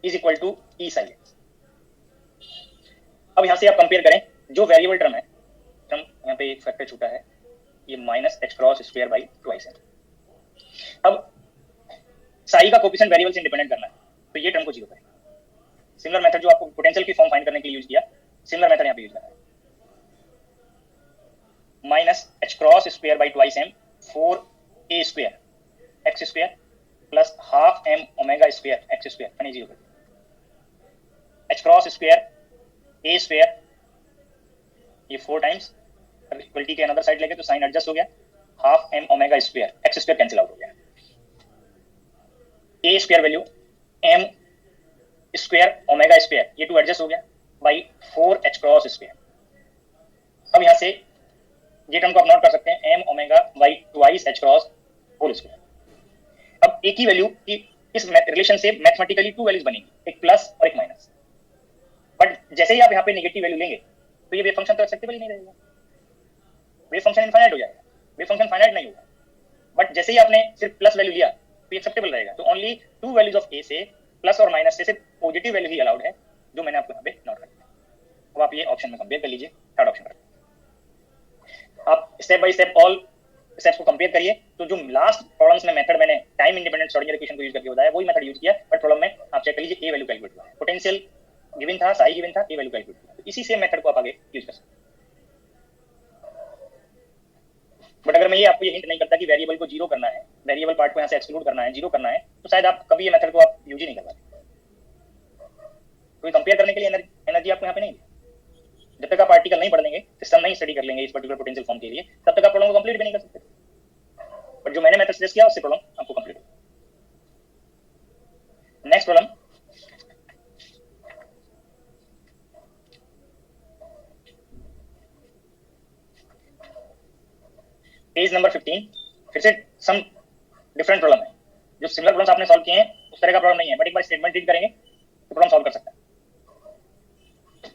is equal to e psi x। अब यहां से आप कंपेयर करें, जो वेरिएबल टर्म है, टर्म यहाँ पे एक फैक्टर छूटा है, ये -h×2/2m। अब साई का कोफिशिएंट वेरिएबल से इंडिपेंडेंट करना है तो ये टर्म को 0 करें। सिमिलर मेथड जो आपको पोटेंशियल की फॉर्म फाइंड करने के लिए यूज किया, सिमिलर मेथड यहाँ पे यूज करना है, -h×2/2m 4a² x² plus half m ω² x² यानी 0 कर दिया, h×2 a², ये 4 टाइम्स इक्वलिटी के अनदर साइड लेके तो साइन एडजस्ट हो गया, half m ω² x² cancel out हो गया, a² वैल्यू m² ω², ये 2 एडजस्ट हो गया बाई 4h×2। अब यहाँ से ये टर्म को आप नोट कर सकते हैं, m ω/2h×2। अब एक ही वैल्यू की इस रिलेशन से मैथमेटिकली 2 वैल्यूज बनेंगी, एक प्लस और एक माइनस, बट जैसे ही आप यहाँ पे नेगेटिव वैल्यू लेंगे तो ये वेव फंक्शन तो एक्सेप्टेबल ही नहीं रहेगा, वेव फंक्शन इनफाइनाइट हो जाएगा, वेव फंक्शन फाइनाइट नहीं होगा, बट जैसे ही आपने सिर्फ प्लस वैल्यू लिया तो एक्सेप्टेबल रहेगा। तो ओनली 2 वैल्यूज ऑफ ए से प्लस और माइनस से सिर्फ पॉजिटिव वैल्यू ही अलाउड है, जो मैंने आपको यहाँ पे नोट कर दिया। अब आप ये ऑप्शन में कंपेयर कर लीजिए, थर्ड ऑप्शन कर, आप step by step all steps को कंपेयर करिए। तो जो लास्ट प्रॉब्लम्स में मेथड मैंने टाइम इंडिपेंडेंट श्रोडिंगर इक्वेशन को यूज करके बताया, वही मेथड यूज किया, बट प्रॉब्लम में आप चेक कर लीजिए, ए वैल्यू कैलकुलेट हुआ है, पोटेंशियल गिवन था, साई गिवन था, ए वैल्यू कैलकुलेट हुआ, तो इसी सेम मेथड को आप आगे यूज कर सकते हैं। बट अगर मैं ये आपको ये हिंट नहीं करता कि वेरिएबल को 0 करना है, वेरिएबल पार्ट को यहाँ से एक्सक्लूड करना है, 0 करना है, तो शायद आप कभी ये मेथड को आप यूज ही नहीं कर पाते, क्योंकि कंपेयर करने के लिए एनर्जी आपको यहाँ पे नहीं है। जब तक आप आर्टिकल नहीं पढ़ लेंगे, सिस्टम नहीं स्टडी कर लेंगे इस पर्टिकुलर पोटेंशियल फॉर्म के लिए, तब तक आप प्रॉब्लम को कंप्लीट भी नहीं कर सकते। बट जो मैंने मेथड सजेस्ट किया उससे प्रॉब्लम आपको कंप्लीट हो। नेक्स्ट प्रॉब्लम, पेज नंबर 15, फिर से सम डिफरेंट प्रॉब्लम है, जो सिमिलर प्रॉब्लम्स आपने सॉल्व किए हैं उस तरह का प्रॉब्लम नहीं है, बट एक बार स्टेटमेंट रीड करेंगे तो प्रॉब्लम सॉल्व कर सकते हैं।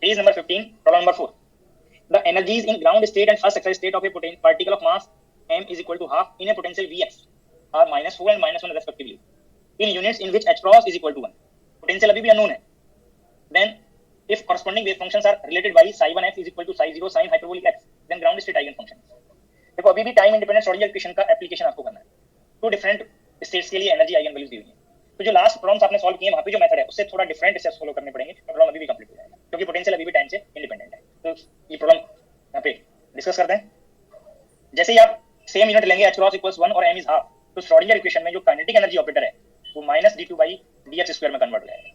Page number 15, problem number 4, the energies in ground state and first exercise state of a particle of mass m is equal to half in a potential Vx are -4 and -1 respectively in units in which h cross is equal to 1. Potential अभी भी unknown है. Then if corresponding wave functions are related by psi1x is equal to psi0 sin hyperbolic x, then ground state eigen function. देखो अभी भी time independent Schrodinger equation का application आपको करना है. टू डिफरेंट स्टेट्स के लिए एनर्जी आइगन वैल्यूज दी हुई है. तो जो लास्ट प्रॉब्लम्स आपने सॉल्व किए वहां पे जो मेथड है उससे थोड़ा डिफरेंट स्टेप्स फॉलो करने पड़ेंगे. प्रॉब्लम अभी भी कंप्लीट हो जाएगा क्योंकि पोटेंशियल अभी भी टाइम से इंडिपेंडेंट है. तो ये प्रॉब्लम यहां पे डिस्कस करते हैं. जैसे ही आप सेम यूनिट लेंगे h क्रॉस इक्वल्स 1 और m इज हाफ, तो श्रोडिंगर इक्वेशन में जो काइनेटिक एनर्जी ऑपरेटर है वो -d2/dx² में कन्वर्ट हो जाएगा.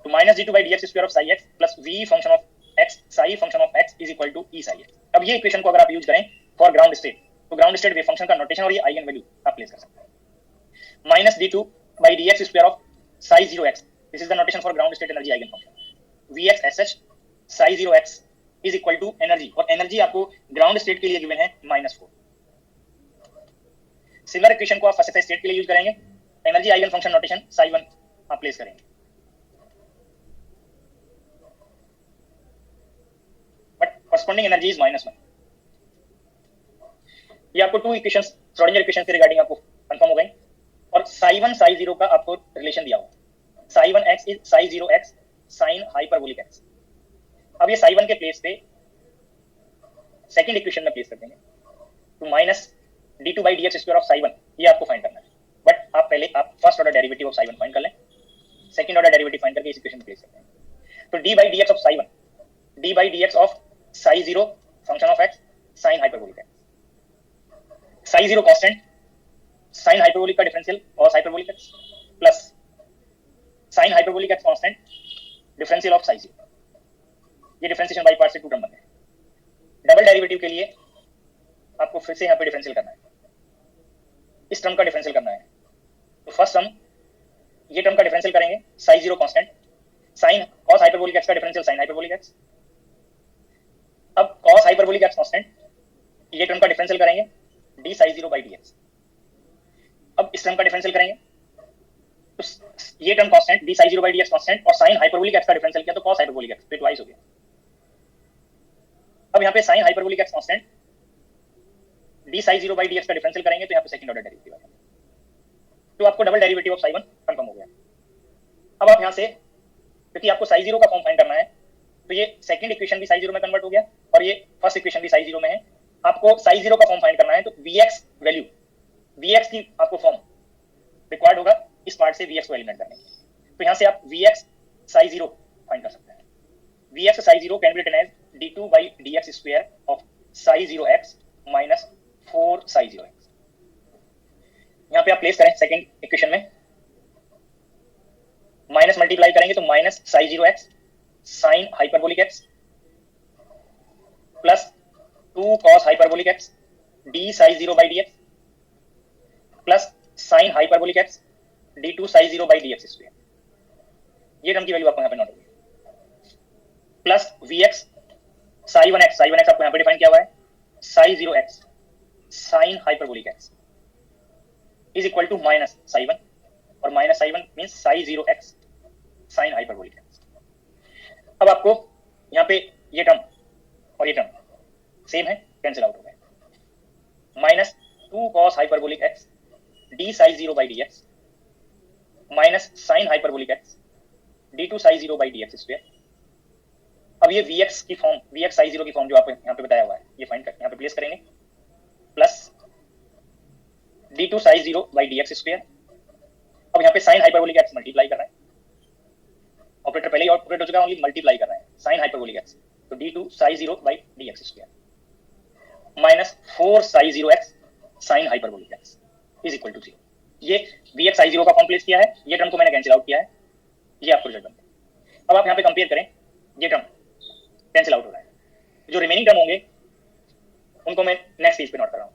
तो -d2/dx² of psi x plus v function of x psi function of x is equal to e psi x. अब ये इक्वेशन को अगर आप यूज करें फॉर ग्राउंड स्टेट, तो ग्राउंड स्टेट वेव फंक्शन का नोटेशन और ये आइगन वैल्यू आप प्लेस कर सकते हैं. -d2/dx² of psi0x, this is the notation for ground state energy eigen function. vx sh psi0x is equal to energy, और energy आपको ग्राउंड स्टेट के लिए गिवन है -4. सिमिलर इक्वेशन को आप फर्स्ट स्टेट के लिए यूज करेंगे. Energy eigen function notation psi1 आप प्लेस करेंगे. But corresponding energy is -1. ये आपको टू इक्वेशंस श्रोडिंगर इक्वेशन के रिगार्डिंग आपको कंफर्म हो गई. और psi1 psi0 का आपको रिलेशन दिया हुआ. psi1x is psi0x sin hyperbolic x. अब ये psi1 के प्लेस पे सेकंड इक्वेशन में प्लेस कर देंगे. तो -d2/dx² ऑफ psi1 ये आपको फाइंड करना है. बट आप पहले आप first order derivative of psi1 find कर लें. सेकंड ऑर्डर डेरिवेटिव फाइंड करके इस इक्वेशन में प्लेस करते हैं. तो d/dx of psi1 d/dx of psi0 function of x sin hyperbolic x. psi0 constant, sin hyperbolic का differential cos hyperbolic x plus sin hyperbolic x constant differential of psi0. ये differentiation by part से to term बने. Double derivative के लिए आपको फिर से यहाँ पे डिफरेंशियल करना है. इस टर्म का डिफरेंशियल करना है. तो फर्स्ट टर्म ये टर्म का डिफरेंशियल करेंगे psi0 constant, sin cos hyperbolic x का डिफरेंशियल sin hyperbolic x. अब cos hyperbolic x कांस्टेंट ये टर्म का डिफरेंशियल करेंगे d psi0/dx. अब इस टर्म का डिफरेंशियल करेंगे तो ये term constant d psi0/dx constant और sin hyperbolic x का डिफरेंशियल किया तो cos hyperbolic x, तो ट्वाइस हो गया. अब यहाँ पे sin hyperbolic x constant d psi0/dx का डिफरेंशियल करेंगे तो यहाँ पे सेकंड ऑर्डर डेरिवेटिव आएगा. तो आपको double derivative of psi1 confirm हो गया. अब आप यहाँ से क्योंकि आपको psi0 का फॉर्म फाइंड करना है तो ये सेकंड इक्वेशन भी psi0 में कन्वर्ट हो गया और ये फर्स्ट इक्वेशन भी psi0 में है. आपको psi0 का फॉर्म फाइंड करना है तो vx वैल्यू, vx की आपको फॉर्म रिक्वायर्ड होगा इस पार्ट से vx को एलिमिनेट करने के. तो यहाँ से आप vx psi0 फाइंड कर सकते हैं. vx psi0 can be written as d2/dx² of psi0x minus 4 psi0x. यहाँ पे आप प्लेस करें सेकंड इक्वेशन में, माइनस मल्टीप्लाई करेंगे तो minus psi0x sin hyperbolic x plus 2 cos hyperbolic x d psi0/dx plus sin hyperbolic x d2 psi0/dx². ये term की value आपको यहाँ पे नोट होगी. प्लस vx psi1x आपको यहाँ पे डिफाइन किया हुआ है psi0x sin hyperbolic x is equal to minus psi1 और minus psi1 means psi0x sin hyperbolic x. अब आपको यहाँ पे ये टर्म और ये टर्म सेम है, कैंसिल आउट हो गए. Minus 2 cos hyperbolic x d psi0/dx minus sin hyperbolic x d2 psi0/dx². अब ये vx की फॉर्म, vx psi0 की फॉर्म जो आपको यहाँ पे बताया हुआ है ये फाइंड कर यहाँ पे प्लेस करेंगे प्लस d2 psi0/dx². अब यहाँ पे sin hyperbolic x मल्टीप्लाई कर रहे हैं, ऑपरेटर पहले ही ऑपरेट हो चुका है, ओनली मल्टीप्लाई कर रहे हैं sin hyperbolic x. तो d2 psi0/dx² minus 4 psi0x sin hyperbolic x is equal to 0. ये vx psi0 का फॉर्म प्लेस किया है, ये टर्म को मैंने कैंसिल आउट किया है, ये आपको रिजल्ट बनता है. अब आप यहाँ पे कंपेयर करें, ये टर्म कैंसिल आउट हो रहा है. जो रिमेनिंग टर्म होंगे उनको मैं नेक्स्ट पेज पे नोट कर रहा हूँ.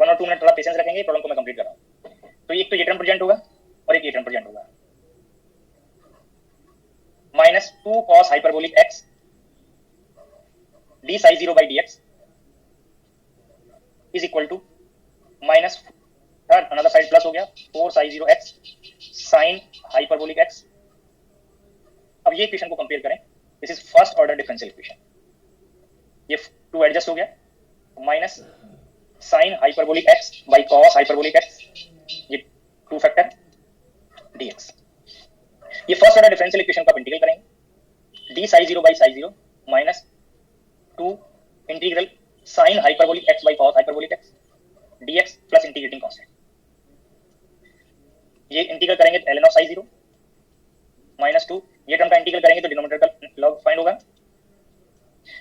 1 और 2 मिनट थोड़ा पेशेंस रखेंगे, प्रॉब्लम को मैं कंप्लीट कर रहा हूँ. तो एक तो ये टर्म प्रेजेंट होगा और एक ये टर्म प्रेजेंट होगा. Minus 2 cos hyperbolic x d psi0/dx is equal to minus another side plus हो गया 4 psi0x sin hyperbolic x. अब ये इक्वेशन को कंपेयर करें, this is first order differential equation. ये 2 एडजस्ट हो गया, minus sine hyperbolic x by cos hyperbolic x, ये 2 फैक्टर dx। ये फर्स्ट ऑर्डर डिफरेंशियल इक्वेशन का इंटीग्रल करेंगे, d Sai 0 by Sai 0 minus 2 integral sine hyperbolic x by cos hyperbolic x dx plus integrating constant. ये integral करेंगे तो ln of Sai 0 minus 2, ये term का integral करेंगे तो डिनोमिनेटर का लॉग फाइंड होगा,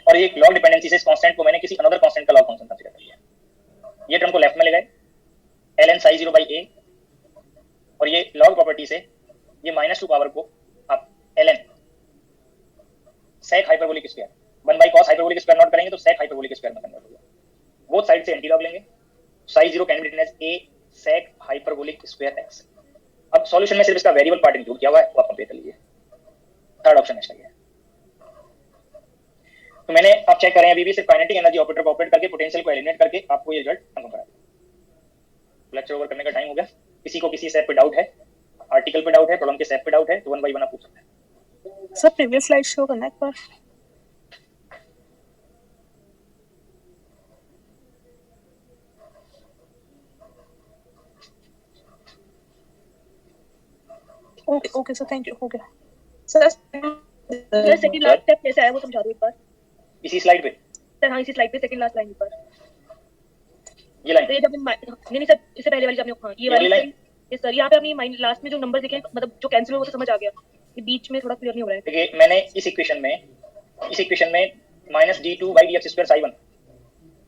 और ये लॉग डिपेंडेंसी से इस कांस्टेंट को मैंने किसी अनदर कांस्टेंट का लॉग फंक्शन कंसीडर कर लिया। ये टर्म को लेफ्ट में ले गए, ln साई 0 बाई a, और ये लॉग प्रॉपर्टी से ये माइनस 2 पावर को आप ln sec hyperbolic square 1 by cos hyperbolic square note करेंगे तो sec हाइपरबोलिक स्क्वायर में कन्वर्ट होगा। बोथ साइड से एंटी लॉग लेंगे, psi 0 can be written as a sec hyperbolic square x। अब सॉल्यूशन में सिर्फ इसका वेरिएबल पार्ट इंक्लूड किया हुआ है, वो आप कंपेयर कर लीजिए। थर्ड ऑप्शन नेक्स्ट है। तो मैंने आप चेक करें अभी भी सिर्फ काइनेटिक एनर्जी ऑपरेटर को ऑपरेट करके पोटेंशियल को एलिमिनेट करके आपको ये रिजल्ट कंफर्म करा दिया। लेक्चर ओवर करने का टाइम हो गया। किसी को किसी स्टेप पे डाउट है, आर्टिकल पे डाउट है, प्रॉब्लम के स्टेप पे डाउट है तो 1 बाय 1 आप पूछ सकते हैं। सर प्रीवियस स्लाइड शो करना एक बार। Okay sir, thank you. हो गया सर सेकंड लास्ट स्टेप कैसे आया वो समझा दो एक बार। इसी स्लाइड पे सर हाँ, इसी स्लाइड पे सेकंड लास्ट लाइन पर ये लाइन, तो ये जब नहीं सर, इससे पहले वाली जब आपने, हाँ ये वाली लाइन, ये सर यहाँ पे अपनी माइंड लास्ट में जो नंबर दिखे मतलब जो कैंसिल हुआ वो तो समझ आ गया, ये बीच में थोड़ा क्लियर नहीं हो रहा है। देखिए मैंने इस इक्वेशन में minus d2 by dx square Sai 1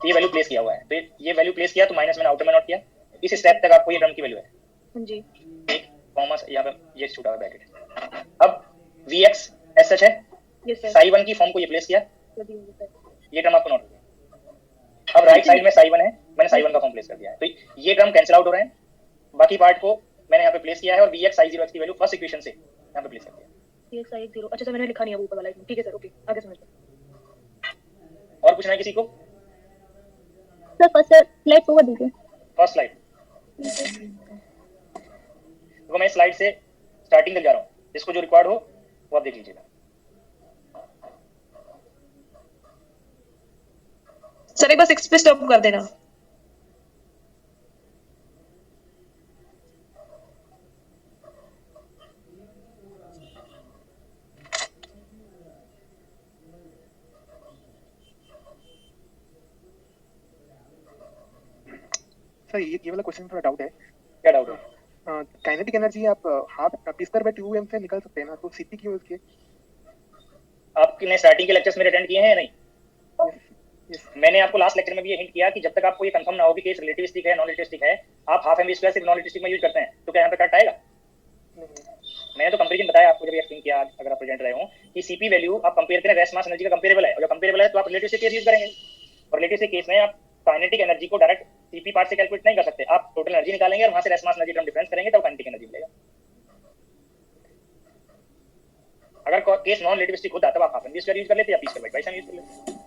ये वैल्यू प्लेस किया हुआ है, तो ये वैल्यू प्लेस किया तो माइनस मैंने आउटर में नोट किया। इस स्टेप तक आपको ये टर्म की वैल्यू है। हां जी, एक कॉमा यहाँ पे ये छूटा हुआ ब्रैकेट। अब vx एस सच है, यस सर, साई 1 की फॉर्म को ये प्लेस किया, सर ये टर्म आपको नोट किया। अब राइट साइड में साई 1 है, मैंने साई 1 का फॉर्म प्लेस कर दिया है, तो ये टर्म कैंसिल आउट हो रहे हैं। बाकी पार्ट को मैंने यहाँ पे प्लेस किया है और vx साई 0x की वैल्यू फर्स्ट इक्वेशन से यहाँ पे प्लेस कर दिया। vx साई 0, अच्छा सर मैंने लिखा नहीं है वो ऊपर वाला, ठीक है सर, ओके आगे समझ गया। और पूछना है किसी को? सर फर्स्ट स्लाइड को दीजिए। फर्स्ट स्लाइड तो मैं स्लाइड से स्टार्टिंग तक जा रहा हूँ, जिसको जो रिक्वायर्ड हो वो आप देख लीजिएगा। सर एक बार 6 पे स्टॉप कर देना। सर ये वाला क्वेश्चन थोड़ा डाउट है। क्या डाउट है? काइनेटिक एनर्जी आप half p square by 2m से निकल सकते हैं ना, तो cp क्यों इसके? आपने स्टार्टिंग के लेक्चर्स मेरे अटेंड किए हैं या नहीं? मैंने आपको लास्ट लेक्चर में भी ये हिंट किया कि जब तक आपको ये कंफर्म ना हो कि केस रिलेटिविस्टिक है नॉन रिलेटिविस्टिक है, आप हाफ एम स्क्वायर सिर्फ नॉन रिलेटिविस्टिक में यूज करते हैं, तो क्या यहाँ पे कट आएगा? मैंने तो कंपैरिजन बताया आपको जब एक्सप्लेन किया, अगर आप प्रेजेंट रहे हो, कि सीपी वैल्यू आप कंपेयर करें रेस्ट मास एनर्जी का कंपेरेबल है, और जब कंपेरेबल है तो आप रिलेटिविस्टिक केस यूज करेंगे। और रिलेटिविस्टिक केस में आप काइनेटिक एनर्जी को डायरेक्ट सीपी पार्ट से कैलकुलेट नहीं कर सकते, आप टोटल एनर्जी निकालेंगे और वहां से rest mass energy term difference करेंगे तब काइनेटिक एनर्जी मिलेगा। अगर केस नॉन रिलेटिविस्टिक होता तब आप हाफ एम स्क्वायर यूज कर लेते या p स्क्वायर बाय 2 यूज कर लेते।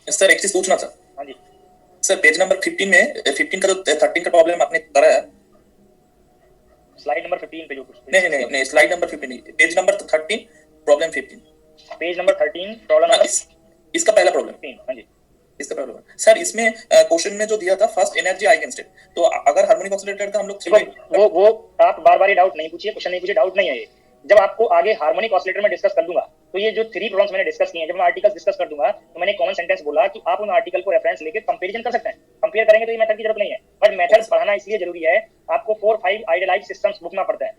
सर एक चीज पूछना था। हाँ जी सर, पेज नंबर 15 में 15 का जो 13 का प्रॉब्लम आपने कराया, स्लाइड नंबर 15 पे जो कुछ नहीं स्लाइड नंबर 15 नहीं, page number 13 problem 15, page number 13 problem number इसका पहला प्रॉब्लम 3। हाँ जी इसका प्रॉब्लम सर, इसमें क्वेश्चन में जो दिया था फर्स्ट एनर्जी आइगन स्टेट, तो अगर हार्मोनिक ऑसिलेटर का हम लोग वो आप बार-बार डाउट नहीं पूछिए, क्वेश्चन नहीं पूछिए, डाउट नहीं है ये। जब आपको आगे हार्मोनिक ऑसिलेटर में डिस्कस कर दूंगा तो ये जो 3 प्रॉब्लम्स मैंने डिस्कस किए हैं, जब मैं आर्टिकल्स डिस्कस कर दूंगा तो मैंने कॉमन सेंटेंस बोला कि आप उन आर्टिकल को रेफरेंस लेके कंपैरिजन कर सकते हैं। कंपेयर करेंगे तो ये मेथड की जरूरत नहीं है, बट मेथड पढ़ाना इसलिए जरूरी है, आपको 4-5 आइडियलाइज्ड सिस्टम्स बुकना पड़ता है।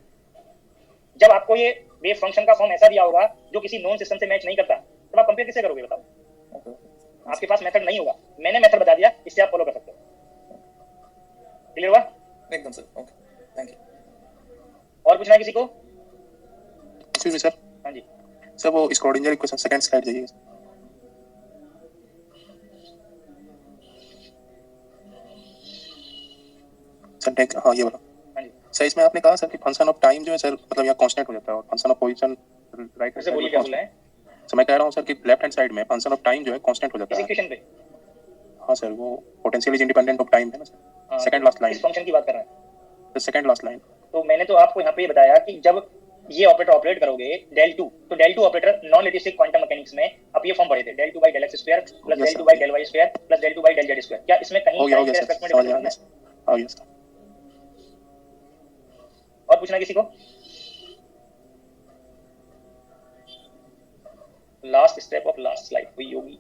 जब आपको ये वेव फंक्शन का फॉर्म ऐसा दिया होगा जो किसी नॉन सिस्टम से मैच नहीं करता, तब आप कंपेयर कैसे करोगे बताओ? आपके पास मेथड नहीं होगा, मैंने मेथड बता दिया, इससे आप फॉलो कर सकते हो। क्लियर हुआ? एकदम सर, ओके थैंक यू। और पूछना है किसी को? Excuse me sir. हाँ जी सर वो स्क्रोडिंगर इक्वेशन सेकंड स्लाइड जाइए सर। देख हाँ ये वाला। हाँ जी सर इसमें आपने कहा सर कि फंक्शन ऑफ टाइम जो है सर मतलब यहाँ कांस्टेंट हो जाता है और फंक्शन ऑफ पोजीशन राइट कैसे बोलिए, क्या बोल रहे हैं? सर मैं कह रहा हूँ सर कि लेफ्ट हैंड साइड में फंक्शन ऑफ टाइम जो है कांस्टेंट हो जाता इस है। इक्वेशन पे हाँ सर, वो potential is independent of time है ना सर, सेकंड लास्ट लाइन। इस फंक्शन की बात कर रहे हैं। The second last line. तो मैंने तो आपको यहाँ पे बताया कि जब ये ऑपरेटर ऑपरेट करोगे del 2, तो del 2 operator non relativistic quantum mechanics में आप ये फॉर्म पढ़े थे del 2 by del x square plus del 2 by del y square plus del 2 by del z square. क्या इसमें कहीं टाइम के रेस्पेक्ट में डिफरेंस है? हो गया सर। और पूछना किसी को? Last step of last slide कोई होगी?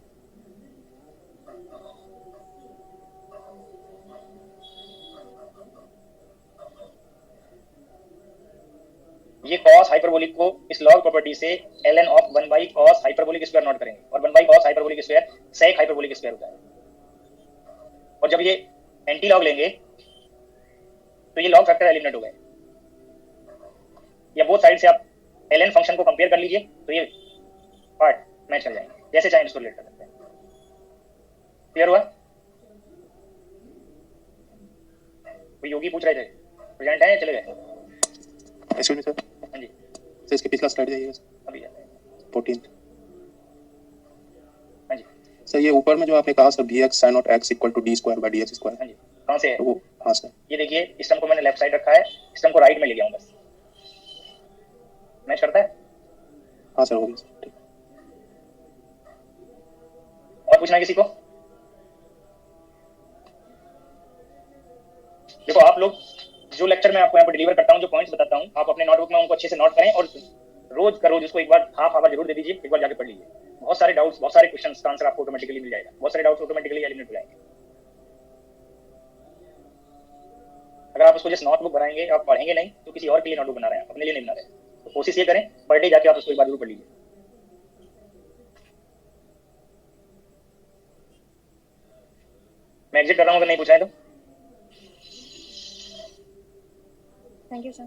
ये cos हाइपरबोलिक को इस लॉग प्रॉपर्टी से ln of 1 by cos hyperbolic square note करेंगे और 1 by cos hyperbolic square sec hyperbolic square होता है। और जब ये एंटी लॉग लेंगे तो ये लॉग फैक्टर एलिमिनेट हो गए। या बोथ साइड से आप ln फंक्शन को कंपेयर कर लीजिए तो ये पार्ट मैच कर जाएंगे, जैसे चाहे इसको रिलेट कर सकते हैं। क्लियर हुआ? कोई योगी पूछ रहे थे प्रेजेंट है या चले गए? Excuse me sir. हाँ जी सर इसके पिछला स्लाइड जाइएगा सर, अभी 14। हाँ जी सर ये ऊपर में जो आपने कहा sir bx sin of x equal to d square by dx square, हाँ जी कहाँ से है? तो वो हाँ सर ये देखिए सिस्टम को मैंने लेफ्ट साइड रखा है, सिस्टम को राइट में ले गया हूँ बस। मैच करता है? हाँ सर हो गया सर ठीक। और पूछना है किसी को? देखो आप लोग जो लेक्चर मैं आपको यहाँ पर डिलीवर करता हूँ, जो पॉइंट्स बताता हूँ, आप अपने नोटबुक में उनको अच्छे से नोट करें और रोज का रोज उसको एक बार हाफ आवर जरूर दे दीजिए, एक बार जाके पढ़ लीजिए। बहुत सारे डाउट्स, बहुत सारे क्वेश्चंस का आंसर आपको ऑटोमेटिकली मिल जाएगा, बहुत सारे डाउट्स ऑटोमेटिकली एलिमिनेट हो जाएंगे। अगर आप उसको जस्ट नोटबुक बनाएंगे, आप पढ़ेंगे नहीं तो किसी और के लिए नोटबुक बना रहे हैं, अपने लिए नहीं बना रहे हैं। तो कोशिश ये करें पर डे जाके आप उसको एक बार जरूर पढ़ लीजिए। मैं एग्जिट कर रहा हूँ, अगर नहीं पूछा है तो। Thank you sir.